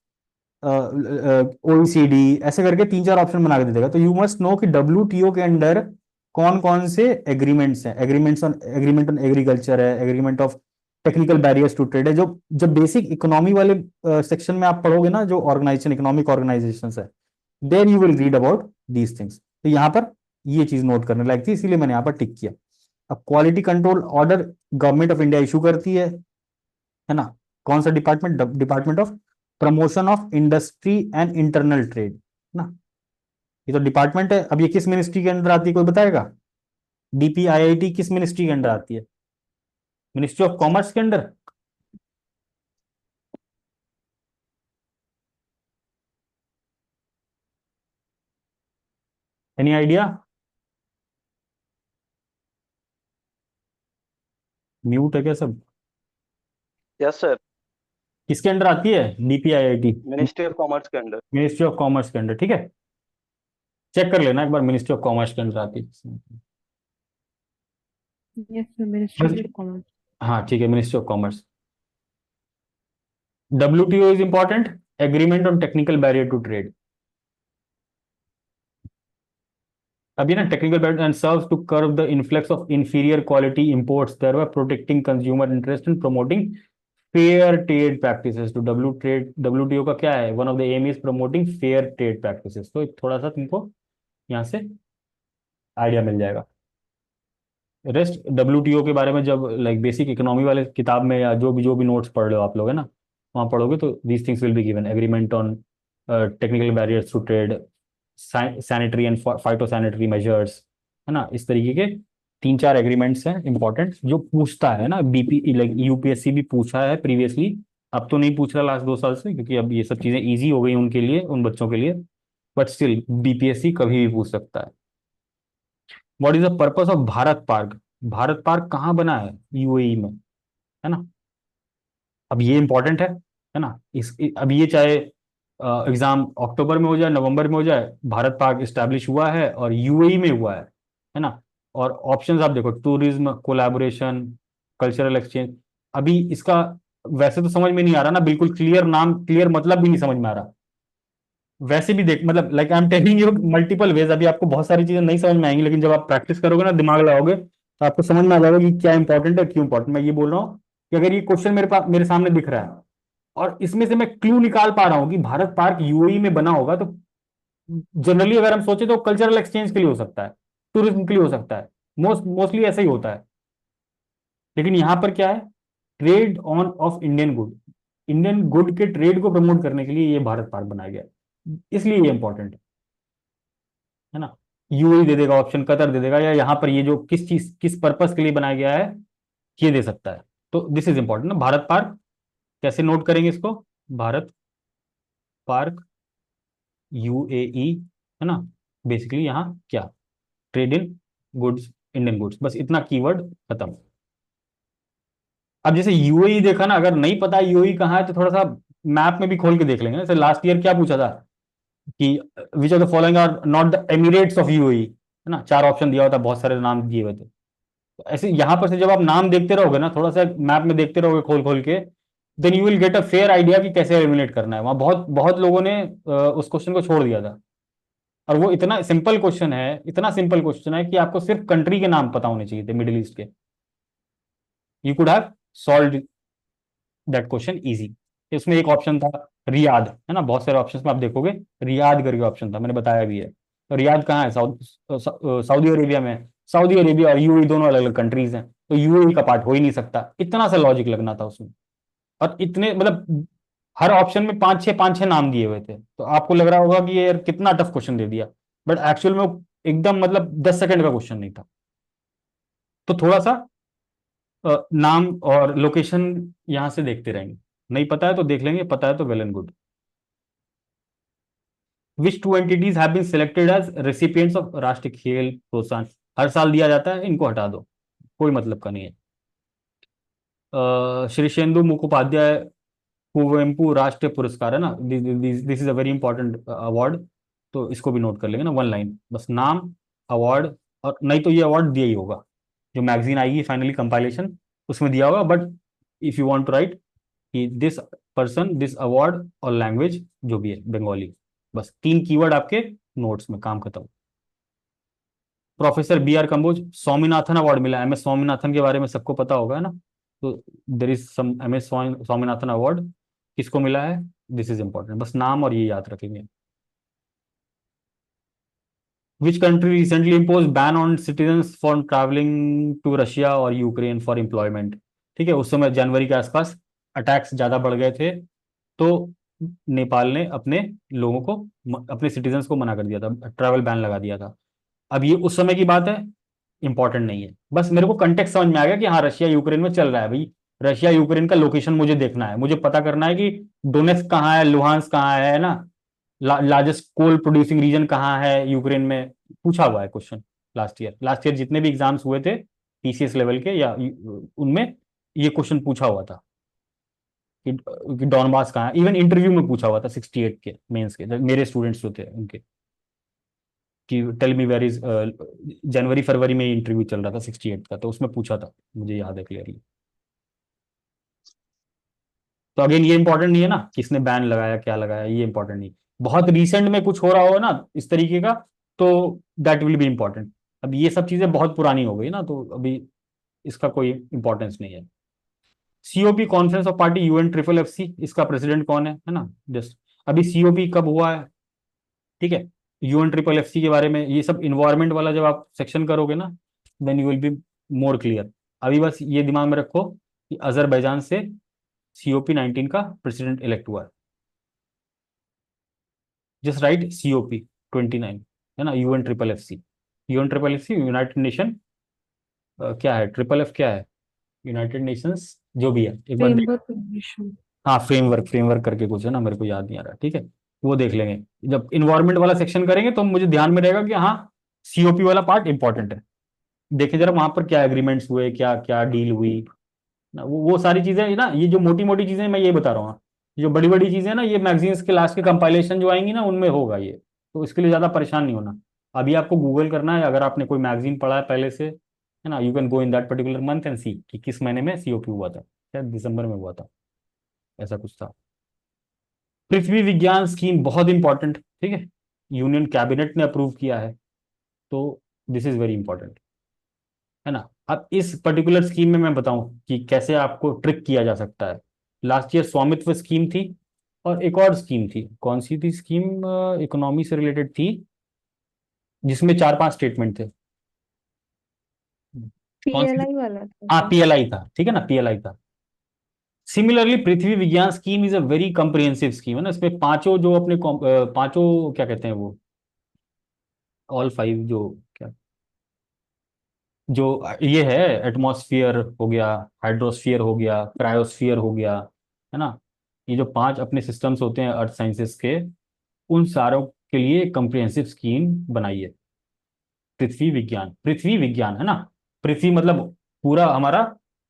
OECD, ऐसे करके तीन चार ऑप्शन बना के दे देगा। तो यू मस्ट नो कि WTO के अंडर कौन कौन से एग्रीमेंट्स हैं। एग्रीमेंट ऑन एग्रीकल्चर है, agreement of technical barriers to trade है। जो जब बेसिक इकोनॉमी वाले सेक्शन में आप पढ़ोगे ना, जो ऑर्गेनाइजेशन, इकोनॉमिक ऑर्गेनाइजेशन है, then you will read about these things. तो यहाँ पर ये चीज नोट करने लायक थी, इसीलिए मैंने यहाँ पर टिक किया। अब quality control order government of India issue करती है ना। कौन सा department? Department of promotion of industry and internal trade ना, ये तो डिपार्टमेंट है। अब ये किस मिनिस्ट्री के अंदर आती है, कोई बताएगा? DPIIT किस मिनिस्ट्री के अंदर आती है? मिनिस्ट्री ऑफ कॉमर्स के अंदर? Any idea? म्यूट है क्या सब? यस सर, किसके अंदर आती है DPIIT? मिनिस्ट्री ऑफ कॉमर्स के अंडर। मिनिस्ट्री ऑफ कॉमर्स के अंदर, ठीक है। चेक कर लेना एक बार, मिनिस्ट्री ऑफ कॉमर्स के अंदर आती है। Yes, sir, Ministry of Commerce. हाँ ठीक है, ministry of commerce. WTO is important, agreement on technical barrier to trade. अभी ना, technical barrier and serves to curb the influx of inferior quality imports, thereby protecting consumer interest and promoting fair trade practices. तो WTO का क्या है? One of the aim is promoting fair trade practices. तो थोड़ा सा तुमको यहाँ से आइडिया मिल जाएगा। रेस्ट WTO के बारे में जब लाइक बेसिक इकोनॉमी वाले किताब में, या जो भी नोट्स पढ़ रहे हो आप लोग, है ना, वहाँ पढ़ोगे तो these things will be given. Agreement on technical barriers to trade, sanitary and phytosanitary measures, है ना, इस तरीके के तीन चार एग्रीमेंट्स हैं इंपॉर्टेंट, जो पूछता है ना BP, लाइक UPSC भी पूछा है प्रीवियसली। अब तो नहीं पूछ रहा लास्ट 2 साल से, क्योंकि अब ये सब चीजें ईजी हो गई उनके लिए, उन बच्चों के लिए, बट स्टिल BPSC कभी भी पूछ सकता है। What is the purpose of Bharat park? Bharat park कहाँ बना है? UAE में, है ना। अब ये इंपॉर्टेंट है ना। अब ये चाहे एग्जाम अक्टूबर में हो जाए, नवंबर में हो जाए, भारत पार्क स्टैब्लिश हुआ है और UAE में हुआ है ना। और ऑप्शंस आप देखो, टूरिज्म, कोलैबोरेशन, कल्चरल एक्सचेंज। अभी इसका वैसे तो समझ में नहीं आ रहा ना, बिल्कुल क्लियर नाम, क्लियर मतलब भी नहीं समझ में आ रहा। वैसे भी देख, मतलब like I am telling you multiple ways, अभी आपको बहुत सारी चीजें नहीं समझ में आएंगी, लेकिन जब आप प्रैक्टिस करोगे ना, दिमाग लगाओगे, तो आपको समझ में आ जाएगा कि क्या इंपॉर्टेंट है, क्यों इंपॉर्टेंट। मैं ये बोल रहा हूँ कि अगर ये क्वेश्चन मेरे पास, मेरे सामने दिख रहा है, और इसमें से मैं क्लू निकाल पा रहा हूँ कि भारत पार्क UAE में बना होगा, तो जनरली अगर हम सोचे तो कल्चरल एक्सचेंज के लिए हो सकता है, टूरिज्म के लिए हो सकता है, मोस्टली ऐसा ही होता है। लेकिन यहां पर क्या है? Trade on off Indian good, Indian good के ट्रेड को प्रमोट करने के लिए ये भारत पार्क बनाया गया है, इसलिए ये इंपॉर्टेंट है ना। UAE दे देगा ऑप्शन, कतर दे देगा, या यहाँ पर ये जो किस चीज, किस पर्पस के लिए बनाया गया है, ये दे सकता है। तो दिस इज इंपॉर्टेंट ना। भारत पार्क कैसे नोट करेंगे इसको? भारत पार्क UAE, है ना। बेसिकली यहाँ क्या? Trade in goods, Indian goods, बस इतना कीवर्ड खत्म। अब जैसे UAE देखा ना, अगर नहीं पता UAE कहाँ है, तो थोड़ा सा मैप में भी खोल के देख लेंगे। जैसे लास्ट ईयर क्या पूछा था कि which of the following are not the emirates of UAE, है ना, 4 ऑप्शन दिया हुआ था, बहुत सारे नाम दिए हुए थे। तो ऐसे यहाँ पर से जब आप नाम देखते रहोगे ना, थोड़ा सा मैप में देखते रहोगे खोल खोल के, then you will get a fair idea कि कैसे एलिमिनेट करना है। वहां बहुत बहुत लोगों ने उस क्वेश्चन को छोड़ दिया था, और वो इतना सिंपल क्वेश्चन है, इतना सिंपल क्वेश्चन है कि आपको सिर्फ कंट्री के नाम पता होने चाहिए थे मिडिल ईस्ट के, you could have solve that question easy. इसमें एक ऑप्शन था रियाद, है ना, बहुत सारे ऑप्शंस में आप देखोगे रियाद करके ऑप्शन था, मैंने बताया भी है। तो रियाद कहाँ है? सऊदी अरेबिया में है। सऊदी अरेबिया और यूएई दोनों अलग अलग कंट्रीज हैं, तो यूएई का पार्ट हो ही नहीं सकता। इतना सा लॉजिक लगना था उसमें, और इतने मतलब हर ऑप्शन में पांच छह नाम दिए हुए थे, तो आपको लग रहा होगा कि ये यार कितना टफ क्वेश्चन दे दिया, बट एक्चुअल में वो एकदम मतलब 10 सेकंड का क्वेश्चन नहीं था। तो थोड़ा सा नाम और लोकेशन यहां से देखते रहेंगे, नहीं पता है तो देख लेंगे, पता है तो well and good. Which two entities have been selected as recipients of Rashtriya Khel प्रोत्साहन? हर साल दिया जाता है, इनको हटा दो, कोई मतलब का नहीं है। श्री शेंदु मुखोपाध्याय कुवेम्पु राष्ट्रीय पुरस्कार है ना, this is a very important award, तो इसको भी नोट कर लेंगे ना, 1 लाइन बस, नाम, अवार्ड, और नहीं तो ये अवार्ड दिया ही होगा, जो मैगजीन आएगी फाइनली कंपाइलेशन उसमें दिया होगा, but if you want to write कि दिस पर्सन दिस अवार्ड और लैंग्वेज जो भी है बंगाली, बस 3 कीवर्ड आपके नोट्स में, काम खत्म। Professor B R Kamboj Swaminathan award मिला, एम एस स्वामीनाथन के बारे में सबको पता होगा, है ना, तो there is some M S Swaminathan award, किसको मिला है, दिस इज इंपॉर्टेंट, बस नाम और ये याद रखेंगे। Which country recently impose ban on citizens for travelling to Russia और यूक्रेन फॉर एम्प्लॉयमेंट? ठीक है, उस समय जनवरी के आसपास अटैक्स ज्यादा बढ़ गए थे, तो नेपाल ने अपने लोगों को, अपने सिटीजन्स को मना कर दिया था, ट्रैवल बैन लगा दिया था। अब ये उस समय की बात है, इंपॉर्टेंट नहीं है, बस मेरे को कंटेक्स्ट समझ में आ गया कि हाँ रशिया यूक्रेन में चल रहा है भाई, रशिया यूक्रेन का लोकेशन मुझे देखना है, मुझे पता करना है कि डोनेट्स्क कहाँ है, लुहांस कहाँ है ना, लार्जेस्ट कोल प्रोड्यूसिंग रीजन कहाँ है यूक्रेन में, पूछा हुआ है क्वेश्चन। लास्ट ईयर जितने भी एग्जाम्स हुए थे टीसीएस लेवल के या उनमें ये क्वेश्चन पूछा हुआ था कि डॉनबास कहाँ है, इवन इंटरव्यू में पूछा हुआ था 68 के मेंस के, मेरे स्टूडेंट्स जो थे उनके, कि टेल मी वेयर इज, जनवरी फरवरी में इंटरव्यू चल रहा था 68 का, तो उसमें पूछा था, मुझे याद है क्लियरली। तो अगेन ये इंपॉर्टेंट नहीं है ना किसने बैन लगाया क्या लगाया, ये इंपॉर्टेंट नहीं, बहुत रिसेंट में कुछ हो रहा हो ना इस तरीके का, तो दैट विल बी इंपॉर्टेंट। अब ये सब चीजें बहुत पुरानी हो गई ना, तो अभी इसका कोई इंपॉर्टेंस नहीं है। COP conference of party UN triple F C, इसका प्रेसिडेंट कौन है ना, जस्ट अभी सीओपी कब हुआ है, ठीक है, यूएन ट्रिपल एफ सी के बारे में ये सब इन्वायरमेंट वाला जब आप सेक्शन करोगे ना, then you will be more clear. अभी बस ये दिमाग में रखो कि अजरबैजान से COP 19 का प्रेसिडेंट इलेक्ट हुआ है, जस्ट राइट COP 29, है ना, UN triple F C United Nation, क्या है ट्रिपल एफ क्या है, यूनाइटेड नेशंस जो भी है, एक बार देख, framework condition. हाँ फ्रेमवर्क करके कुछ है ना, मेरे को याद नहीं आ रहा, ठीक है, वो देख लेंगे जब इन्वायरमेंट वाला सेक्शन करेंगे, तो मुझे ध्यान में रहेगा कि हाँ सीओपी वाला पार्ट इंपॉर्टेंट है, देखें जरा वहां पर क्या एग्रीमेंट्स हुए, क्या क्या डील हुई ना, वो सारी चीजें ना, ये जो मोटी मोटी चीजें मैं ये बता रहा हूँ, जो बड़ी बड़ी चीजें ना, ये मैगजीन्स के लास्ट के कंपाइलेशन जो आएंगी ना उनमें होगा ये, तो इसके लिए ज्यादा परेशान नहीं होना। अभी आपको गूगल करना है, अगर आपने कोई मैगजीन पढ़ा है पहले से, है ना, you can go in that particular month and see कि किस महीने में सीओपी हुआ था, शायद दिसंबर में हुआ था, ऐसा कुछ था। पृथ्वी विज्ञान स्कीम बहुत इंपॉर्टेंट, ठीक है, यूनियन कैबिनेट ने अप्रूव किया है, तो दिस इज वेरी इंपॉर्टेंट, है ना। अब इस पर्टिकुलर स्कीम में मैं बताऊं कि कैसे आपको ट्रिक किया जा सकता है। लास्ट ईयर स्वामित्व स्कीम थी, और एक और स्कीम थी, कौन सी थी स्कीम, इकोनॉमी से रिलेटेड थी, जिसमें 4-5 स्टेटमेंट थे, कौन सी थी? PLI वाला था हाँ क्या? पीएलआई था, ठीक है ना, पीएलआई था। Similarly Prithvi Vigyan scheme is a very comprehensive scheme, है ना, इसमें पांचों जो अपने पांचों क्या कहते हैं वो, ऑल 5 जो क्या, जो ये है, एटमॉस्फियर हो गया, हाइड्रोस्फियर हो गया, क्रायोस्फियर हो गया, है ना, ये जो 5 अपने सिस्टम्स होते हैं अर्थ साइंसेस के, उन सारों के लिए कंप्रिहेंसिव स्कीम बनाई है। पृथ्वी विज्ञान है ना, पृथ्वी मतलब पूरा हमारा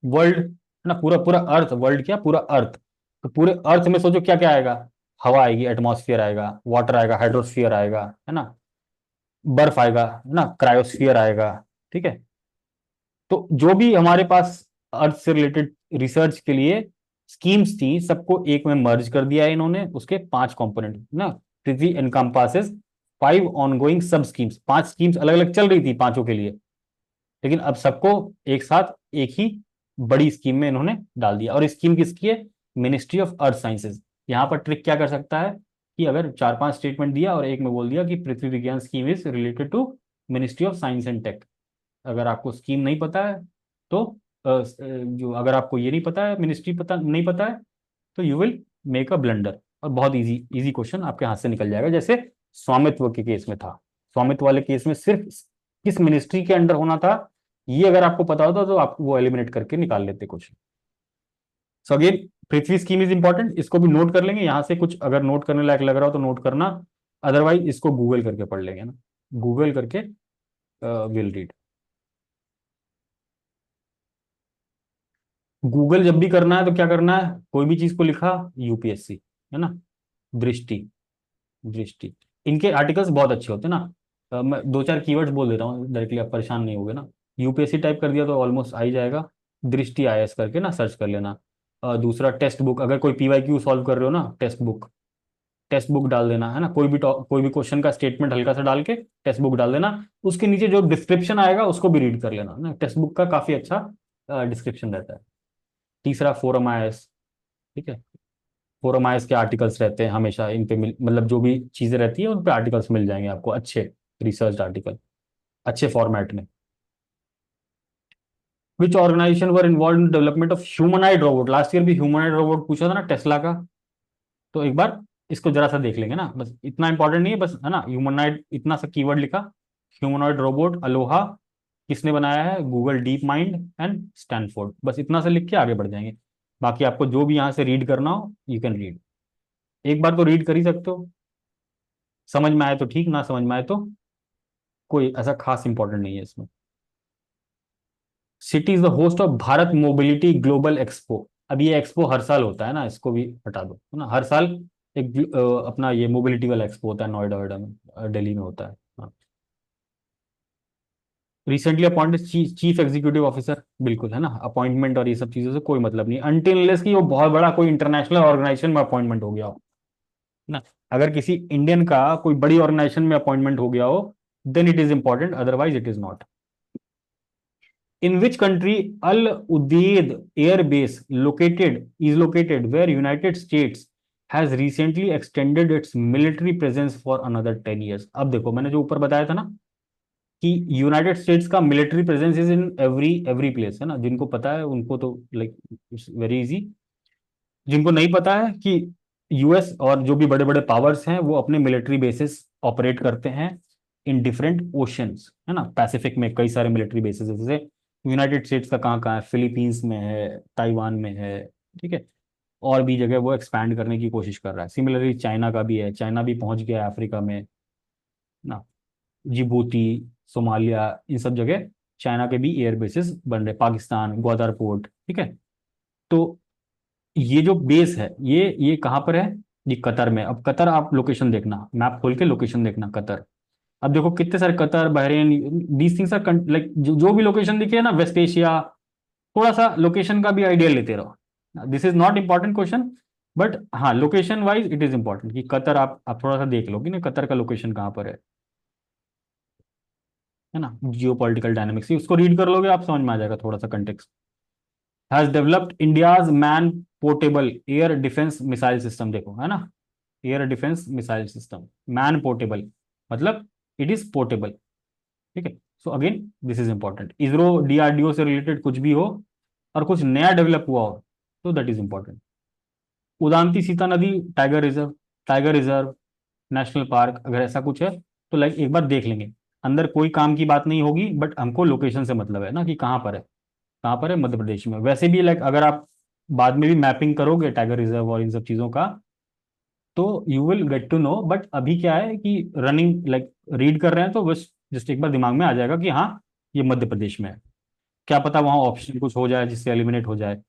वर्ल्ड, है ना, पूरा पूरा अर्थ, वर्ल्ड क्या, पूरा अर्थ, तो पूरे अर्थ में सोचो क्या क्या आएगा, हवा आएगी, एटमॉस्फियर आएगा, वाटर आएगा, हाइड्रोस्फियर आएगा, है ना, बर्फ आएगा, है ना, क्रायोस्फियर आएगा, ठीक है। तो जो भी हमारे पास अर्थ से रिलेटेड रिसर्च के लिए स्कीम्स थी, सबको एक में मर्ज कर दिया है इन्होंने, उसके 5 कंपोनेंट ना, पृथ्वी एनकम्पासेस 5 ऑनगोइंग सब स्कीम्स, 5 स्कीम्स अलग अलग चल रही थी पांचों के लिए, लेकिन अब सबको एक साथ एक ही बड़ी स्कीम में इन्होंने डाल दिया। और स्कीम किसकी है, मिनिस्ट्री ऑफ अर्थ साइंसेज। यहाँ पर ट्रिक क्या कर सकता है कि अगर 4-5 स्टेटमेंट दिया और एक में बोल दिया कि Prithvi Vigyan scheme is related to ministry of science and tech. अगर आपको स्कीम नहीं पता है तो जो अगर आपको ये नहीं पता है, मिनिस्ट्री पता नहीं पता है, तो you will make a blunder, और बहुत इजी इजी क्वेश्चन आपके हाथ से निकल जाएगा। जैसे स्वामित्व के केस में था, स्वामित्व वाले केस में सिर्फ किस मिनिस्ट्री के अंडर होना था, ये अगर आपको पता होता तो आप वो एलिमिनेट करके निकाल लेते question. So again Prithvi scheme is important, इसको भी नोट कर लेंगे। यहां से कुछ अगर नोट करने लायक लग रहा हो तो नोट करना, अदरवाइज इसको गूगल करके पढ़ लेंगे ना, गूगल करके विल रीड। गूगल जब भी करना है तो क्या करना है, कोई भी चीज को लिखा यूपीएससी, है ना, दृष्टि, दृष्टि, इनके आर्टिकल्स बहुत अच्छे होते हैं ना। मैं 2-4 कीवर्ड्स बोल देता हूँ डायरेक्टली, आप परेशान नहीं होगे ना। यूपीएससी टाइप कर दिया तो ऑलमोस्ट आ ही जाएगा, दृष्टि आईएएस करके ना सर्च कर लेना। दूसरा टेक्स्ट बुक, अगर कोई पीवाईक्यू सॉल्व कर रहे हो ना, टेक्स्ट बुक डाल देना, है ना, कोई भी क्वेश्चन का स्टेटमेंट हल्का सा डाल के टेक्स्ट बुक डाल देना, उसके नीचे जो डिस्क्रिप्शन आएगा उसको भी रीड कर लेना ना, टेक्स्ट बुक का काफी अच्छा डिस्क्रिप्शन रहता है। तीसरा फोरम आईएएस, ठीक है, फोरम आईएएस के आर्टिकल्स रहते हैं हमेशा, इन पे मतलब जो भी चीजें रहती है उन पे आर्टिकल्स मिल जाएंगे आपको, अच्छे रिसर्च आर्टिकल अच्छे फॉर्मेट में। Which organisation were involved in development of humanoid robot, last year भी ह्यूमनाइड रोबोट पूछा था ना टेस्ला का, तो एक बार इसको जरा सा देख लेंगे ना, बस इतना इंपॉर्टेंट नहीं है, बस है ना, ह्यूमनाइड इतना सा कीवर्ड लिखा, ह्यूमनॉइड रोबोट अलोहा किसने बनाया है, Google deep mind and Stanford, बस इतना सा लिख के आगे बढ़ जाएंगे। बाकी आपको जो भी यहाँ से रीड करना हो यू कैन रीड, एक बार तो रीड कर ही सकते हो, समझ में आए तो ठीक, ना समझ में आए तो कोई ऐसा खास इंपॉर्टेंट नहीं है इसमें। City is the host of Bharat mobility global expo, अब ये एक्सपो हर साल होता है ना, इसको भी हटा दो, है ना, हर साल एक अपना ये मोबिलिटी वाला एक्सपो होता है नोएडा वोएडा में, दिल्ली में होता है। हाँ, recently appointed chief executive officer, बिल्कुल है ना, अपॉइंटमेंट और ये सब चीजों से कोई मतलब नहीं, अनटिल अनलेस कि वो बहुत बड़ा कोई इंटरनेशनल ऑर्गेनाइजेशन में अपॉइंटमेंट हो गया हो ना। अगर किसी इंडियन का कोई बड़ी ऑर्गेनाइजेशन में अपॉइंटमेंट हो गया हो then it is important, otherwise it is not. In which country Al Udeid Air Base located where United States has recently extended its military presence for another 10 years? अब देखो मैंने जो ऊपर बताया था ना कि यूनाइटेड स्टेट्स का military presence is in every place, है ना, जिनको पता है उनको तो लाइक इट्स वेरी इजी, जिनको नहीं पता है कि यूएस और जो भी बड़े बड़े पावर्स हैं वो अपने मिलिट्री बेसिस ऑपरेट करते हैं इन डिफरेंट ओशंस, है ना, पैसिफिक में कई सारे मिलिट्री बेसिस है, जैसे यूनाइटेड स्टेट्स का कहाँ कहाँ है, फिलीपींस में है, ताइवान में है, ठीक है, और भी जगह वो एक्सपैंड करने की कोशिश कर रहा है। सिमिलरली चाइना का भी है, चाइना भी पहुंच गया है अफ्रीका में ना, जिबूती, सोमालिया, इन सब जगह चाइना के भी एयर बेसिस बन रहे, पाकिस्तान ग्वादर पोर्ट, ठीक है। तो ये जो बेस है ये कहाँ पर है, ये कतर में। अब कतर आप लोकेशन देखना, मैप खोल के लोकेशन देखना कतर, अब देखो कितने सारे Qatar Bahrain, these things are like जो भी लोकेशन दिखे ना वेस्ट एशिया, थोड़ा सा लोकेशन का भी आइडिया लेते रहो। This is not important question, but हाँ location wise it is important कि कतर आप थोड़ा सा देख लो कि ना कतर का लोकेशन कहाँ पर है ना, जियो पॉलिटिकल डायनेमिक्स उसको रीड कर लोगे आप समझ में आ जाएगा थोड़ा सा context. Has developed India's man portable air defence missile system, देखो है ना, air defence missile system man portable, मतलब इट इज पोर्टेबल, ठीक है। So again this is important, ISRO DRDO से रिलेटेड कुछ भी हो और कुछ नया डेवलप हुआ हो तो that is important. Udanti Sita नदी टाइगर रिजर्व नेशनल पार्क, अगर ऐसा कुछ है तो लाइक एक बार देख लेंगे, अंदर कोई काम की बात नहीं होगी, बट हमको लोकेशन से मतलब है ना कि कहाँ पर है, कहाँ पर है, मध्य प्रदेश में। वैसे भी लाइक अगर आप बाद में भी मैपिंग करोगे टाइगर रिजर्व और इन सब चीज़ों का तो you will get to know, but अभी क्या है कि रनिंग लाइक रीड कर रहे हैं तो बस जस्ट एक बार दिमाग में आ जाएगा कि हाँ ये मध्य प्रदेश में है, क्या पता वहाँ ऑप्शन कुछ हो जाए जिससे एलिमिनेट हो जाए।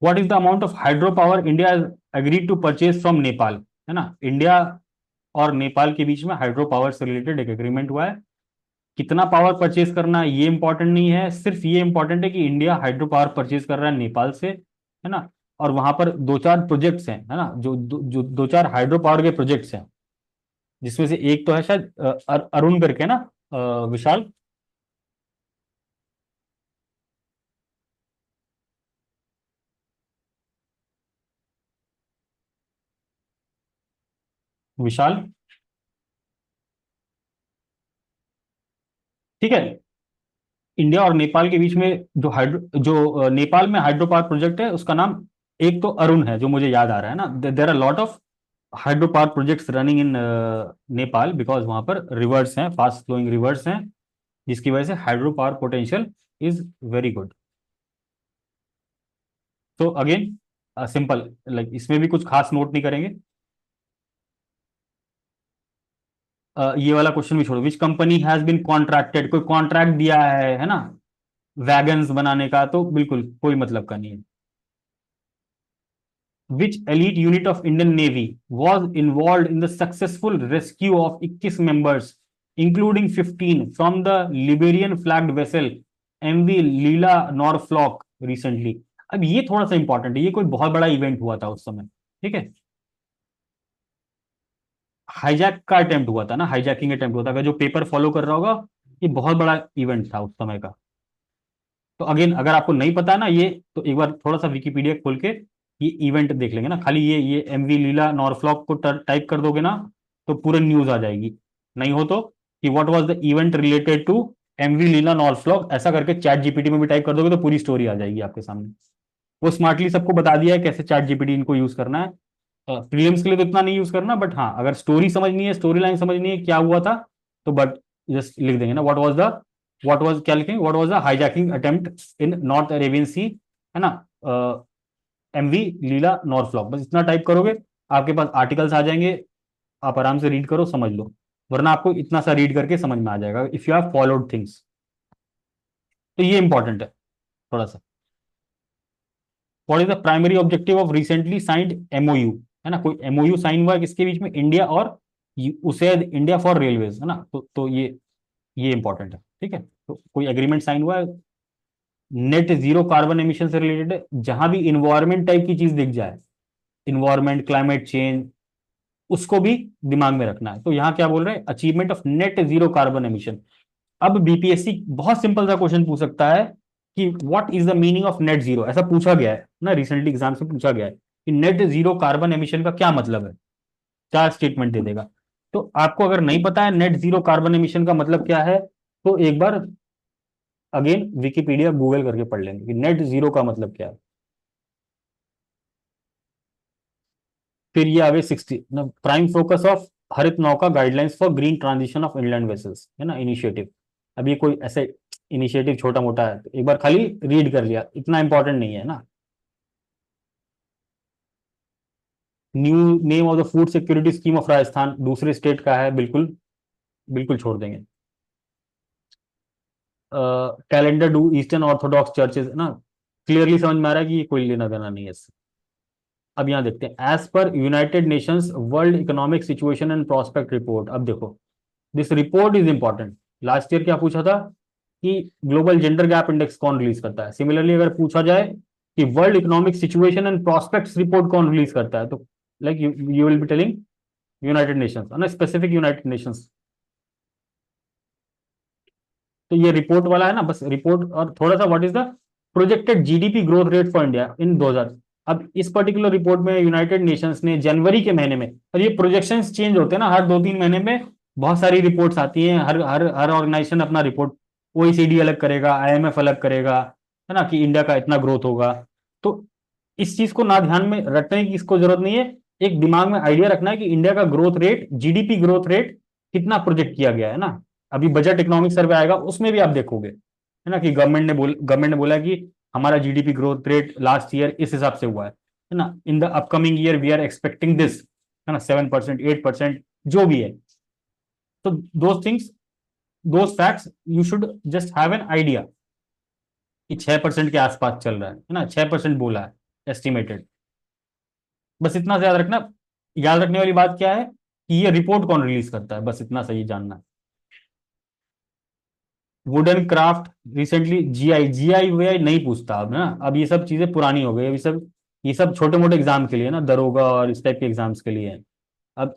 What is the amount of hydro power India agreed to purchase from Nepal, है ना, इंडिया और नेपाल के बीच में हाइड्रो पावर से रिलेटेड एक एग्रीमेंट हुआ है, कितना पावर परचेज करना है ये इंपॉर्टेंट नहीं है, सिर्फ ये इंपॉर्टेंट है कि इंडिया हाइड्रो पावर परचेज कर रहा है नेपाल से, है ना, और वहां पर 2-4 प्रोजेक्ट्स हैं, है ना, जो 2-4 हाइड्रो पावर के प्रोजेक्ट्स हैं, जिसमें से एक तो है शायद अरुण करके ना, विशाल, विशाल, ठीक है। इंडिया और नेपाल के बीच में जो नेपाल में हाइड्रो पावर प्रोजेक्ट है उसका नाम, एक तो अरुण है जो मुझे याद आ रहा है ना। There are lot of hydro power projects running in Nepal, because वहां पर रिवर्स हैं, फास्ट फ्लोइंग रिवर्स हैं, जिसकी वजह से hydro power potential is very good. तो अगेन सिंपल, लाइक इसमें भी कुछ खास नोट नहीं करेंगे। ये वाला क्वेश्चन भी छोड़ो, which company has been contracted, कोई कॉन्ट्रैक्ट दिया है ना वैगन्स बनाने का, तो बिल्कुल कोई मतलब का नहीं है। Which elite unit of Indian Navy was involved in the successful rescue of 21 members, including 15 from the Liberian flagged vessel MV Leela नॉरफ्लॉक recently? अब ये थोड़ा सा इंपॉर्टेंट है, ये कोई बहुत बड़ा इवेंट हुआ था उस समय, ठीक है। हाईजैक का अटेम्प्ट हुआ था ना, हाईजैकिंग अटेम्प्ट हुआ था, अगर जो पेपर फॉलो कर रहा होगा, ये बहुत बड़ा इवेंट था उस समय का। तो अगेन अगर आपको नहीं पता है ना ये, तो एक बार थोड़ा सा विकिपीडिया खोल के ये इवेंट देख लेंगे ना, खाली ये एमवी लीला नॉरफ्लॉक को टाइप कर दोगे ना तो पूरे न्यूज आ जाएगी। नहीं हो तो कि what was the event related to MV Lila Norfolk, ऐसा करके चैट जीपीटी में भी टाइप कर दोगे तो पूरी स्टोरी आ जाएगी आपके सामने। वो स्मार्टली सबको बता दिया है कैसे चैट जीपीटी इनको यूज करना है। प्रीलिम्स के लिए तो इतना नहीं यूज करना, बट हाँ अगर स्टोरी समझनी है, स्टोरी लाइन समझनी है क्या हुआ था, तो बट जस्ट लिख देंगे ना व्हाट वाज क्या लिखेंगे, what was the hijacking attempt in North Arabian Sea, है ना, एमवी लीला नॉरफ्लॉक, बस इतना टाइप करोगे आपके पास आर्टिकल्स आ जाएंगे। आप आराम से रीड करो, समझ लो, वरना आपको इतना सा रीड करके समझ में आ जाएगा if you have followed things. तो ये इंपॉर्टेंट है थोड़ा सा। What is the primary objective of recently signed MOU, है ना, कोई एमओयू साइन हुआ है किसके बीच में, इंडिया और उसे इंडिया फॉर रेलवेज, है ना, तो ये इंपॉर्टेंट है, ठीक है। तो कोई एग्रीमेंट साइन हुआ है नेट जीरो कार्बन एमिशन से रिलेटेड है, जहां भी इन्वायरमेंट टाइप की चीज दिख जाए, इन्वायरमेंट क्लाइमेट चेंज, उसको भी दिमाग में रखना है। तो यहां क्या बोल रहे हैं, achievement of net zero carbon emission. अब बीपीएससी बहुत सिंपल सा क्वेश्चन पूछ सकता है कि what is the meaning of net zero, ऐसा पूछा गया है ना, रिसेंटली एग्जाम से पूछा गया है कि नेट जीरो कार्बन एमिशन का क्या मतलब है, क्या स्टेटमेंट दे देगा। तो आपको अगर नहीं पता है नेट जीरो कार्बन एमिशन का मतलब क्या है, तो एक बार अगेन विकिपीडिया गूगल करके पढ़ लेंगे कि नेट जीरो का मतलब क्या है। फिर ये आगे 60 प्राइम फोकस ऑफ हरित नौका guidelines for green transition of inland vessels, है ना, इनिशिएटिव। अब ये कोई ऐसे इनिशिएटिव छोटा मोटा है, तो एक बार खाली रीड कर लिया, इतना इंपॉर्टेंट नहीं है ना। New name of the food security scheme of Rajasthan दूसरे स्टेट का है, बिल्कुल बिल्कुल छोड़ देंगे। Calendar do eastern Orthodox churches, ना, क्लियरली समझ में आ रहा है कि ये कोई लेना देना नहीं है इससे। अब यहां देखते हैं, as per United Nations world economic situation and prospect report. अब देखो this report is important. Last year क्या पूछा था कि ग्लोबल जेंडर गैप इंडेक्स कौन रिलीज करता है, सिमिलरली अगर पूछा जाए कि world economic situation and prospects report कौन रिलीज करता है, तो like you will be telling United Nations, ना, स्पेसिफिक यूनाइटेड नेशंस। तो ये रिपोर्ट वाला है ना, बस रिपोर्ट, और थोड़ा सा what is the projected GDP growth rate for India in 2000। अब इस पर्टिकुलर रिपोर्ट में यूनाइटेड नेशंस ने जनवरी के महीने में, और ये प्रोजेक्शंस चेंज होते हैं ना हर 2-3 महीने में, बहुत सारी रिपोर्ट्स आती हैं, हर हर हर ऑर्गेनाइजेशन अपना रिपोर्ट, ओईसीडी अलग करेगा, आईएमएफ अलग करेगा, है ना, कि इंडिया का इतना ग्रोथ होगा। तो इस चीज को ना ध्यान में रखने की इसको जरूरत नहीं है, एक दिमाग में आइडिया रखना है कि इंडिया का growth rate, GDP growth rate कितना प्रोजेक्ट किया गया है ना। अभी बजट इकोनॉमिक सर्वे आएगा, उसमें भी आप देखोगे, है ना, कि गवर्नमेंट ने बोला कि हमारा GDP growth rate last year इस हिसाब से हुआ है ना, in the upcoming year we are expecting this, है ना, 7%, 8%, जो भी है। तो those things, those facts you should just have an idea कि 6% के आसपास चल रहा है ना, 6% बोला है एस्टिमेटेड। बस इतना से याद रखना, याद रखने वाली बात क्या है कि ये रिपोर्ट कौन रिलीज करता है, बस इतना सही जानना है। Wooden craft recently GI VI नहीं पूछता अब ना, अब ये सब चीजें पुरानी हो गई, अभी सब ये सब छोटे मोटे एग्जाम के लिए ना, दरोगा और इस टाइप के एग्जाम्स के लिए है। अब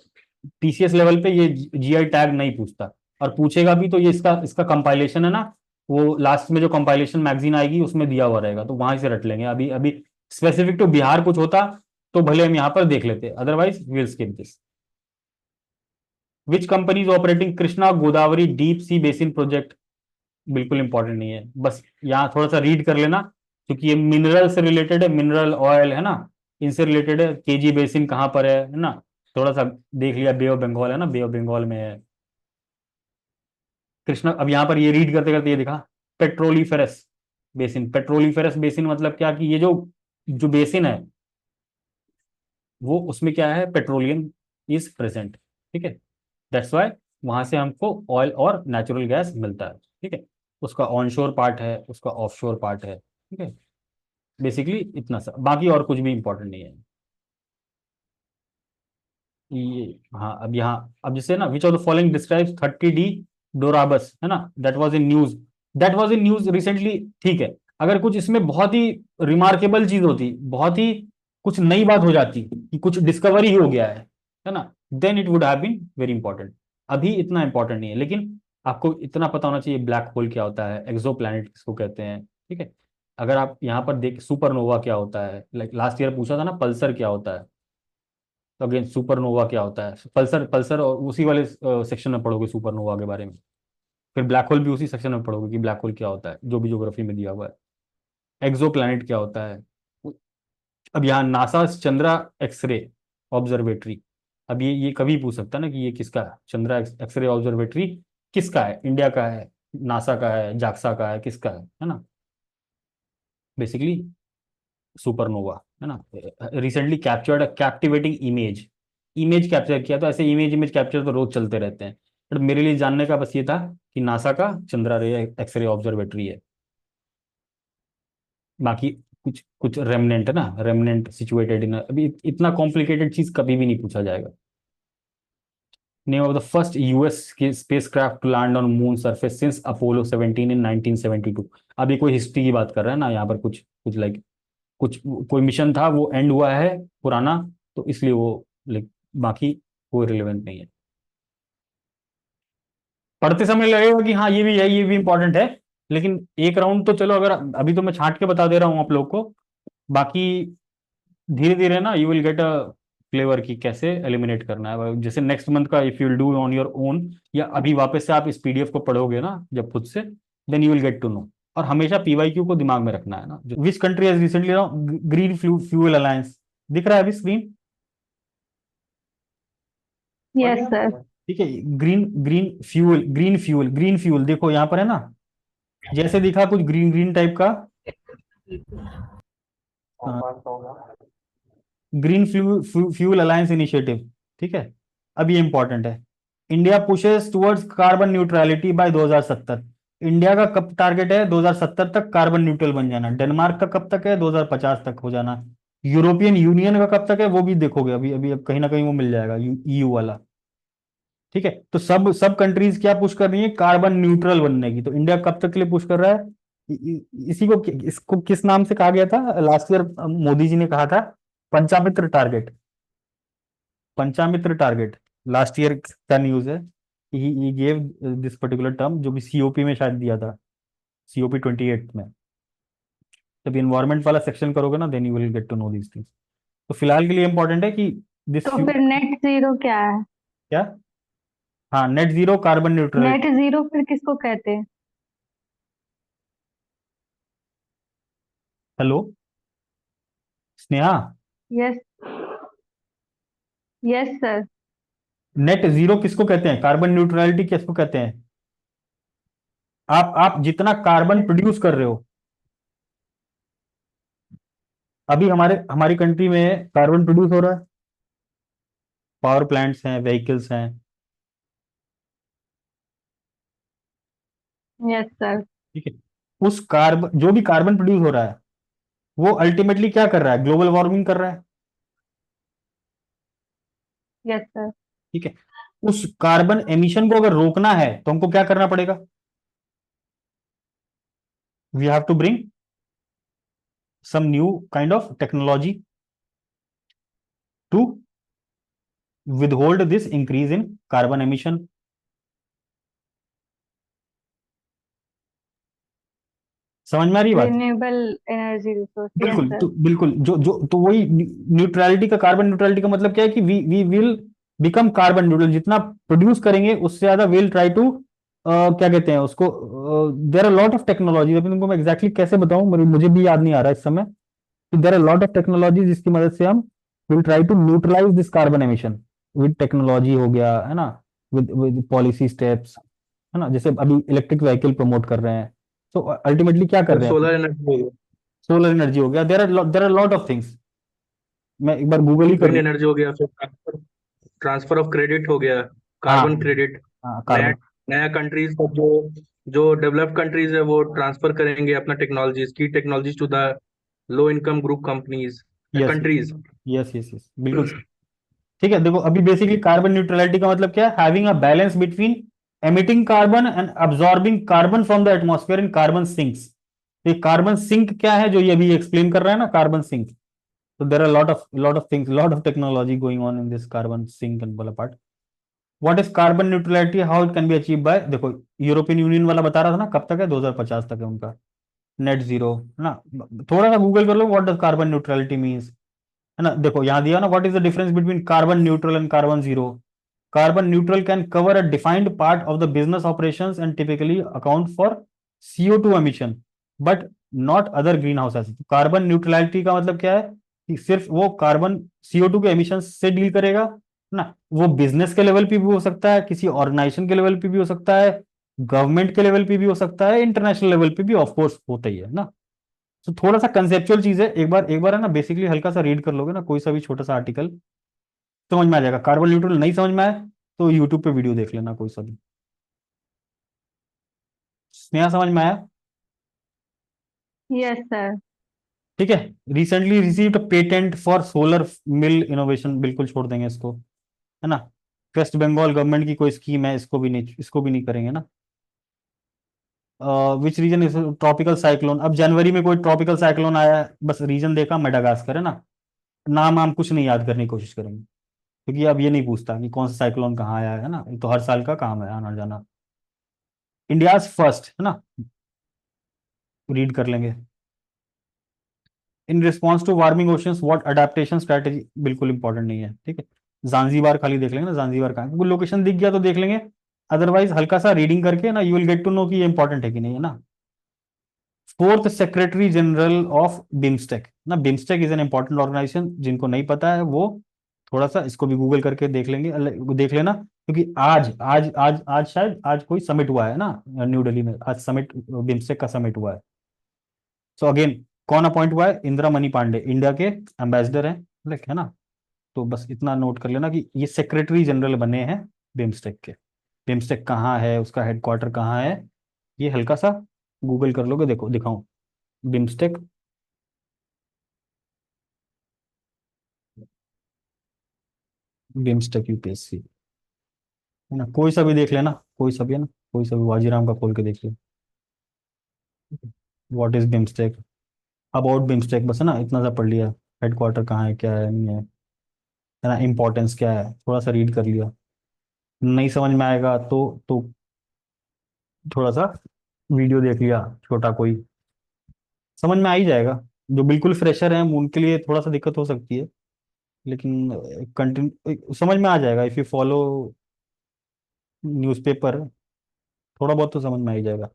टीसीएस लेवल पे ये जीआई टैग नहीं पूछता, और पूछेगा भी तो ये इसका इसका कंपाइलेशन है ना, वो लास्ट में जो कंपाइलेशन मैगजीन आएगी उसमें दिया हुआ रहेगा, तो वहां से रट लेंगे। अभी अभी स्पेसिफिक टू बिहार कुछ होता तो भले हम यहाँ पर देख लेते, otherwise will skip this. Which company is operating Krishna Godavari deep sea basin project? बिल्कुल इंपॉर्टेंट नहीं है, बस यहाँ थोड़ा सा रीड कर लेना, क्योंकि ये मिनरल से रिलेटेड है, मिनरल ऑयल है ना, इनसे रिलेटेड है। केजी बेसिन कहाँ पर है ना, थोड़ा सा देख लिया, बे ऑफ बंगाल है ना, बे ऑफ बंगाल में है कृष्णा। अब यहाँ पर ये रीड करते करते ये दिखा, पेट्रोलीफेरस बेसिन। पेट्रोलीफेरस बेसिन मतलब क्या, कि ये जो जो बेसिन है वो, उसमें क्या है, पेट्रोलियम इज प्रेजेंट, ठीक है। दैट्स वाई वहां से हमको ऑयल और नेचुरल गैस मिलता है, ठीक है। उसका ऑनशोर पार्ट है, उसका ऑफशोर पार्ट है, ठीक है। बेसिकली इतना सा, बाकी और कुछ भी इंपॉर्टेंट नहीं है ये। हाँ, अब यहाँ, अब जैसे ना, विच of the following describes 30D डोराबस, है ना, that was in news, that was in news recently, ठीक है। अगर कुछ इसमें बहुत ही रिमार्केबल चीज होती, बहुत ही कुछ नई बात हो जाती, कि कुछ डिस्कवरी हो गया है ना, then it would have been very important. अभी इतना इंपॉर्टेंट नहीं है, लेकिन आपको इतना पता होना चाहिए ब्लैक होल क्या होता है, एक्सो प्लैनेट किसको कहते हैं, ठीक है। अगर आप यहाँ पर देख, सुपरनोवा क्या होता है, लाइक लास्ट ईयर पूछा था ना, पल्सर क्या होता है, तो अगेन सुपरनोवा क्या होता है, पल्सर, पल्सर और उसी वाले सेक्शन में पढ़ोगे सुपरनोवा के बारे में। फिर ब्लैक होल भी उसी सेक्शन में पढ़ोगे कि ब्लैक होल क्या होता है, जो भी ज्योग्राफी में दिया हुआ है। एक्सो प्लैनेट क्या होता है। अब यहाँ नासा चंद्रा एक्सरे ऑब्जर्वेटरी, अब ये कभी पूछ सकता है ना कि ये किसका है, चंद्रा एक्सरे ऑब्जर्वेटरी किसका है, इंडिया का है, नासा का है, जाक्सा का है, किसका है ना। बेसिकली सुपरनोवा, है ना। Recently captured captivating image, image capture किया, तो ऐसे इमेज इमेज कैप्चर तो रोज चलते रहते हैं, बट मेरे लिए जानने का बस ये था कि नासा का चंद्रा रे एक्सरे ऑब्जर्वेटरी है। बाकी कुछ कुछ रेमनेंट है ना, रेमनेंट सिचुएटेड इन, अभी इतना कॉम्प्लिकेटेड चीज कभी भी नहीं पूछा जाएगा। Name of the first US spacecraft to land on moon surface since Apollo 17 in 1972। अभी कोई हिस्ट्री की बात कर रहा है ना यहाँ पर, कुछ कुछ लाइक कुछ कोई मिशन था, वो एंड हुआ है पुराना, तो इसलिए वो लाइक, बाकी कोई रिलेवेंट नहीं है। पढ़ते समय लगेगा कि हाँ ये भी है, ये भी इंपॉर्टेंट है, लेकिन एक राउंड तो चलो, अगर अभी तो मैं छांट के बता दे रहा हूँ आप लोग को, बाकी धीरे धीरे ना you will get a flavour की कैसे एलिमिनेट करना है। जैसे नेक्स्ट मंथ का if you will do on your own, या अभी वापस से आप इस पीडीएफ को पढ़ोगे ना जब खुद से, then you will get to know. और हमेशा पीवाईक्यू को दिमाग में रखना है ना। Which country has recently green fuel alliance, दिख रहा है अभी स्क्रीन? Yes, sir. ठीक है, green green fuel, green fuel, green fuel देखो यहाँ पर है ना, जैसे दिखा कुछ ग्रीन ग्रीन टाइप का, ग्रीन फ्यूल अलायंस इनिशिएटिव, ठीक है। अब ये इंपॉर्टेंट है, India pushes towards carbon neutrality bye 2070। India का कब टारगेट है, 2070 तक कार्बन न्यूट्रल बन जाना। डेनमार्क का कब तक है, 2050 तक हो जाना। यूरोपियन यूनियन का कब तक है वो भी देखोगे, अभी अभी अब कहीं ना कहीं वो मिल जाएगा, ईयू वाला, ठीक है। तो सब सब कंट्रीज क्या पुश कर रही है, कार्बन न्यूट्रल बनने की। तो इंडिया कब तक के लिए पुश कर रहा है, इसी को, इसको किस नाम से कहा गया था लास्ट ईयर, मोदी जी ने कहा था पंचामित्र टारगेट, पंचामित्र टारगेट लास्ट ईयर का न्यूज है। He gave this particular term, जो भी सीओपी में शायद दिया था, सीओपी 28 में। जब इन्वायरमेंट वाला सेक्शन करोगे ना, then you will get to know these things. तो फिलहाल के लिए इंपॉर्टेंट है कि दिस तो फिर नेट जीरो क्या है? क्या, हाँ, net zero carbon neutrality. Net zero फिर किसको कहते हैं? Hello Sneha, yes, yes sir. Net zero किसको कहते हैं, कार्बन न्यूट्रलिटी किसको कहते हैं? आप जितना कार्बन प्रोड्यूस कर रहे हो, अभी हमारे हमारी कंट्री में कार्बन प्रोड्यूस हो रहा है, पावर प्लांट्स हैं, व्हीकल्स हैं, यस सर। ठीक है। उस कार्बन, जो भी कार्बन प्रोड्यूस हो रहा है, वो अल्टीमेटली क्या कर रहा है, ग्लोबल वार्मिंग कर रहा है, यस सर। ठीक है। उस कार्बन एमिशन को अगर रोकना है तो हमको क्या करना पड़ेगा, we have to bring some new kind of technology to withhold this increase in carbon emission। समझ में आ रही है बात? रिन्यूएबल एनर्जी रिसोर्स, यस बिल्कुल, सर। तो बिल्कुल जो जो तो वही न्यूट्रलिटी का, कार्बन न्यूट्रलिटी का मतलब क्या है कि we will become carbon neutral, जितना प्रोड्यूस करेंगे उससे ज्यादा विल ट्राई टू, क्या कहते हैं उसको, there are lot of technology, अभी तुमको मैं एग्जैक्टली कैसे बताऊं, मुझे भी याद नहीं आ रहा इस समय। There are lot of technology जिसकी मदद से हम will try to neutralise this carbon emission, with technology हो गया है ना, विद पॉलिसी स्टेप्स, है ना, जैसे अभी इलेक्ट्रिक व्हीकल प्रमोट कर रहे हैं, तो अल्टीमेटली क्या कर रहे हैं, सोलर एनर्जी, सोलर एनर्जी हो गया, there are lot of things, मैं एक बार गूगल ही कर विंड लूं। एनर्जी हो गया, फिर ट्रांसफर ऑफ क्रेडिट हो गया, हाँ कार्बन क्रेडिट। हाँ, नया कार्बन, नया कंट्रीज का जो जो डेवलप्ड कंट्रीज है वो ट्रांसफर करेंगे अपना टेक्नोलॉजीज की technologies to the low income group companies yes countries. Yes yes yes, बिल्कुल सही। ठीक है, देखो अभी बेसिकली कार्बन न्यूट्रलिटी का मतलब क्या है, having a balance between emitting carbon and absorbing carbon from the atmosphere in carbon sinks. ये कार्बन सिंक क्या है जो ये अभी एक्सप्लेन कर रहा है ना, कार्बन सिंक। तो there are lot of things, lot of technology going on in this carbon sink and वाला part. What is carbon neutrality, how it can be achieve by, देखो यूरोपियन यूनियन वाला बता रहा था ना, कब तक है, 2050 तक है उनका नेट जीरो, है ना। थोड़ा सा गूगल कर लो what does carbon neutrality means, है ना। देखो यहां दिया ना, what is the difference between carbon neutral and carbon zero. Carbon neutral can cover a defined part of the business operations and typically account for CO2 emission but not other green house gases. Carbon neutrality का मतलब क्या है कि सिर्फ वो carbon CO2 के emission से deal करेगा, है ना। वो बिजनेस के लेवल पे भी हो सकता है, किसी ऑर्गेनाइजेशन के लेवल पे भी हो सकता है, गवर्नमेंट के लेवल पे भी हो सकता है, इंटरनेशनल लेवल पे भी ऑफकोर्स होता ही है ना। तो थोड़ा सा कंसेप्चुअल चीज है, एक बार है ना बेसिकली हल्का सा रीड कर लोगे ना कोई सा भी छोटा सा आर्टिकल, समझ में आ जाएगा। कार्बन न्यूट्रल नहीं समझ में आए तो यूट्यूब पे वीडियो देख लेना कोई सा भी। स्नेहा समझ में आया? Yes, sir. ठीक है। Recently received patent for solar mill innovation, बिल्कुल छोड़ देंगे इसको, है ना। वेस्ट बंगाल गवर्नमेंट की कोई स्कीम है, इसको भी नहीं करेंगे ना। Which region is tropical cyclone, अब जनवरी में कोई ट्रॉपिकल साइक्लोन आया है, बस रीजन देखा मेडागास्कर, है ना। नाम हम कुछ नहीं याद करने की कोशिश करेंगे, क्योंकि अब ये नहीं पूछता कि कौन सा साइक्लोन कहाँ आया है ना, ये तो हर साल का काम है आना जाना। इंडिया फर्स्ट, है ना, रीड कर लेंगे। In response to warming oceans what adaptation strategy, बिल्कुल इंपॉर्टेंट नहीं है, ठीक है। जांजीबार खाली देख लेंगे ना, जांजीबार कहाँ है, क्योंकि लोकेशन दिख गया तो देख लेंगे, अदरवाइज हल्का सा रीडिंग करके ना you will get to know कि ये इंपॉर्टेंट है कि नहीं, है ना। Fourth secretary general of BIMSTEC ना, BIMSTEC is an important organisation, जिनको नहीं पता है वो थोड़ा सा इसको भी गूगल करके देख लेंगे, देख लेना, क्योंकि आज शायद आज कोई समिट हुआ है ना न्यू दिल्ली में, आज समिट, बिम्स्टेक का समिट हुआ है। सो अगेन कौन अपॉइंट हुआ है, इंदिरा मनी पांडे इंडिया के एम्बेसडर हैं, लाइक, है ना। तो बस इतना नोट कर लेना कि ये सेक्रेटरी जनरल बने हैं बिम्स्टेक के। बिम्स्टेक कहाँ है, उसका हेडक्वार्टर कहाँ है, ये हल्का सा गूगल कर लोगे, देखो दिखाऊं, बिम्स्टेक, बिम्स्टेक UPSC, है ना, कोई सा भी देख लेना, कोई सा भी, है ना, कोई सा भी वाजीराम का खोल के देख लो, what is BIMSTEC, about BIMSTEC, बस, है ना, इतना सा पढ़ लिया, हेडक्वार्टर कहाँ है, क्या है, नहीं है ना, इंपॉर्टेंस क्या है, थोड़ा सा रीड कर लिया। नहीं समझ में आएगा तो थोड़ा सा वीडियो देख लिया छोटा कोई, समझ में आ ही जाएगा। जो बिल्कुल फ्रेशर हैं उनके लिए थोड़ा सा दिक्कत हो सकती है, लेकिन कंटिन्यू समझ में आ जाएगा, इफ यू फॉलो न्यूज़पेपर, थोड़ा बहुत तो समझ में आ ही जाएगा।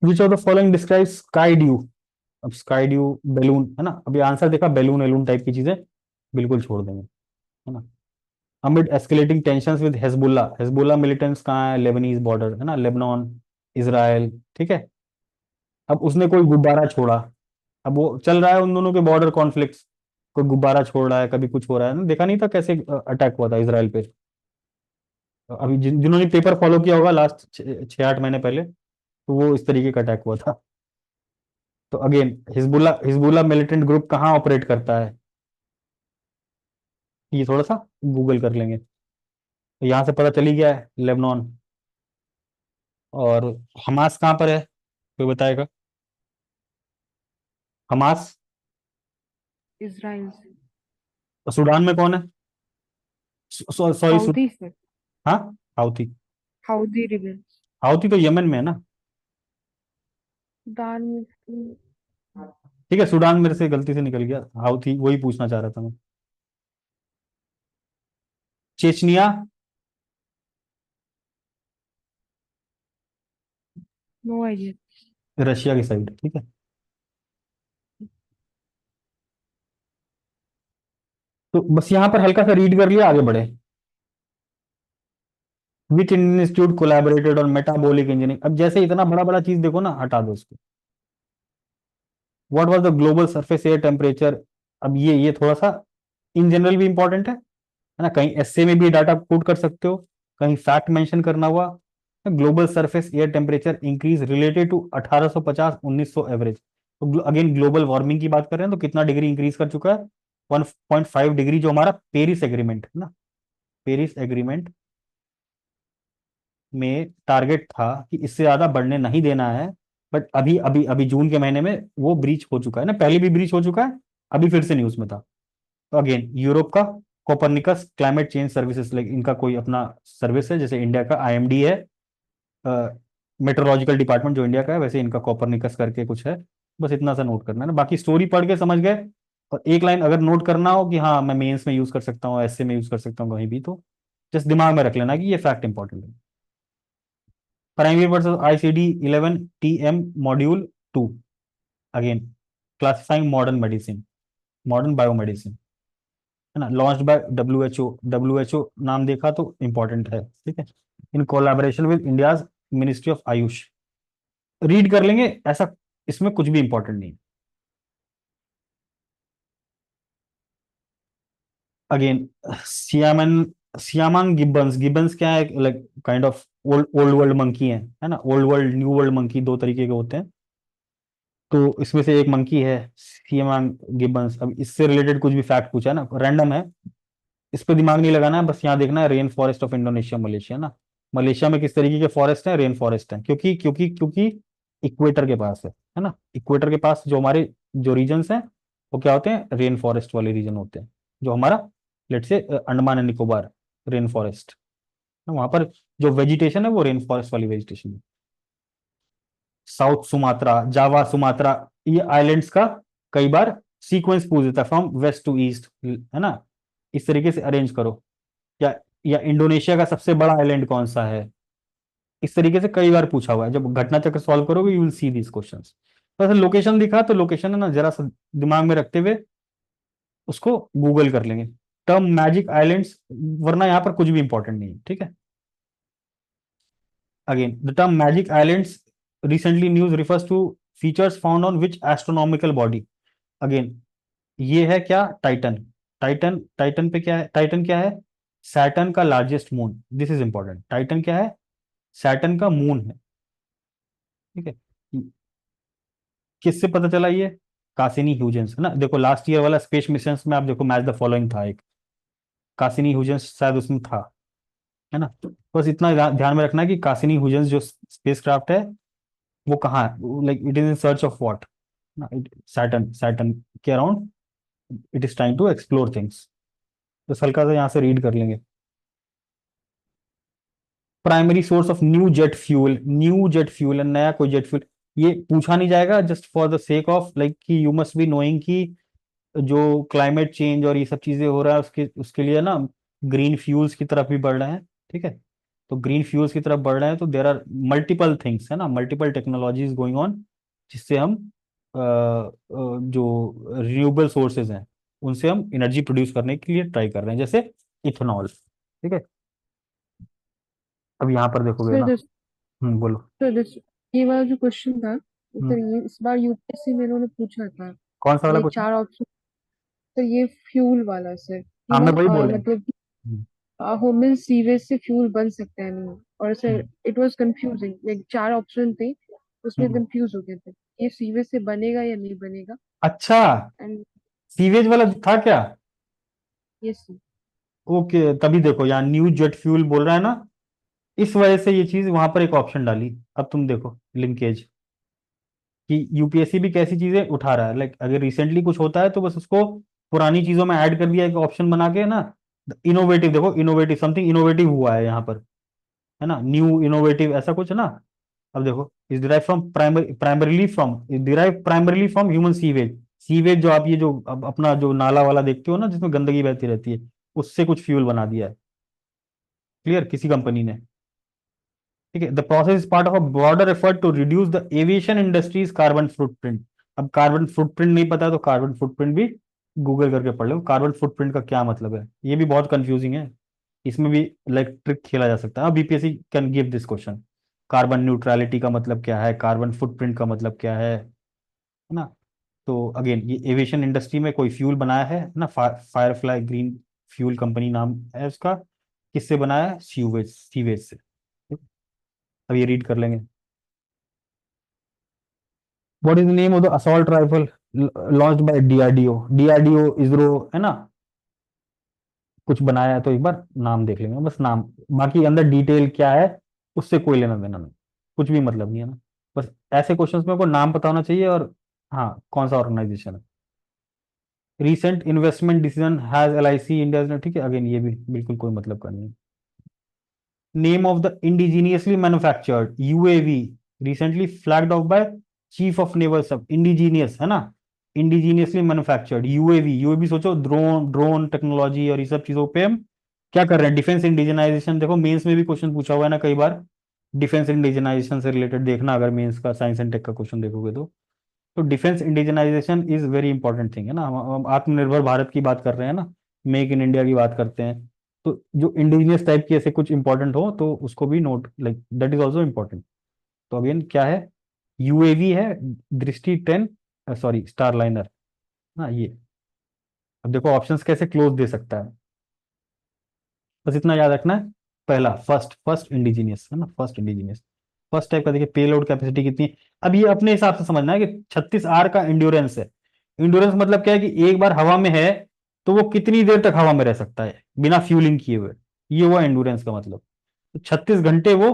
विच of the following describe sky due, अब स्काई ड्यू बैलून, है ना, अभी आंसर देखा, बैलून एलून टाइप की चीजें बिल्कुल छोड़ देंगे, है ना। Amid escalating tensions with Hezbollah, Hezbollah militants कहाँ है, लेबनीज बॉर्डर, है ना, लेबनान, इसराइल, ठीक है। अब उसने कोई गुब्बारा छोड़ा, अब वो चल रहा है उन दोनों के बॉर्डर कॉन्फ्लिक्ट्स, कोई गुब्बारा छोड़ रहा है, कभी कुछ हो रहा है ना, देखा नहीं था कैसे अटैक हुआ था इसराइल पे। अभी जिन्होंने पेपर फॉलो किया होगा लास्ट 6-8 महीने पहले, तो वो इस तरीके का अटैक हुआ था। तो again Hezbollah Hezbollah militant group कहाँ ऑपरेट करता है, ये थोड़ा सा गूगल कर लेंगे, तो यहाँ से पता चली गया है, लेबनान। और हमास कहाँ पर है, कोई बताएगा, हमास, Israel. सूडान में कौन है, सॉरी, Houthi, sir. हाँ, हाउथी, Houthi rebels. हाउथी तो यमन में है ना। Sudan. ठीक है, सूडान मेरे से गलती से निकल गया, हाउथी वही पूछना चाह रहा था मैं। Chechnya, No idea. रशिया की साइड, ठीक है। तो बस यहाँ पर हल्का सा रीड कर लिया, आगे बढ़े। Which Indian institute collaborated on metabolic engineering. अब जैसे इतना बड़ा बड़ा चीज देखो ना, हटा दो इसको। What was the global surface air temperature. अब ये थोड़ा सा इन जनरल भी इंपॉर्टेंट है ना, कहीं एसए में भी डाटा पुट कर सकते हो, कहीं फैक्ट मेंशन करना हुआ। Global surface air temperature increase related to 1850 1900 average. तो अगेन ग्लोबल वार्मिंग की बात कर रहे हैं, तो कितना डिग्री इंक्रीज कर चुका है? 1.5 डिग्री, जो हमारा पेरिस एग्रीमेंट है ना, पेरिस एग्रीमेंट में टारगेट था कि इससे ज्यादा बढ़ने नहीं देना है। बट अभी अभी अभी जून के महीने में वो ब्रीच हो चुका है ना, पहले भी ब्रीच हो चुका है, अभी फिर से न्यूज में था। तो अगेन यूरोप का Copernicus climate change services, like इनका कोई अपना सर्विस है, जैसे इंडिया का आईएमडी है, मेट्रोलॉजिकल डिपार्टमेंट जो इंडिया का है, वैसे इनका कोपरनिकस करके कुछ है। बस इतना सा नोट करना है ना, बाकी स्टोरी पढ़ के समझ गए। और एक लाइन अगर नोट करना हो कि हाँ मैं मेंस में यूज कर सकता हूँ, एसए में यूज कर सकता हूँ, कहीं भी, तो जस्ट दिमाग में रख लेना कि ये फैक्ट इंपॉर्टेंट है। Primary versus ICD 11 TM module 2, again classifying modern medicine, modern biomedicine, है ना, लॉन्च्ड बाय डब्ल्यूएचओ। डब्ल्यूएचओ नाम देखा तो इंपॉर्टेंट है, ठीक है, in collaboration with India's ministry of Ayush. Read कर लेंगे, ऐसा इसमें कुछ भी इंपॉर्टेंट नहीं। Again siamang siamang gibbons. Gibbons क्या है? Like kind of old old world monkey है ना, old world new world monkey दो तरीके के होते हैं। तो इसमें से एक मंकी है सियामांग गिब्बन्स। अब इससे रिलेटेड कुछ भी फैक्ट पूछा है ना, रैंडम है, इस पे दिमाग नहीं लगाना है, बस यहाँ देखना है rain forest of Indonesia Malaysia ना। मलेशिया में किस तरीके के फॉरेस्ट है? रेन फॉरेस्ट है, क्योंकि क्योंकि क्योंकि इक्वेटर के पास है ना, इक्वेटर के पास जो हमारे जो रीजन्स हैं वो क्या होते हैं? रेन फॉरेस्ट वाले रीजन होते हैं। जो हमारा लेट से Andaman and Nicobar rain forest, वहां पर जो वेजिटेशन है वो रेन फॉरेस्ट वाली वेजिटेशन है। साउथ सुमात्रा, जावा सुमात्रा, ये आइलैंड्स का कई बार सीक्वेंस पूछ देता है, फ्रॉम वेस्ट टू ईस्ट, है ना, इस तरीके से अरेंज करो। या इंडोनेशिया का सबसे बड़ा आइलैंड कौन सा है? इस तरीके से कई बार पूछा हुआ है। जब घटना चक्र सॉल्व करोगे you will see this questions. तो ऐसे लोकेशन दिखा तो लोकेशन है ना, जरा सा दिमाग में रखते हुए उसको गूगल कर लेंगे, टर्म मैजिक आइलैंड्स, वरना यहाँ पर कुछ भी इंपॉर्टेंट नहीं है, ठीक है। Again the term magic islands recently news refers to features found on which astronomical body. Again ये है क्या? टाइटन। टाइटन, टाइटन पे क्या है? टाइटन क्या है? सैटर्न का largest moon, this is important. Titan क्या है? सैटर्न का मून है, ठीक है। किससे पता चला ये? कासिनी ह्यूजेंस, है ना। देखो लास्ट ईयर वाला स्पेस मिशन में आप देखो, मैच द फॉलोइंग था एक, कासिनी ह्यूजेंस शायद उसमें था, है ना। बस इतना ध्यान में रखना है कि कासिनी ह्यूजेंस जो स्पेस क्राफ्ट है वो कहाँ है, like it is in search of what ना, सैटर्न, सैटर्न के around it is trying to explore things. तो हल्का सा यहाँ से रीड कर लेंगे। Primary source of new jet fuel, new jet fuel है, नया कोई जेट फ्यूल, ये पूछा नहीं जाएगा, just for the sake of like कि यू मस्ट बी नोइंग कि जो क्लाइमेट चेंज और ये सब चीजें हो रहा है उसके उसके लिए ना ग्रीन फ्यूल्स की तरफ भी बढ़ रहे हैं, ठीक है। तो ग्रीन फ्यूल्स की तरफ बढ़ रहे हैं तो देर आर मल्टीपल थिंग्स, है ना, मल्टीपल टेक्नोलॉजीज गोइंग ऑन, जिससे हम जो रिन्यूएबल सोर्सेज हैं उनसे हम एनर्जी प्रोड्यूस करने के लिए ट्राई कर रहे हैं, जैसे इथेनॉल, ठीक है। अब यहाँ पर देखोगे सर ना। दिस बोलो। सर दिस ये वाला जो क्वेश्चन था, हम्म, सर ये इस बार यूपीएससी में इन्होंने पूछा था। कौन सा वाला ये क्वेश्चन? चार ऑप्शन, सर ये फ्यूल वाला सर, हाँ, कि मैं वो वही बोल रहा हूँ। मतलब हम्म, ह्यूमन सीवेज से फ्यूल बन सकता है नहीं। और sir hmm, it was confusing, like चार ऑप्शन थे, उसमें हम्म। कंफ्यूज हो गए थे, ये सीवेज से बनेगा या नहीं बनेगा। अच्छा, एंड सीवेज वाला था क्या? यस। ओके, तभी देखो यहाँ न्यू जेट फ्यूल बोल रहा है ना, इस वजह से ये चीज वहां पर एक ऑप्शन डाली। अब तुम देखो लिंकेज कि यूपीएससी भी कैसी चीजें उठा रहा है, लाइक अगर रिसेंटली कुछ होता है तो बस उसको पुरानी चीजों में ऐड कर दिया एक ऑप्शन बना के ना। इनोवेटिव, देखो इनोवेटिव, समथिंग इनोवेटिव हुआ है यहाँ पर, है ना, न्यू इनोवेटिव ऐसा कुछ है ना। अब देखो is derive from primarily from, is derive primarily from human sewage. Sewage जो आप ये जो अब अपना जो नाला वाला देखते हो ना जिसमें गंदगी बहती रहती है, उससे कुछ फ्यूल बना दिया है। क्लियर, किसी कंपनी ने, ठीक है। The process is part of a broader effort to reduce the aviation industry's carbon footprint. अब कार्बन फुटप्रिंट नहीं पता तो कार्बन फुटप्रिंट भी गूगल करके पढ़ लो, कार्बन फुटप्रिंट का क्या मतलब है, ये भी बहुत कंफ्यूजिंग है, इसमें भी लाइक ट्रिक खेला जा सकता है। BPSC can give this question, carbon neutrality का मतलब क्या है, कार्बन फुटप्रिंट का मतलब क्या है ना। तो अगेन ये एविएशन इंडस्ट्री में कोई फ्यूल बनाया है ना, फायरफ्लाई ग्रीन फ्यूल कंपनी नाम है उसका, किससे बनाया है, सीवेज, सीवेज से। अब ये रीड कर लेंगे। What is the name of the assault rifle launched by DRDO, DRDO ISRO है ना, कुछ बनाया है तो एक बार नाम देख लेंगे बस, नाम, बाकी अंदर डिटेल क्या है उससे कोई लेना देना नहीं, कुछ भी मतलब नहीं है ना, बस ऐसे क्वेश्चंस में को नाम पता होना चाहिए और हाँ कौन सा ऑर्गेनाइजेशन है। Recent investment decision has LIC India, ठीक है, अगेन ये भी बिल्कुल कोई मतलब का नहीं है। Name of the indigenously manufactured UAV recently flagged of by chief of naval सब, इंडिजीनियस है ना, इंडिजीनियसली मैन्युफैक्चर्ड यूएवी, यूएवी सोचो ड्रोन, ड्रोन टेक्नोलॉजी और ये सब चीजों पे हम क्या कर रहे हैं, डिफेंस इंडिजनाइजेशन। देखो मेंस में भी क्वेश्चन पूछा हुआ है ना कई बार, डिफेंस इंडिजनाइजेशन से रिलेटेड देखना, अगर मेंस का साइंस एंड टेक का क्वेश्चन देखोगे तो defence indigenisation is very important thing है ना। हम आत्मनिर्भर भारत की बात कर रहे हैं ना, मेक इन इंडिया की बात करते हैं, तो जो इंडिजिनियस टाइप की ऐसे कुछ इंपॉर्टेंट हो तो उसको भी note, like that is also important. तो अगेन क्या है, यूएवी है, दृष्टि 10, सॉरी स्टारलाइनर ना ये। अब देखो ऑप्शंस कैसे क्लोज दे सकता है, बस इतना याद रखना है, पहला फर्स्ट, फर्स्ट इंडिजीनियस है ना, फर्स्ट इंडिजीनियस, फर्स्ट टाइप का। देखिए पेलोड कैपेसिटी कितनी है, अब ये अपने हिसाब से समझना है कि 36 आर का इंड्योरेंस है। इंड्योरेंस मतलब क्या है कि एक बार हवा में है तो वो कितनी देर तक हवा में रह सकता है बिना फ्यूलिंग किए हुए, ये हुआ इंड्योरेंस का मतलब। तो 36 घंटे वो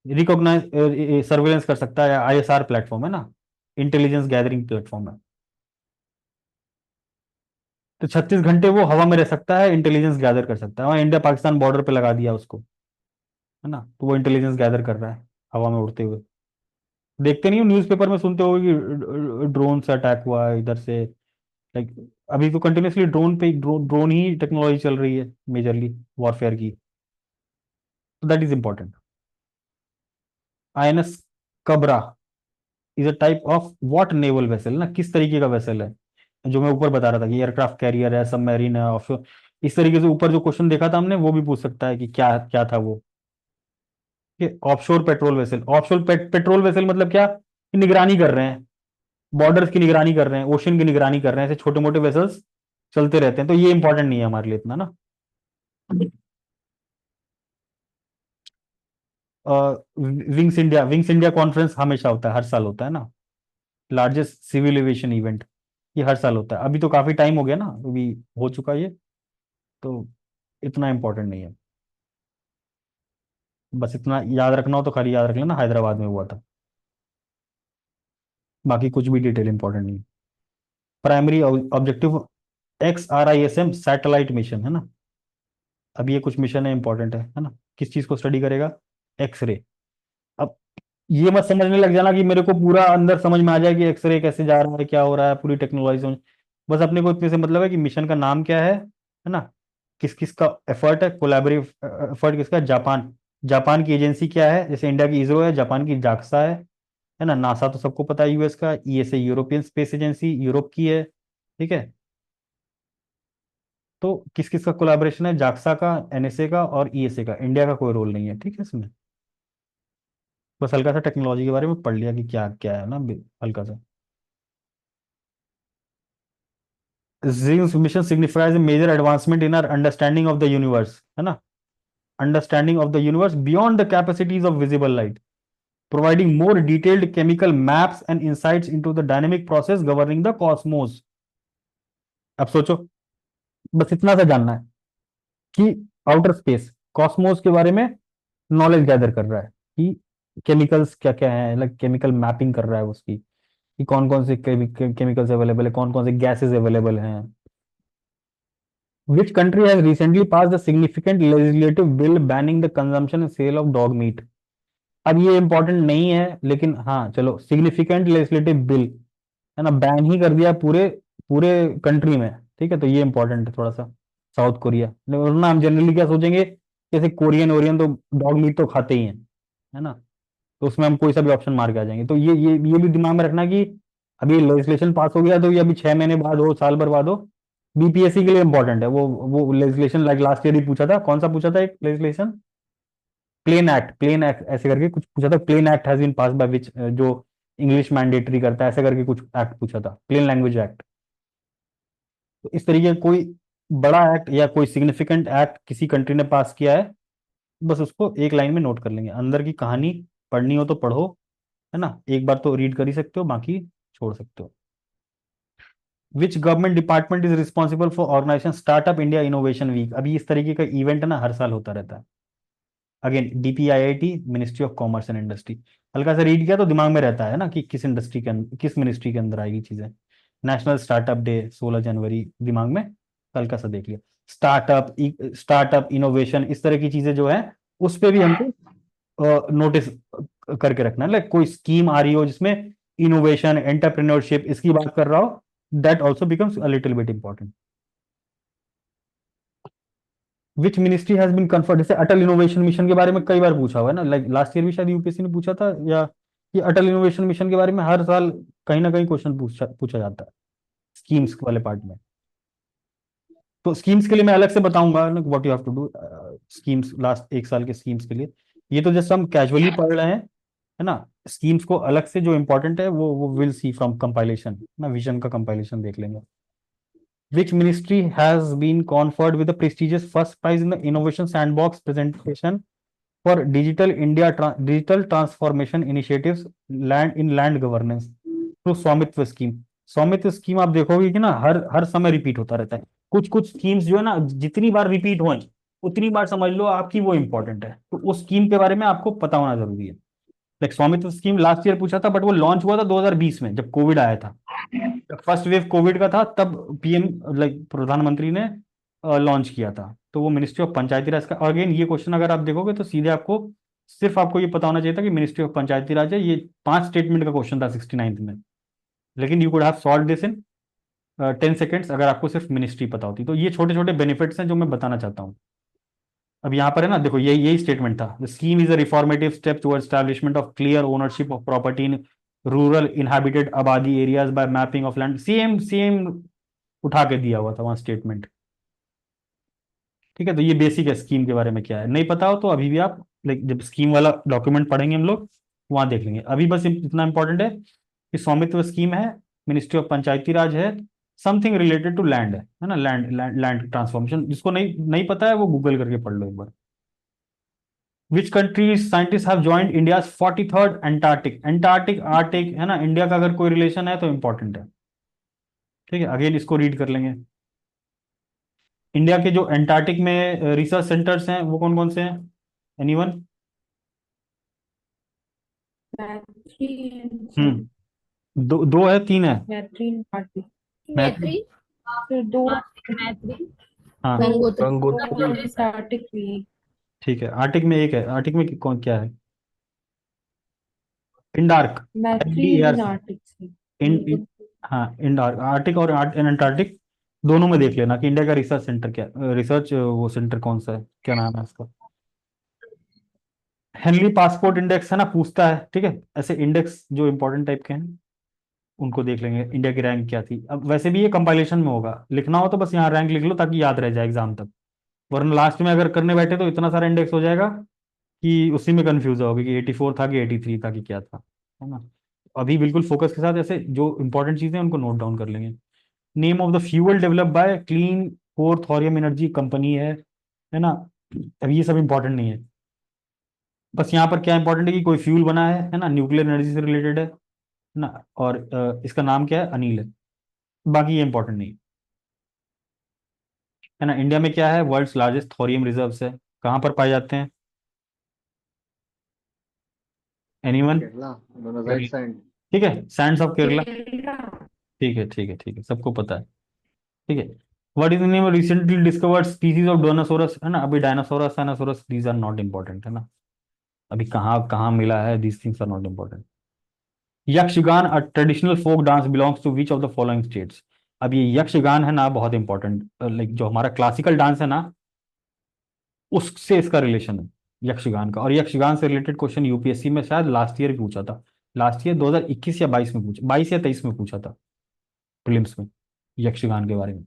रिकॉग्नाइज सर्वेलेंस कर सकता है, आईएसआर प्लेटफॉर्म है ना, इंटेलिजेंस गैदरिंग प्लेटफॉर्म है। तो 36 घंटे वो हवा में रह सकता है, इंटेलिजेंस गैदर कर सकता है, वहाँ इंडिया पाकिस्तान बॉर्डर पे लगा दिया उसको है ना, तो वो इंटेलिजेंस गैदर कर रहा है हवा में उड़ते हुए। देखते नहीं हो न्यूज़पेपर में, सुनते हो कि ड्रोन से अटैक हुआ है इधर से, लाइक अभी तो कंटिन्यूसली ड्रोन पे ड्रोन ही टेक्नोलॉजी चल रही है मेजरली वॉरफेयर की, तो that is important. INS Kabra is a type of what naval vessel ना, किस तरीके का वेसल है, जो मैं ऊपर बता रहा था कि एयरक्राफ्ट कैरियर है, सबमरीन है, ऑफशोर, इस तरीके से ऊपर जो क्वेश्चन देखा था हमने वो भी पूछ सकता है कि क्या क्या था वो। Offshore patrol vessel, offshore patrol vessel मतलब क्या, कि निगरानी कर रहे हैं, बॉर्डर्स की निगरानी कर रहे हैं, ओशन की निगरानी कर रहे हैं, ऐसे छोटे मोटे वेसल्स चलते रहते हैं, तो ये इंपॉर्टेंट नहीं है हमारे लिए इतना ना। विंग्स इंडिया कॉन्फ्रेंस हमेशा होता है, हर साल होता है ना, लार्जेस्ट सिविल एविएशन इवेंट, ये हर साल होता है, अभी तो काफी टाइम हो गया ना, अभी हो चुका ये, तो इतना इंपॉर्टेंट नहीं है, बस इतना याद रखना हो तो खाली याद रख लेना हैदराबाद में हुआ था, बाकी कुछ भी डिटेल इंपॉर्टेंट नहीं। Primary objective XRISM satellite mission है ना, अब ये कुछ मिशन है इंपॉर्टेंट है ना, किस चीज को स्टडी करेगा, एक्सरे। अब ये मत समझने लग जाना कि मेरे को पूरा अंदर समझ में आ जाए कि एक्सरे कैसे जा रहा है, क्या हो रहा है, पूरी टेक्नोलॉजी समझ, बस अपने को इतने से मतलब है कि मिशन का नाम क्या है ना, किस किस का एफर्ट है, कोलैबोरेटिव एफर्ट किसका, जापान, जापान की एजेंसी क्या है, जैसे इंडिया की इसरो है, जापान की जाक्सा है ना, नासा तो सबको पता है यूएस का, ESA European space agency Europe की है, ठीक है। तो किस किस का कोलैबोरेशन है, जाक्सा का, एनएसए का और ईएसए का, इंडिया का कोई रोल नहीं है, ठीक है इसमें, बस हल्का सा टेक्नोलॉजी के बारे में पढ़ लिया कि क्या क्या है ना, हल्का सा। Zeus mission signifies a major advancement in our understanding of the universe है ना, understanding of the universe beyond the capacities of visible light, providing more detailed chemical maps and insights into the dynamic process governing the cosmos। अब सोचो, बस इतना सा जानना है कि आउटर स्पेस कॉस्मोस के बारे में नॉलेज गैदर कर रहा है, कि केमिकल्स क्या क्या है, लाइक केमिकल मैपिंग कर रहा है उसकी, कि कौन कौन से केमिकल्स अवेलेबल है, कौन कौन से गैसेस अवेलेबल हैं। Which country has recently passed a significant legislative bill banning the consumption and sale of dog meat? अब ये इंपॉर्टेंट नहीं है लेकिन हाँ चलो, सिग्निफिकेंट लेजिस्लेटिव बिल है ना, बैन ही कर दिया पूरे पूरे कंट्री में, ठीक है, तो ये इंपॉर्टेंट है थोड़ा सा। साउथ कोरिया, वरना हम जनरली क्या सोचेंगे जैसे कोरियन ओरियन तो डॉग मीट तो खाते ही हैं, है ना, तो उसमें हम कोई सा भी ऑप्शन मार के आ जाएंगे। तो ये भी दिमाग में रखना कि अभी लेजिस्लेशन पास हो गया तो ये अभी 6 महीने बाद हो, साल भर बाद हो, बीपीएससी के लिए इंपॉर्टेंट है वो लेजिस्लेशन। लाइक लास्ट ईयर ही पूछा था, कौन सा पूछा था एक लेजिस्लेशन, प्लेन एक्ट ऐसे करके कुछ पूछा था, plain act has been pass by which, जो इंग्लिश मैंडेटरी करता है, ऐसे करके कुछ एक्ट पूछा था, प्लेन लैंग्वेज एक्ट। तो इस तरीके का कोई बड़ा एक्ट या कोई सिग्निफिकेंट एक्ट किसी कंट्री ने पास किया है, बस उसको एक लाइन में नोट कर लेंगे। अंदर की कहानी पढ़नी हो तो पढ़ो, है ना, एक बार तो रीड कर ही सकते हो, बाकी छोड़ सकते हो। Which government department is responsible for organisation startup India innovation week. अभी इस तरीके का इवेंट है ना, हर साल होता रहता है। Again DPIIT, ministry of commerce and industry. हल्का सा रीड किया तो दिमाग में रहता है ना कि किस इंडस्ट्री के अंदर, किस मिनिस्ट्री के अंदर आएगी चीजें। नेशनल स्टार्टअप डे 16 जनवरी, दिमाग में हल्का सा देख लिया। स्टार्टअप इनोवेशन, इस तरह की चीजें जो है उस पर भी हमको नोटिस करके रखना है। लाइक कोई स्कीम आ रही हो जिसमें इनोवेशन, एंटरप्रेन्योरशिप इसकी बात कर रहा हो, that also becomes a little bit important. Which ministry has been conferred, जैसे अटल इनोवेशन मिशन के बारे में कई बार पूछा हुआ है ना, लाइक लास्ट ईयर भी शायद यूपीएससी ने पूछा था, या कि अटल इनोवेशन मिशन के बारे में हर साल कहीं ना कहीं क्वेश्चन पूछा जाता है स्कीम्स वाले पार्ट में। तो स्कीम्स के लिए मैं अलग से बताऊंगा what you have to do, schemes last एक साल के स्कीम्स के लिए। ये तो जस्ट हम कैजुअली पढ़ रहे हैं, है ना। स्कीम्स को अलग से जो इंपॉर्टेंट है वो विल सी फ्रॉम कंपाइलेशन ना, विजन का कंपाइलेशन देख लेंगे। Which ministry has been conferred with the prestigious first prize in the Innovation Sandbox presentation for Digital India Digital Transformation Initiatives Land Governance through स्वामित्व scheme. स्वामित्व scheme आप देखोगे कि ना हर हर समय रिपीट होता रहता है। कुछ कुछ स्कीम्स जो है ना, जितनी बार रिपीट हो उतनी बार समझ लो आपकी वो इंपॉर्टेंट है, तो उस स्कीम के बारे में आपको पता होना जरूरी है। लाइक स्वामित्व स्कीम लास्ट ईयर पूछा था, बट वो लॉन्च हुआ था 2020 में जब कोविड आया था, फर्स्ट वेव कोविड का था, तब पीएम लाइक प्रधानमंत्री ने लॉन्च किया था। तो वो मिनिस्ट्री ऑफ पंचायती राज का, अगेन ये क्वेश्चन अगर आप देखोगे तो सीधे आपको सिर्फ आपको ये पता होना चाहिए था कि मिनिस्ट्री ऑफ पंचायती राज है। ये 5 स्टेटमेंट का क्वेश्चन था 69th में, लेकिन you could have solve this in 10 seconds अगर आपको सिर्फ मिनिस्ट्री पता होती। तो ये छोटे छोटे बेनिफिट्स हैं जो मैं बताना चाहता हूँ। अब यहाँ पर है ना, देखो यही यही स्टेटमेंट था, the scheme is a reformative step towards establishment of clear ownership of property in rural inhabited abadi areas by mapping of land. Same same उठा के दिया हुआ था वहां स्टेटमेंट। ठीक है, तो ये बेसिक है स्कीम के बारे में क्या है। नहीं पता हो तो अभी भी आप लाइक जब स्कीम वाला डॉक्यूमेंट पढ़ेंगे हम लोग वहां देख लेंगे। अभी बस इतना इंपॉर्टेंट है कि स्वामित्व स्कीम है, मिनिस्ट्री ऑफ पंचायती राज है, समथिंग रिलेटेड टू लैंड है ना, लैंड ट्रांसफॉर्मेशन। जिसको नहीं नहीं पता है वो गूगल करके पढ़ लो एक बार। Which countries scientist have joint India 43rd Antarctic. Antarctic Arctic है ना, इंडिया का अगर कोई रिलेशन है तो इंपॉर्टेंट है। ठीक है, अगेन इसको रीड कर लेंगे। इंडिया के जो एंटार्क्टिक में रिसर्च सेंटर्स हैं वो कौन कौन से हैं, एनीवन? मैत्री दो है, तीन है? मैत्री पार्टी मैत्री, फिर दो हाँ गंगोत्री गंगोत्री और एंटार्क्टिक भी ठीक है। आर्टिक में एक है, आर्टिक में कौन क्या है? इंडार्क, मैत्री एन इन आर्टिक से इन हाँ इंडार्क, आर्टिक और एंटार्क्टिक दोनों में देख लेना कि इंडिया का रिसर्च सेंटर क्या, रिसर्च वो सेंटर कौन सा है, क्या नाम है उसका। हेनली पासपोर्ट इंडेक्स है ना, पूछता है। ठीक है, ऐसे इंडेक्स जो इंपॉर्टेंट टाइप के हैं उनको देख लेंगे। इंडिया की रैंक क्या थी, अब वैसे भी ये कंपाइलेशन में होगा, लिखना हो तो बस यहाँ रैंक लिख लो ताकि याद रह जाए एग्जाम तक, वरना लास्ट में अगर करने बैठे तो इतना सारा इंडेक्स हो जाएगा कि उसी में कंफ्यूज होगी कि 84 था कि 83 था कि क्या था, है ना। अभी बिल्कुल फोकस के साथ ऐसे जो इंपॉर्टेंट चीजें हैं उनको नोट डाउन कर लेंगे। Name of the fuel develop by clean core thorium energy company है ना। अभी ये सब इंपॉर्टेंट नहीं है, बस यहाँ पर क्या इंपॉर्टेंट है कि कोई फ्यूल बना है ना, न्यूक्लियर एनर्जी से रिलेटेड है ना, और इसका नाम क्या है, अनिल है। बाकी ये इंपॉर्टेंट नहीं है ना। इंडिया में क्या है, वर्ल्ड्स लार्जेस्ट थोरियम रिजर्व्स है, कहाँ पर पाए जाते हैं, एनीवन? केरला, दोनों राइट साइड। ठीक है, सैंड्स ऑफ केरला। ठीक है ठीक है ठीक है, सबको पता है। ठीक है, what is the name of recently discovered species of dinosaurs, है ना। अभी dinosaurs dinosaurs these are not important, है ना। अभी कहाँ कहाँ मिला है, these things are not important. Yakshagana a traditional folk dance belongs to which of the following states. अब ये यक्षगान है ना बहुत इंपॉर्टेंट, लाइक जो हमारा क्लासिकल डांस है ना, उससे इसका रिलेशन है यक्षगान का। और यक्षगान से रिलेटेड क्वेश्चन यूपीएससी में शायद लास्ट ईयर भी पूछा था, लास्ट ईयर 2021 या 22 में पूछा, 22 या 23 में पूछा था प्रीलिम्स में यक्षगान के बारे में।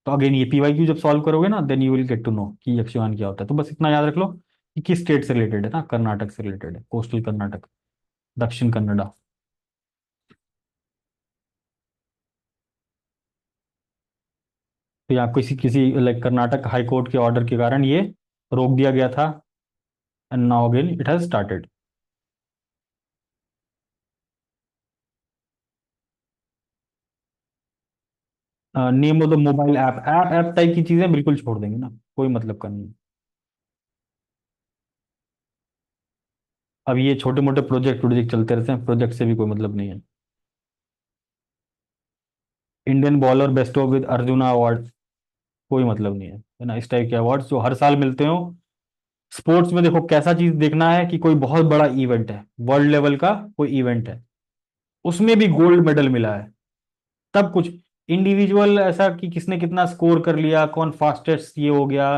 तो अगेन ये पीवाईक्यू जब सॉल्व करोगे ना, then you will get to know कि यक्षगान क्या होता है। तो बस इतना याद रख लो कि किस स्टेट से रिलेटेड है ना, कर्नाटक से रिलेटेड है, कोस्टल कर्नाटक, दक्षिण कन्नड़ा। तो यहाँ किसी किसी लाइक कर्नाटक हाई कोर्ट के ऑर्डर के कारण ये रोक दिया गया था, and now again it has started. Name of the mobile app, app type की चीजें बिल्कुल छोड़ देंगे ना, कोई मतलब का नहीं है। अब ये छोटे मोटे प्रोजेक्ट प्रोजेक्ट चलते रहते हैं, प्रोजेक्ट से भी कोई मतलब नहीं है। Indian bowler best of with arjuna award, कोई मतलब नहीं है ना, इस टाइप के अवार्ड्स जो हर साल मिलते हो। स्पोर्ट्स में देखो कैसा चीज देखना है कि कोई बहुत बड़ा इवेंट है, वर्ल्ड लेवल का कोई इवेंट है, उसमें भी गोल्ड मेडल मिला है, तब कुछ। इंडिविजुअल ऐसा कि किसने कितना स्कोर कर लिया, कौन फास्टेस्ट ये हो गया,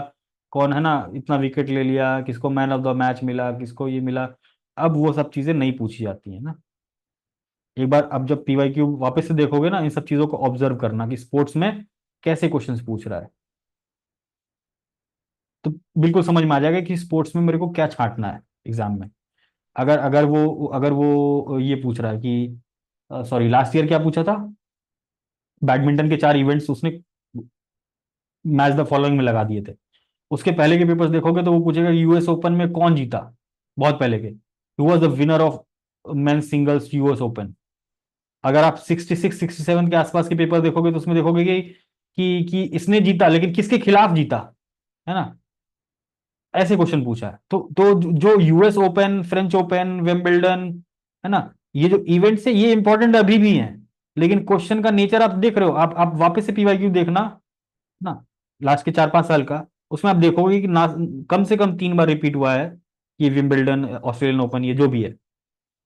कौन है ना इतना विकेट ले लिया, किसको मैन ऑफ द मैच मिला, किसको ये मिला, अब वो सब चीजें नहीं पूछी जाती है ना। एक बार अब जब पीवाईक्यू वापस से देखोगे ना, इन सब चीजों को ऑब्जर्व करना कि स्पोर्ट्स में कैसे क्वेश्चंस पूछ रहा है, तो बिल्कुल समझ में आ जाएगा कि स्पोर्ट्स में मेरे को क्या छांटना है एग्जाम में। अगर वो ये पूछ रहा है कि सॉरी लास्ट ईयर क्या पूछा था, बैडमिंटन के 4 इवेंट्स उसने मैच द फॉलोइंग में लगा दिए थे। उसके पहले के पेपर्स देखोगे तो वो पूछेगा यूएस ओपन में कौन जीता, बहुत पहले के, who was the winner of main singles US open. अगर आप 66 67 के आसपास के पेपर देखोगे तो उसमें देखोगे कि इसने जीता लेकिन किसके खिलाफ जीता, है ना, ऐसे क्वेश्चन पूछा है। तो जो यूएस ओपन, फ्रेंच ओपन, वेम्बल्डन, है ना, ये जो इवेंट्स है ये इंपॉर्टेंट अभी भी हैं, लेकिन क्वेश्चन का नेचर आप देख रहे हो। आप वापस से पीवाईक्यू देखना ना, लास्ट के 4-5 साल का, उसमें आप देखोगे कि ना कम से कम 3 बार रिपीट हुआ है कि विंबलडन, ऑस्ट्रेलियन ओपन, ये जो भी है,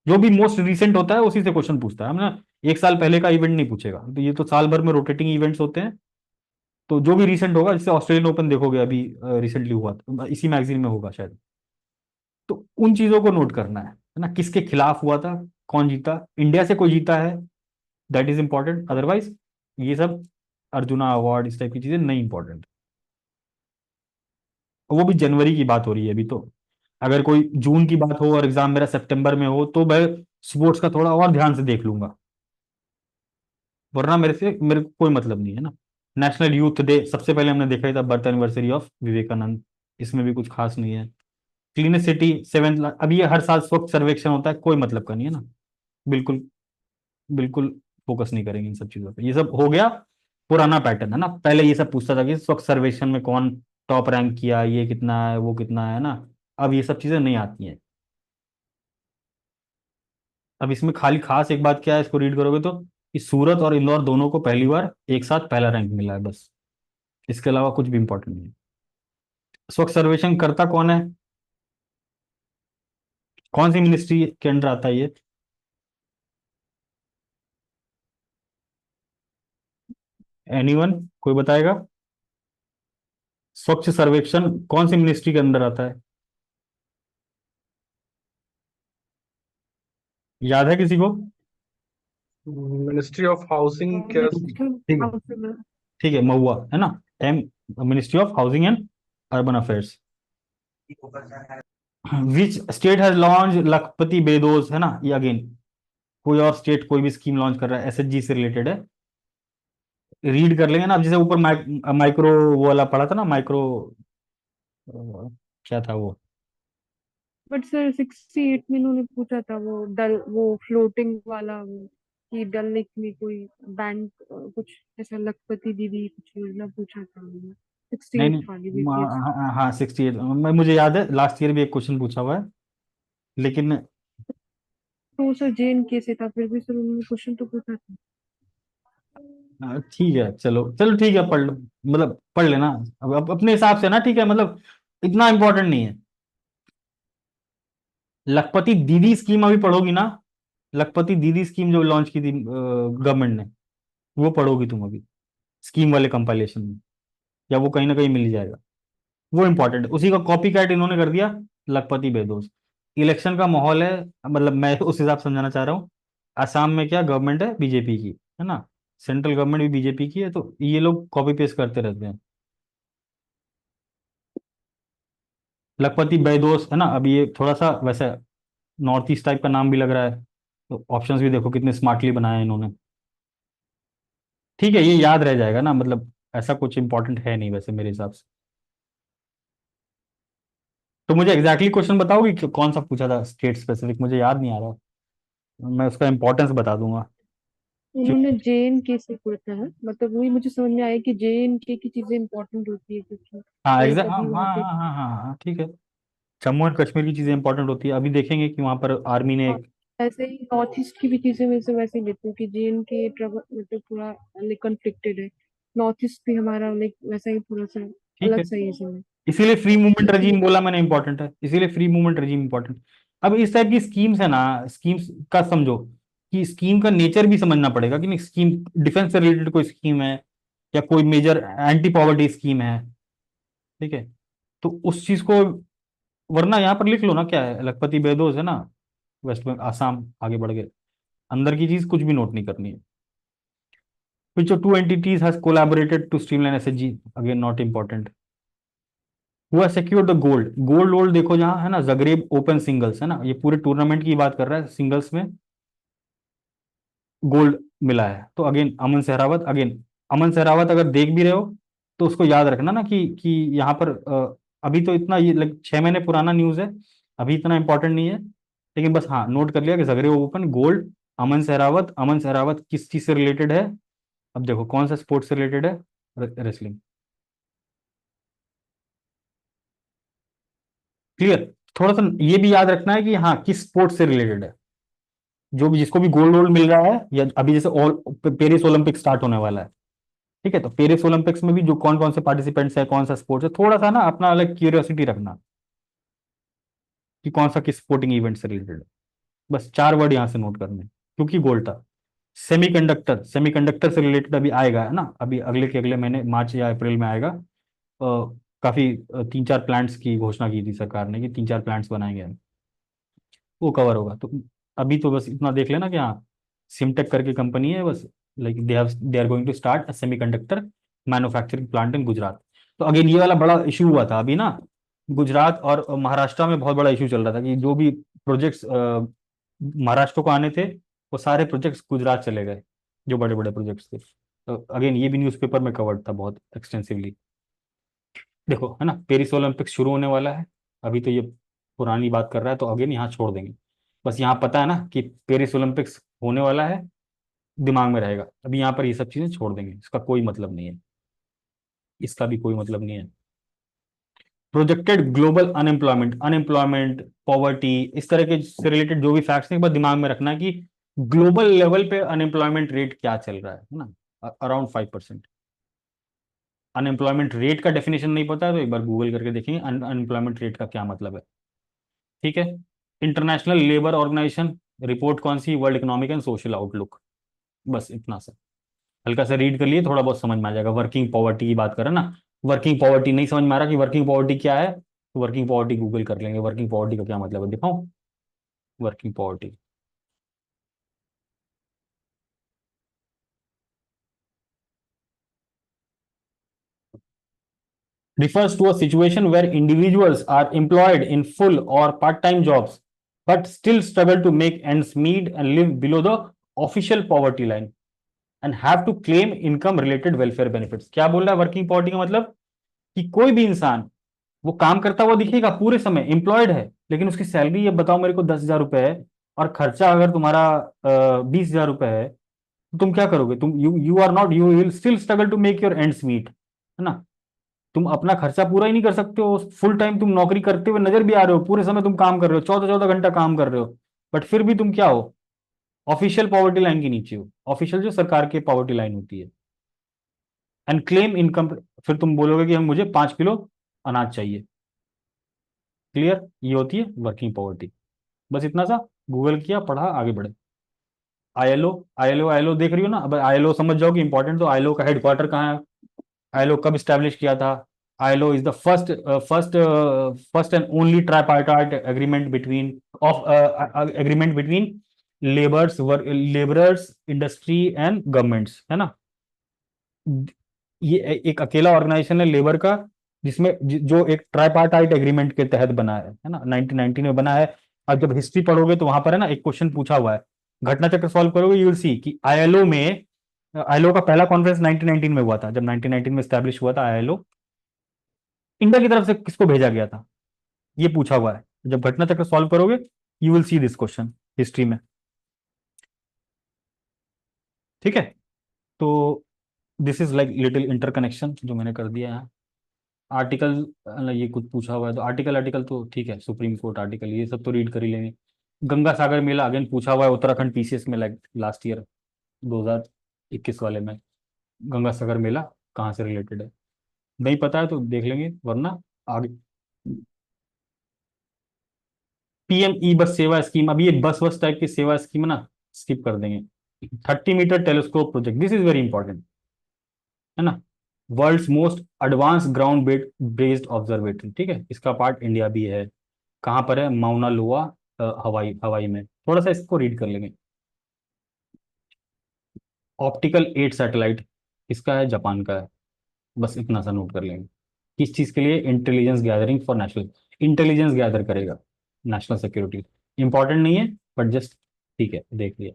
जो भी मोस्ट रिसेंट होता है उसी से क्वेश्चन पूछता है, हम ना 1 साल पहले का इवेंट नहीं पूछेगा। तो ये तो साल भर में रोटेटिंग इवेंट्स होते हैं, तो जो भी रिसेंट होगा, जैसे ऑस्ट्रेलियन ओपन देखोगे अभी रिसेंटली हुआ था, इसी मैगजीन में होगा शायद, तो उन चीजों को नोट करना है ना, किसके खिलाफ हुआ था, कौन जीता, इंडिया से कोई जीता है, दैट इज इंपॉर्टेंट। अदरवाइज ये सब अर्जुना अवार्ड इस टाइप की चीजें नहीं इंपॉर्टेंट। वो भी जनवरी की बात हो रही है अभी तो, अगर कोई जून की बात हो और एग्जाम मेरा सितंबर में हो तो मैं स्पोर्ट्स का थोड़ा और ध्यान से देख लूंगा, वरना मेरे को कोई मतलब नहीं है ना। नेशनल यूथ डे सबसे पहले हमने देखा ही था, बर्थ एनिवर्सरी ऑफ विवेकानंद, इसमें भी कुछ खास नहीं है। क्लीनेस्ट सिटी 7th, अब ये हर साल स्वच्छ सर्वेक्षण होता है, कोई मतलब का नहीं है ना, बिल्कुल बिल्कुल फोकस नहीं करेंगे इन सब चीजों पे। ये सब हो गया पुराना पैटर्न है ना, पहले ये सब पूछता था कि स्वच्छ सर्वेक्षण में कौन टॉप रैंक किया, ये कितना है, वो कितना है ना, अब ये सब चीजें नहीं आती हैं। अब इसमें खाली खास एक बात क्या है, इसको रीड करोगे तो कि सूरत और इंदौर दोनों को पहली बार एक साथ पहला रैंक मिला है, बस, इसके अलावा कुछ भी इंपॉर्टेंट नहीं है। स्वच्छ सर्वेक्षण करता कौन है, कौन सी मिनिस्ट्री के अंडर आता है ये, एनीवन, कोई बताएगा? स्वच्छ सर्वेक्षण कौन सी मिनिस्ट्री के अंदर आता है, याद है किसी को? मिनिस्ट्री ऑफ हाउसिंग क्या? ठीक है, ठीक है, महुआ है ना, um, ministry of housing and urban affairs. Which state has launch Lakhpati Baideo, है ना, ये अगेन कोई और स्टेट कोई भी स्कीम लॉन्च कर रहा है, एसएचजी से रिलेटेड है, रीड कर लेंगे ना। अब जैसे ऊपर माइक्रो वो वाला पढ़ा था ना, माइक्रो क्या था वो, बट सर 68 में इन्होंने पूछा था वो डल, वो फ्लोटिंग वाला वो, कि डल लेक में कोई बैंक कुछ ऐसा लखपति दीदी कुछ योजना पूछा था उन्होंने, नहीं 68 नहीं, वाली बीपीएस। हाँ हाँ, 68, मुझे याद है लास्ट ईयर भी एक क्वेश्चन पूछा हुआ है, लेकिन तो सर जेएन के से था, फिर भी सर उन्होंने क्वेश्चन तो पूछा था। ठीक है, चलो चलो ठीक है, पढ़ लो, मतलब पढ़ लेना अब अपने हिसाब से ना, ठीक है, मतलब इतना इंपॉर्टेंट नहीं है। लखपति दीदी स्कीम अभी पढ़ोगी ना, लखपति दीदी स्कीम जो लॉन्च की थी गवर्नमेंट ने, वो पढ़ोगी तुम अभी स्कीम वाले कंपाइलेशन में, या वो कहीं ना कहीं मिल जाएगा। वो इंपॉर्टेंट है, उसी का कॉपी कैट इन्होंने कर दिया लखपति बेदोस। इलेक्शन का माहौल है, मतलब मैं उस हिसाब से समझाना चाह रहा हूँ। असम में क्या गवर्नमेंट है, बीजेपी की, है ना, सेंट्रल गवर्नमेंट भी बीजेपी की है, तो ये लोग कॉपी पेस्ट करते रहते हैं। लखपति बेदोस है ना, अभी ये थोड़ा सा वैसे नॉर्थ ईस्ट टाइप का नाम भी लग रहा है, तो ऑप्शंस भी देखो कितने स्मार्टली बनाए हैं इन्होंने। ठीक है, ये याद रह जाएगा ना, मतलब ऐसा कुछ इंपॉर्टेंट है नहीं वैसे मेरे हिसाब से। तो मुझे एग्जैक्टली क्वेश्चन बताओगे कि कौन सा पूछा था स्टेट स्पेसिफिक, मुझे याद नहीं आ रहा, मैं उसका इंपॉर्टेंस बता दूंगा। क्यों? उन्होंने JNK से पूछा है, मतलब वही मुझे समझ में आया कि JNK की चीजें इंपॉर्टेंट होती है, क्योंकि हाँ शायद एग्जैक्ट, हाँ अभी वहाँ हाँ पे हाँ हाँ हाँ हाँ, ठीक है। जम्मू एंड कश्मीर की चीजें इंपॉर्टेंट होती है, अभी देखेंगे कि वहां पर आर्मी ने और एक। ऐसे ही नॉर्थ ईस्ट की भी चीजें मैं से वैसे ही लेती हूँ कि JNK ट्रबल मतलब पूरा कन्फ्लिक्टेड है। नॉर्थ ईस्ट भी हमारा लाइक वैसा ही थोड़ा सा ठीक अलग है, सा ही है। इसीलिए फ्री मूवमेंट इसलिए रजीम बोला मैंने, इंपॉर्टेंट है, इसीलिए फ्री मूवमेंट रजीम इंपॉर्टेंट। अब इस टाइप की स्कीम्स है ना, स्कीम्स का समझो कि स्कीम का नेचर भी समझना पड़ेगा कि नहीं, स्कीम डिफेंस से रिलेटेड कोई स्कीम है या कोई मेजर एंटी पॉवर्टी स्कीम है, ठीक है, तो उस चीज को, वरना यहाँ पर लिख लो ना क्या है, लखपति बेदोस है ना, वेस्ट बंगाल आसाम, आगे बढ़ गए, अंदर की चीज कुछ भी नोट नहीं करनी है। which of two entities has collaborated to streamline SHG, again not important। हुआ सिक्योर द गोल्ड, गोल्ड वोल्ड देखो जहां है ना, जगरेब ओपन सिंगल्स है ना, ये पूरे टूर्नामेंट की बात कर रहा है, सिंगल्स में गोल्ड मिला है, तो अगेन अमन सहरावत, अगेन अमन सहरावत अगर देख भी रहे हो तो उसको याद रखना ना कि यहाँ पर अभी तो इतना ये लाइक 6 महीने पुराना न्यूज है, अभी इतना इंपॉर्टेंट नहीं है, लेकिन बस हाँ नोट कर लिया कि जगरेब ओपन गोल्ड, अमन सहरावत, अमन सहरावत किस चीज से रिलेटेड है, अब देखो कौन सा स्पोर्ट्स से रिलेटेड है, रेसलिंग। क्लियर, थोड़ा सा ये भी याद रखना है कि हाँ किस स्पोर्ट्स से रिलेटेड है, जो भी जिसको भी गोल्ड वोल्ड मिल रहा है, या अभी जैसे ऑल पेरिस ओलंपिक स्टार्ट होने वाला है, ठीक है, तो पेरिस ओलंपिक्स में भी जो कौन कौन से पार्टिसिपेंट्स है, कौन सा स्पोर्ट्स है, थोड़ा सा ना अपना अलग क्यूरियोसिटी रखना कि कौन सा किस स्पोर्टिंग इवेंट से रिलेटेड है, बस 4 वर्ड यहाँ से नोट करने हैं, क्योंकि गोल्ड था। सेमीकंडक्टर, सेमीकंडक्टर से रिलेटेड अभी आएगा है ना, अभी अगले के अगले महीने मार्च या अप्रैल में आएगा, काफी 3-4 प्लांट्स की घोषणा की थी सरकार ने कि 3-4 प्लांट्स बनाएंगे हम, वो कवर होगा, तो अभी तो बस इतना देख लेना कि हाँ सिमटेक करके कंपनी है, बस like they are going to start a semiconductor manufacturing plant in Gujarat. तो अगेन ये वाला बड़ा इशू हुआ था अभी ना, गुजरात और महाराष्ट्र में बहुत बड़ा इशू चल रहा था कि जो भी प्रोजेक्ट्स महाराष्ट्र को आने थे, वो सारे प्रोजेक्ट्स गुजरात चले गए, जो बड़े बड़े प्रोजेक्ट्स थे, तो अगेन ये भी न्यूज़पेपर में कवर्ड था बहुत एक्सटेंसिवली। देखो है ना, पेरिस ओलंपिक्स शुरू होने वाला है, अभी तो ये पुरानी बात कर रहा है, तो अगेन यहाँ छोड़ देंगे, बस यहाँ पता है ना कि पेरिस ओलंपिक्स होने वाला है, दिमाग में रहेगा, अभी यहाँ पर ये सब चीजें छोड़ देंगे, इसका कोई मतलब नहीं है, इसका भी कोई मतलब नहीं है। Projected global unemployment, unemployment, poverty, इस तरह के से रिलेटेड जो भी फैक्ट्स हैं एक बार दिमाग में रखना है कि ग्लोबल लेवल पे अनएम्प्लॉयमेंट रेट क्या चल रहा है ना, अराउंड 5%। अनएम्प्लॉयमेंट रेट का डेफिनेशन नहीं पता है तो एक बार गूगल करके देखेंगे अनएम्प्लॉयमेंट रेट का क्या मतलब है, ठीक है। इंटरनेशनल लेबर ऑर्गेनाइजेशन रिपोर्ट कौन सी, world economic and social outlook, बस इतना सा हल्का सा रीड कर लिए, थोड़ा बहुत समझ में आ जाएगा। वर्किंग पॉवर्टी की बात करें ना, वर्किंग पॉवर्टी नहीं समझ में आ रहा कि वर्किंग पॉवर्टी क्या है, तो वर्किंग पॉवर्टी गूगल कर लेंगे, वर्किंग पॉवर्टी का क्या मतलब है दिखाऊं, working poverty. refers to a situation where individuals are employed in full or part-time jobs but still struggle to make ends meet and live below the official poverty line and have to claim income related welfare benefits। क्या बोल रहा है working poverty का मतलब, कि कोई भी इंसान वो काम करता हुआ दिखेगा, पूरे समय एम्प्लॉयड है, लेकिन उसकी सैलरी ये बताओ मेरे को 10,000 रुपए है, और खर्चा अगर तुम्हारा 20,000 रुपए है, तो तुम क्या करोगे, तुम you you are not, you will still struggle to make your ends meet, है ना, तुम अपना खर्चा पूरा ही नहीं कर सकते हो, फुल टाइम तुम नौकरी करते हुए नजर भी आ रहे हो, पूरे समय तुम काम कर रहे हो, 14-14 घंटा काम कर रहे हो, बट फिर भी तुम क्या हो, ऑफिशियल पॉवर्टी लाइन के नीचे हो, ऑफिशियल जो सरकार की पॉवर्टी लाइन होती है। एंड क्लेम इनकम, फिर तुम बोलोगे कि हम मुझे 5 किलो अनाज चाहिए, क्लियर, ये होती है वर्किंग पॉवर्टी। बस इतना सा, गूगल किया, पढ़ा, आगे बढ़े। आईएलओ, आईएलओ देख रही हो ना, अब आईएलओ समझ जाओ कि इंपॉर्टेंट, तो आईएलओ का हेडक्वार्टर कहाँ है, आईएलओ कब स्टैब्लिश किया था, ILO is the first and only tripartite agreement between laborers, industry and governments, है ना। ये एक अकेला ऑर्गेनाइजेशन है लेबर का, जिसमें जो एक ट्राइपार्टाइट एग्रीमेंट के तहत बना है ना, 1919 में बना है। अब जब हिस्ट्री पढ़ोगे तो वहां पर है ना एक क्वेश्चन पूछा हुआ है, घटना चक्र सॉल्व करोगे यू विल सी कि आईएलओ का पहला कॉन्फ्रेंस 1919 में हुआ था, जब 1919 में स्टैब्लिश हुआ था आईएलओ, इंडिया की तरफ से किसको भेजा गया था, ये पूछा हुआ है। जब घटना चक्र सॉल्व करोगे you will see this question history में, ठीक है। तो this is like little interconnection जो मैंने कर दिया है। आर्टिकल, ये कुछ पूछा हुआ है तो आर्टिकल आर्टिकल तो ठीक है, सुप्रीम कोर्ट आर्टिकल ये सब तो रीड कर ही लेंगे। गंगा सागर मेला अगेन पूछा हुआ है उत्तराखंड पीसीएस में, लाइक लास्ट ईयर 2021 वाले में, गंगा सागर मेला कहाँ से रिलेटेड है, नहीं पता है तो देख लेंगे, वरना आगे। पीएम ई बस सेवा स्कीम, अभी एक बस बस टाइप की सेवा स्कीम है ना, स्किप कर देंगे। 30 metre telescope project, this is very important, है ना। World's most advance ground based observatory, ठीक है, इसका पार्ट इंडिया भी है। कहाँ पर है, माउना लोआ, हवाई हवाई में, थोड़ा सा इसको रीड कर लेंगे। ऑप्टिकल 8 सैटेलाइट, इसका है, जापान का है, बस इतना सा नोट कर लेंगे। किस चीज के लिए, intelligence gathering for national, intelligence gather करेगा नेशनल सिक्योरिटी, इंपॉर्टेंट नहीं है बट जस्ट ठीक है, देख लिया।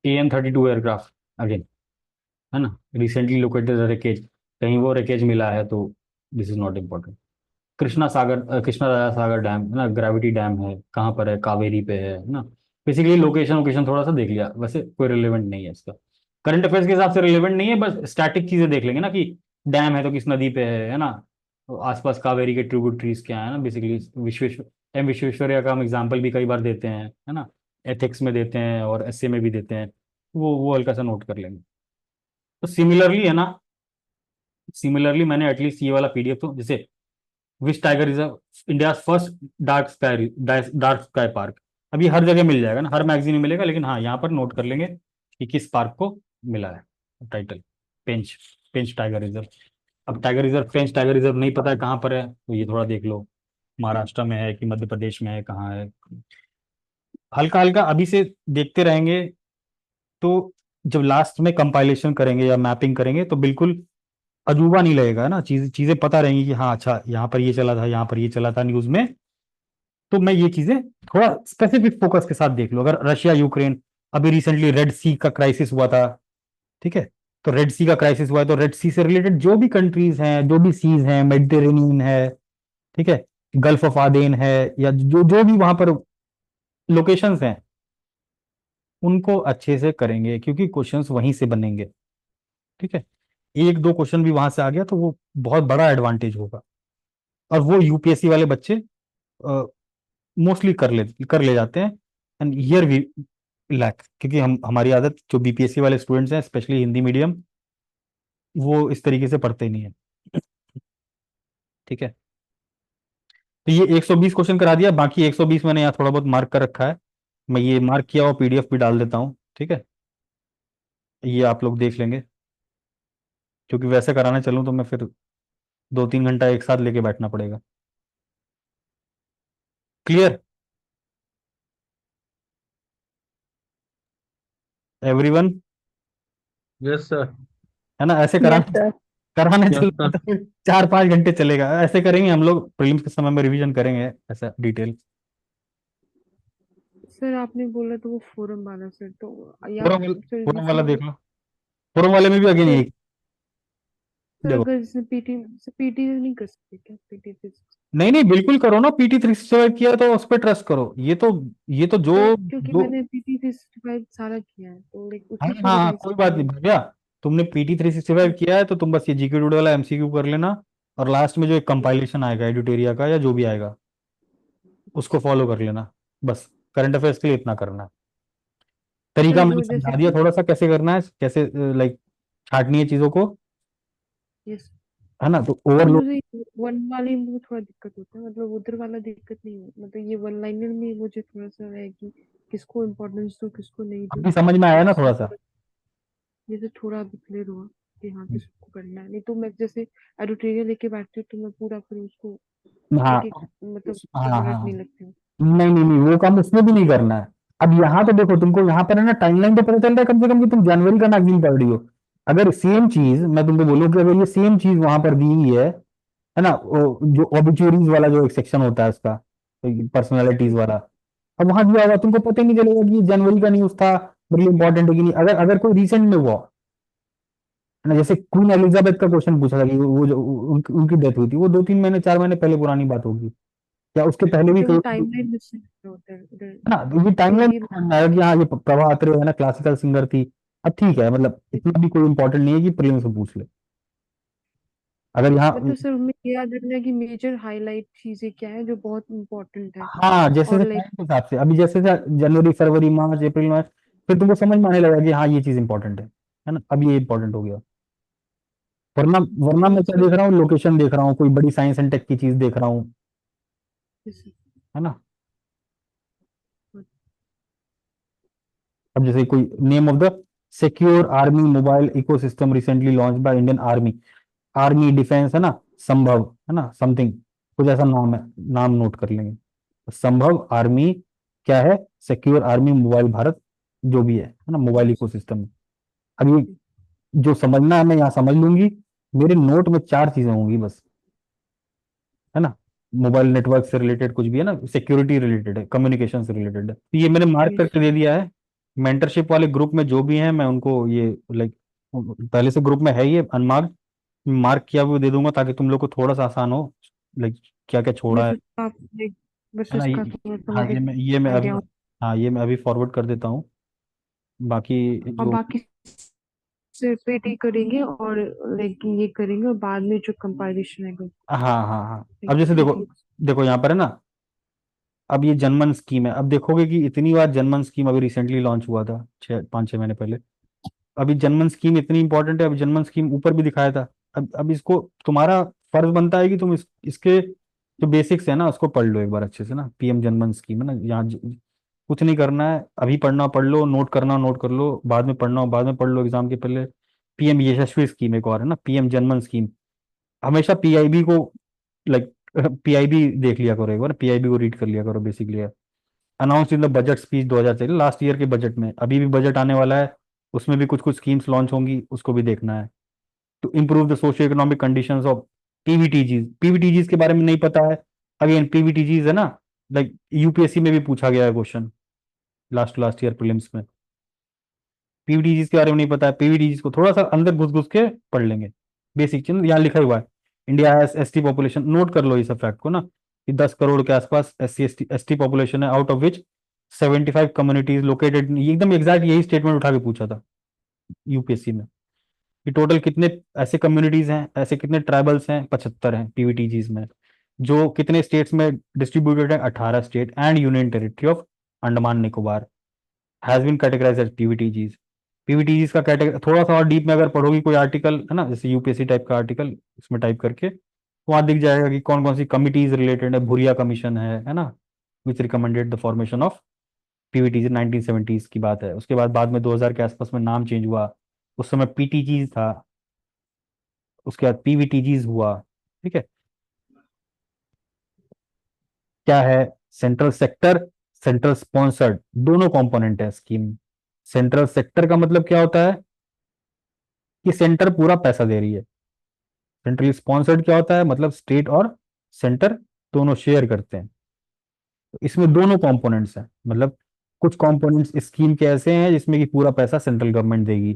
AN-32 एयरक्राफ्ट अगेन, है ना, रिसेंटली लोकेटेड रेकेज, कहीं वो रेकेज मिला है तो this is not important. Krishna Raja Sagar dam है ना, ग्रेविटी डैम है, कहाँ पर है, कावेरी पे है ना। बेसिकली लोकेशन लोकेशन थोड़ा सा देख लिया, वैसे कोई रिलेवेंट नहीं है इसका, करंट अफेयर्स के हिसाब से रिलेवेंट नहीं है, बस स्टैटिक चीजें देख लेंगे ना कि डैम है तो किस नदी पे है ना, तो आसपास कावेरी के ट्रिब्यूटरीज क्या है ना, बेसिकली विश्वेश्वरैया का हम एग्जाम्पल भी कई बार देते हैं, है ना, एथिक्स में देते हैं और एसए में भी देते हैं, वो हल्का सा नोट कर लेंगे। तो सिमिलरली है ना, सिमिलरली मैंने एटलीस्ट ये वाला पीडीएफ तो, जैसे which tiger reserve, India first dark sky park, अभी हर जगह मिल जाएगा ना, हर मैगजीन में मिलेगा, लेकिन हाँ यहाँ पर नोट कर लेंगे कि किस पार्क को मिला है टाइटल, पेंच, पेंच टाइगर रिजर्व। अब टाइगर रिजर्व, पेंच टाइगर रिजर्व नहीं पता है कहाँ पर है, तो ये थोड़ा देख लो, महाराष्ट्र में है कि मध्य प्रदेश में है, कहाँ है, हल्का हल्का अभी से देखते रहेंगे। तो जब लास्ट में कंपाइलेशन करेंगे या मैपिंग करेंगे तो बिल्कुल अजूबा नहीं लगेगा ना, चीजें पता रहेंगी कि हाँ अच्छा यहाँ पर ये चला था, यहाँ पर ये चला था न्यूज में। तो मैं ये चीजें थोड़ा स्पेसिफिक फोकस के साथ देख लूँ, अगर रशिया यूक्रेन, अभी रिसेंटली रेड सी का क्राइसिस हुआ था, ठीक है, तो रेड सी का क्राइसिस हुआ है, तो रेड सी से रिलेटेड जो भी कंट्रीज हैं, जो भी सीज हैं, मेडिटेरेनियन है, ठीक है, गल्फ ऑफ आदेन है, या जो जो भी वहां पर लोकेशंस हैं, उनको अच्छे से करेंगे क्योंकि क्वेश्चंस वहीं से बनेंगे, ठीक है। एक दो क्वेश्चन भी वहां से आ गया तो वो बहुत बड़ा एडवांटेज होगा, और वो यूपीएससी वाले बच्चे मोस्टली कर ले जाते हैं, एंड हियर वी लैक, क्योंकि हमारी आदत जो बीपीएससी वाले स्टूडेंट्स हैं स्पेशली हिंदी मीडियम, वो इस तरीके से पढ़ते ही नहीं है, ठीक है। तो ये 120 क्वेश्चन करा दिया, बाकी 120 मैंने यहाँ थोड़ा बहुत मार्क कर रखा है, मैं ये मार्क किया हुआ पीडीएफ भी डाल देता हूँ, ठीक है, ये आप लोग देख लेंगे, क्योंकि वैसे कराने चलूँ तो मैं फिर 2-3 घंटा एक साथ लेके बैठना पड़ेगा। Clear everyone, yes sir. है ना, ऐसे Yes, sir. कराने यस चलो सर। तो फिर 4-5 घंटे चलेगा, ऐसे करेंगे हम लोग, प्रीलिम्स के समय में रिवीजन करेंगे ऐसा डिटेल। सर आपने बोला तो वो फोरम वाला सर, तो या फोरम सर फोरम वाला जैसे देख लो, फोरम वाले में भी अगेन सर यही, सर देखो, अगर जैसे पीटी नहीं कर सकते क्या, पीटी फिजिक्स? नहीं नहीं बिल्कुल करो ना, PT 365 किया तो उस पर ट्रस्ट करो, ये तो जो सर क्योंकि जो मैंने पीटी 365 सारा किया है तो लाइक हाँ उसी को हाँ हाँ, रिवाइज कोई बात नहीं करना भैया, तुमने PT 365 किया है तो तुम बस ये जीके डूडे वाला MCQ कर लेना, और लास्ट में जो एक कंपाइलेशन आएगा एडिटोरिया का या जो भी आएगा उसको फॉलो कर लेना, बस करंट अफेयर्स के लिए इतना करना है। तरीका सर मैंने जो जैसे समझा दिया थोड़ा सा कैसे करना है, कैसे लाइक छाटनी है चीजों को, यस है ना, तो सर ओवरलोड। मुझे वन वाले में थोड़ा दिक्कत होता है, मतलब उधर वाला दिक्कत नहीं है, मतलब ये वन लाइनर में मुझे थोड़ा सा है कि किसको इम्पोर्टेंस दूं किसको नहीं दूं, अभी समझ में आया तो ना इसमें थोड़ा सा, थोड़ा जैसे थोड़ा अभी क्लियर हुआ। कि हाँ किसको करना है, नहीं तो मैं जैसे एडिटोरियल लेके बैठती हूँ तो मैं पूरा फिर उसको हाँ एक एक मतलब हाँ हाँ। रटने लगती हूँ। नहीं नहीं नहीं, वो काम उसमें भी नहीं करना है। अब यहाँ तो देखो, तुमको यहाँ पर है ना टाइमलाइन तो पता चल रहा है कम से कम कि तुम जनवरी का मैगजीन पढ़ रही हो। अगर सेम चीज मैं तुमको बोलूँ कि अगर ये सेम चीज वहां पर दी हुई है ना, वो जो ऑबिचुअरीज वाला जो एक सेक्शन होता है उसका, पर्सनालिटीज वाला, अब वहां दिया होगा, तुमको पता ही नहीं चलेगा कि ये जनवरी का न्यूज था, बड़ी इंपॉर्टेंट है कि नहीं। अगर अगर कोई रिसेंट में हुआ है ना, जैसे क्वीन एलिजाबेथ का क्वेश्चन पूछा था कि वो जो उनकी डेथ हुई थी, वो 2-3 महीने 4 महीने पहले पुरानी बात होगी, या उसके पहले भी मुझे वो कोई, टाइमलाइन मिस होता है उधर, है ना। तो ये तो टाइमलाइन ये समझ में आएगा कि हाँ ये प्रभा अत्रे है ना, क्लासिकल सिंगर थी। अब ठीक है, मतलब इतना भी कोई इंपॉर्टेंट नहीं है कि प्रीलिम्स से पूछ ले। अगर यहाँ, मतलब सर उनमें ये याद रखना है कि मेजर हाईलाइट चीजें क्या है जो बहुत इंपॉर्टेंट है। हाँ जैसे और से लाइक टाइम के हिसाब से, अभी जैसे से जनवरी फरवरी मार्च अप्रैल में, फिर तुमको समझ में आने लगा कि हाँ ये चीज इंपॉर्टेंट है ना, अब ये इंपॉर्टेंट हो गया। वरना वरना मैं ठीक क्या है। देख रहा हूँ, लोकेशन देख रहा हूँ, कोई बड़ी साइंस एंड टेक की चीज देख रहा हूँ, जैसे है ना। अब जैसे कोई name of the secure army mobile ecosystem recently launch by Indian army, army defence है ना, संभव है ना, समथिंग कुछ ऐसा नाम है, नाम नोट कर लेंगे। संभव आर्मी क्या है, सिक्योर आर्मी मोबाइल भारत, जो भी है ना, मोबाइल इकोसिस्टम। अब ये जो समझना है मैं यहाँ समझ लूंगी, मेरे नोट में 4 चीजें होंगी बस, है ना। मोबाइल नेटवर्क से रिलेटेड कुछ भी है ना, सिक्योरिटी रिलेटेड है, कम्युनिकेशन से रिलेटेड है, तो ये मैंने मार्क यस। करके दे दिया है। मेंटरशिप वाले ग्रुप में जो भी हैं मैं उनको ये लाइक, पहले से ग्रुप में है ये अनमार्क, मार्क किया हुआ दे दूंगा ताकि तुम लोग को थोड़ा सा आसान हो, लाइक क्या क्या छोड़ा बस है उसका like, बस है ना। उसका थोड़ा सा हाँ मुझे ये मैं अभी, आइडिया। हाँ ये मैं अभी फॉरवर्ड कर देता हूँ। बाकी और जो, बाकी से पेटी करेंगे और लाइक ये करेंगे और बाद में जो कंपाइलेशन है हाँ हाँ हाँ, like, अब जैसे देखो, ठीक। देखो यहाँ पर है ना, अब ये जनमन स्कीम है, अब देखोगे कि इतनी बार जनमन स्कीम अभी रिसेंटली लॉन्च हुआ था 5-6 महीने पहले। अभी जनमन स्कीम इतनी इंपॉर्टेंट है, अभी जनमन स्कीम ऊपर भी दिखाया था। अब इसको तुम्हारा फर्ज बनता है कि तुम इसके जो बेसिक्स है ना उसको पढ़ लो एक बार अच्छे से ना, पीएम जनमन स्कीम है ना, यहाँ कुछ नहीं करना है, अभी पढ़ना पढ़ लो, नोट करना नोट कर लो, बाद में पढ़ना हो बाद में पढ़ लो एग्जाम के पहले। पीएम यशस्वी स्कीम एक और है ना, पीएम जनमन स्कीम, हमेशा पीआईबी को लाइक पीआईबी देख लिया करो एक बार, पीआईबी को रीड कर लिया करो basically. Announce in the budget speech 2023, last year के बजट में, अभी भी बजट आने वाला है, उसमें भी कुछ कुछ स्कीम्स लॉन्च होंगी, उसको भी देखना है। To improve the socio economic conditions of PVTGs, PVTGs के बारे में नहीं पता है, अगेन पीवीटीजीज है ना, लाइक यूपीएससी में भी पूछा गया है question last last year prelims में। पीवीटीजीज के बारे में नहीं पता है, पीवीटीजीज को थोड़ा सा अंदर घुस घुस के पढ़ लेंगे, बेसिक चीज यहाँ लिखा हुआ है। India has ST population, note कर लो इस फैक्ट को ना, कि 10 करोड़ के आसपास एसटी पॉपुलेशन है, out of which 75 communities located, एकदम एग्जैक्ट यही स्टेटमेंट उठा के पूछा था यूपीएससी में, कि टोटल कितने ऐसे कम्युनिटीज हैं, ऐसे कितने ट्राइबल्स हैं, 75 हैं पीवीटीजीज में, जो कितने स्टेट्स में डिस्ट्रीब्यूटेड है, 18 state and union territory of Andaman Nicobar has been categorise as PVTGs. PVTGs का कैटेगरी थोड़ा सा और डीप में अगर पढ़ोगी कोई आर्टिकल है ना, जैसे यूपीएससी टाइप का आर्टिकल, इसमें टाइप करके वहां दिख जाएगा कि कौन कौन सी कमिटीज रिलेटेड है, भूरिया कमीशन है ना, which recommended the formation of PVTG, 1970s की बात है। उसके बाद में 2000 के आसपास में नाम चेंज हुआ, उस समय पीटीजीज था, उसके बाद पीवीटीजीज हुआ, ठीक है। क्या है, सेंट्रल सेक्टर, सेंट्रल स्पॉन्सर्ड, दोनों कंपोनेंट है स्कीम। सेंट्रल सेक्टर का मतलब क्या होता है कि सेंटर पूरा पैसा दे रही है। सेंट्रली स्पॉन्सर्ड क्या होता है, मतलब स्टेट और सेंटर दोनों शेयर करते हैं। तो इसमें दोनों कंपोनेंट्स हैं, मतलब कुछ कंपोनेंट्स स्कीम के ऐसे हैं जिसमें कि पूरा पैसा सेंट्रल गवर्नमेंट देगी,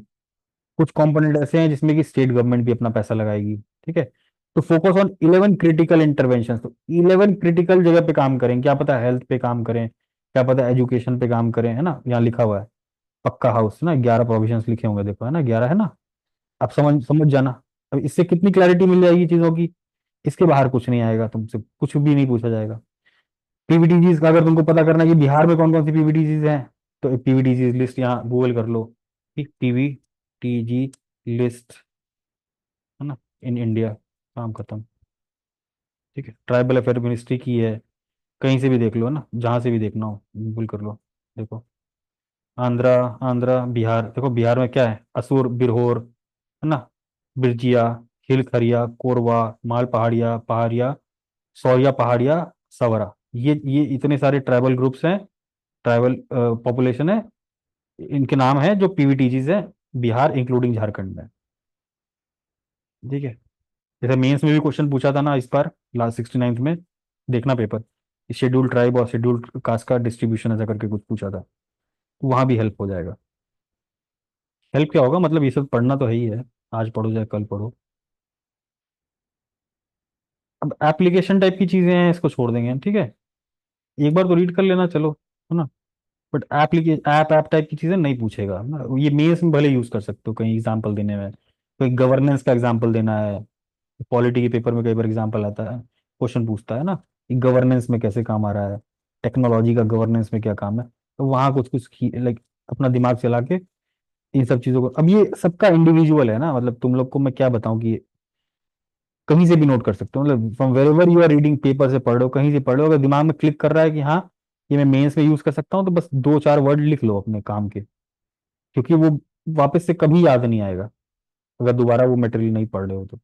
कुछ कंपोनेंट ऐसे हैं जिसमें कि स्टेट गवर्नमेंट भी अपना पैसा लगाएगी, ठीक है। तो फोकस ऑन 11 क्रिटिकल इंटरवेंशन, तो 11 क्रिटिकल जगह पे काम करें, क्या पता हेल्थ पे काम करें, क्या पता एजुकेशन पे काम करें, है ना, यहाँ लिखा हुआ है पक्का हाउस ना, 11 प्रोविजंस लिखे होंगे, देखो है ना 11 है ना। अब समझ समझ जाना, अब इससे कितनी क्लैरिटी मिल जाएगी चीजों की, इसके बाहर कुछ नहीं आएगा, तुमसे कुछ भी नहीं पूछा जाएगा। पीवीटीजीज का अगर तुमको पता करना है कि बिहार में कौन कौन सी पीवीटीजीज हैं, तो पीवीटीजीज लिस्ट यहाँ गूगल कर लो, पीवीटीजी लिस्ट, है ना, इन इंडिया, काम खत्म, ठीक है। ट्राइबल अफेयर मिनिस्ट्री की है, कहीं से भी देख लो, है ना, जहां से भी देखना हो गूगल कर लो, देखो। आंध्रा, आंध्रा बिहार, देखो बिहार में क्या है, असुर बिरहोर, है ना, बिरजिया, हिलखरिया, कोरवा, माल पहाड़िया पहाड़िया, सौरिया पहाड़िया, सवरा, ये इतने सारे ट्राइबल ग्रुप्स हैं, ट्राइबल पॉपुलेशन है, इनके नाम है जो पीवीटीजीज है बिहार इंक्लूडिंग झारखंड में। ठीक है, जैसे मेंस में भी क्वेश्चन पूछा था ना इस बार लास्ट 69th में, देखना पेपर, शेड्यूल ट्राइब और शेड्यूल कास्ट का डिस्ट्रीब्यूशन ऐसा करके कुछ पूछा था, तो वहां भी हेल्प हो जाएगा। हेल्प क्या होगा, मतलब ये सब पढ़ना तो है ही है, आज पढ़ो चाहे कल पढ़ो। अब एप्लीकेशन टाइप की चीजें हैं, इसको छोड़ देंगे हम, ठीक है, एक बार तो रीड कर लेना चलो, है ना। बट एप्लीकेशन ऐप टाइप की चीजें नहीं पूछेगा ना, ये मेंस में भले यूज कर सकते हो कहीं एग्जाम्पल देने में, कोई गवर्नेंस का एग्जाम्पल देना है, पॉलिटी के पेपर में कई बार एग्जाम्पल आता है, क्वेश्चन पूछता है ना कि गवर्नेंस में कैसे काम आ रहा है, टेक्नोलॉजी का गवर्नेंस में क्या काम है, तो वहाँ कुछ कुछ लाइक अपना दिमाग चला के इन सब चीजों को, अब ये सबका इंडिविजुअल है ना, मतलब तुम लोग को मैं क्या बताऊं कि कहीं से भी नोट कर सकते हो, मतलब from wherever you are reading, paper से पढ़ रहे हो, कहीं से पढ़ रहे हो, अगर दिमाग में क्लिक कर रहा है कि हाँ ये मैं मेंस में यूज कर सकता हूँ, तो बस दो चार वर्ड लिख लो अपने काम के, क्योंकि वो वापस से कभी याद नहीं आएगा अगर दोबारा वो मटेरियल नहीं पढ़ रहे हो तो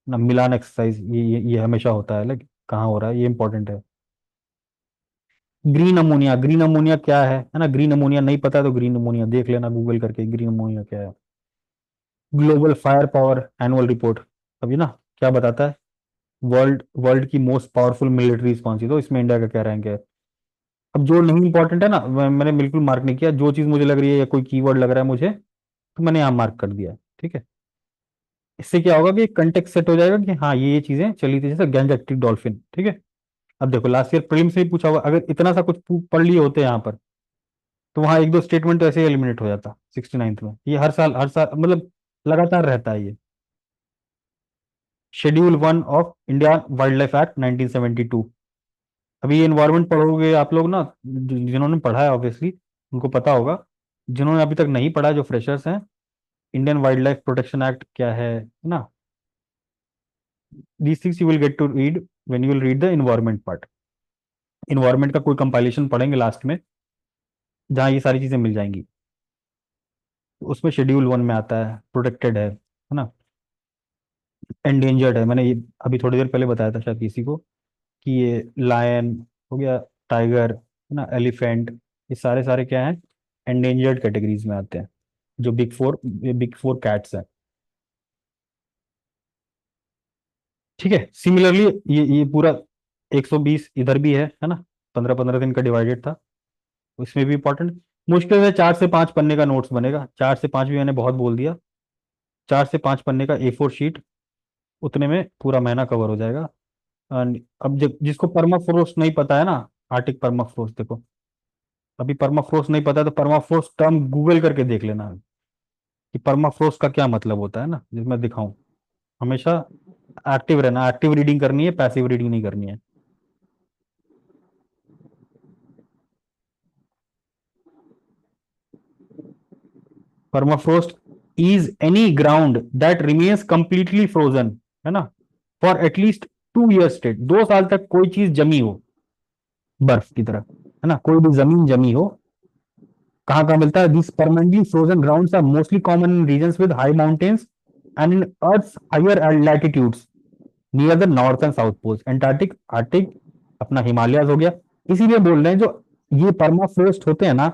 ना। मिलान एक्सरसाइज ये हमेशा होता है, लाइक कहाँ हो रहा है, ये इंपॉर्टेंट है। ग्रीन अमोनिया, ग्रीन अमोनिया क्या है ना, ग्रीन अमोनिया नहीं पता है तो ग्रीन अमोनिया देख लेना गूगल करके, ग्रीन अमोनिया क्या है। Global fire power annual report, अभी ना क्या बताता है, वर्ल्ड वर्ल्ड की मोस्ट पावरफुल मिलिट्रीज कौन सी, तो इसमें इंडिया का क्या रैंक है। अब जो नहीं इंपॉर्टेंट है ना मैंने बिल्कुल मार्क नहीं किया, जो चीज मुझे लग रही है या कोई कीवर्ड लग रहा है मुझे, तो मैंने यहाँ मार्क कर दिया, ठीक है। इससे क्या होगा कि कंटेक्ट सेट हो जाएगा कि हाँ ये चीजें चली थी, जैसे गैंजेटिक डॉल्फिन, ठीक है। अब देखो लास्ट ईयर प्रीलिम्स से ही पूछा हुआ, अगर इतना सा कुछ पढ़ लिए होते यहाँ पर, तो वहाँ एक दो स्टेटमेंट तो ऐसे ही एलिमिनेट हो जाता 69th में। ये हर साल मतलब लगातार रहता है ये। Schedule 1 of India wild life act 1972, अभी ये इन्वायरमेंट पढ़ोगे आप लोग ना, जिन्होंने पढ़ा है ऑब्वियसली उनको पता होगा, जिन्होंने अभी तक नहीं पढ़ा, जो फ्रेशर्स हैं, Indian wildlife protection act क्या है ना, these things you will get to read when you will read the environment part. Environment का कोई कंपाइलेशन पढ़ेंगे लास्ट में जहाँ ये सारी चीजें मिल जाएंगी, उसमें शेड्यूल 1 में आता है प्रोटेक्टेड है ना, एंडेंजर्ड है, मैंने ये अभी थोड़ी देर पहले बताया था शायद किसी को कि ये लायन हो गया, टाइगर है ना, एलिफेंट, ये सारे सारे क्या हैं, एंडेंजर्ड कैटेगरीज में आते हैं, जो बिग फोर कैट्स हैं, ठीक है। सिमिलरली ये पूरा 120 इधर भी है ना, 15-15 दिन का डिवाइडेड था, इसमें भी इंपॉर्टेंट, मुश्किल से 4 से 5 पन्ने का नोट्स बनेगा, 4 से 5 भी मैंने बहुत बोल दिया, 4 से 5 पन्ने का A4 शीट, उतने में पूरा महीना कवर हो जाएगा। अब जिसको परमाफ्रोस्ट नहीं पता है ना, आर्टिक परमाफ्रोस्ट देखो, अभी परमाफ्रोस्ट नहीं पता है तो परमाफ्रोस्ट टर्म गूगल करके देख लेना कि परमाफ्रोस्ट का क्या मतलब होता है ना, जिसमें दिखाऊं। हमेशा एक्टिव रहना, एक्टिव रीडिंग करनी है, पैसिव रीडिंग नहीं करनी है। Permafrost is any ground that remains completely frozen, है ना, फॉर एटलीस्ट 2 years स्ट्रेट, 2 साल तक कोई चीज जमी हो बर्फ की तरह, है ना, कोई भी जमीन जमी हो। कहाँ कहाँ मिलता है, this permanently frozen grounds are mostly common in regions with high mountains and in earth higher latitudes near the north and south poles, Antarctic, Arctic, अपना हिमालयस हो गया। इसीलिए बोल रहे हैं जो ये परमाफ्रोस्ट होते हैं ना,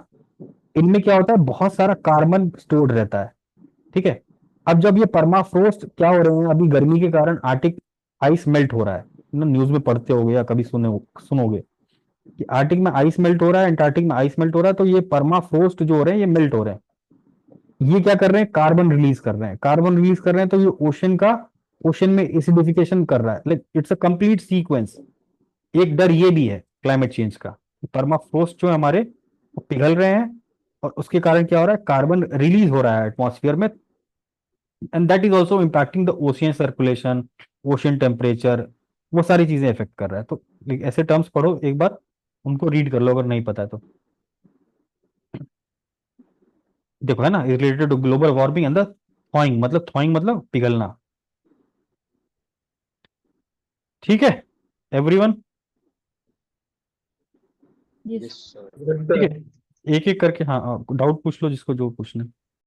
इनमें क्या होता है, बहुत सारा कार्बन स्टोर्ड रहता है, ठीक है। अब जब ये परमाफ्रोस्ट क्या हो रहे हैं, अभी गर्मी के कारण आर्टिक आइस मेल्ट हो रहा है, न्यूज में पढ़ते होगे या कभी सुनोगे कि आर्टिक में आइस मेल्ट हो रहा है, एंटार्क्टिक में आइस मेल्ट हो रहा है, तो ये परमाफ्रोस्ट जो हो रहे हैं ये मेल्ट हो रहे हैं, ये क्या कर रहे हैं, कार्बन रिलीज कर रहे हैं, कार्बन रिलीज कर रहे हैं, तो ये ओशन में एसिडिफिकेशन कर रहा है, like it's a complete sequence. एक डर ये भी है क्लाइमेट चेंज का, परमाफ्रोस्ट जो है हमारे वो पिघल रहे हैं, और उसके कारण क्या हो रहा है, कार्बन रिलीज हो रहा है एटमॉस्फेयर में, and that is also impacting the ocean circulation, ocean temperature, वो सारी चीजें इफेक्ट कर रहा है। तो ऐसे टर्म्स पढ़ो एक बार, उनको रीड कर लो अगर नहीं पता है तो। देखो है ना, related to global warming and the thawing मतलब पिघलना, ठीक है everyone, yes yes sir. Yes, ठीक sir. है, एक एक करके हाँ डाउट पूछ लो जिसको जो पूछना है।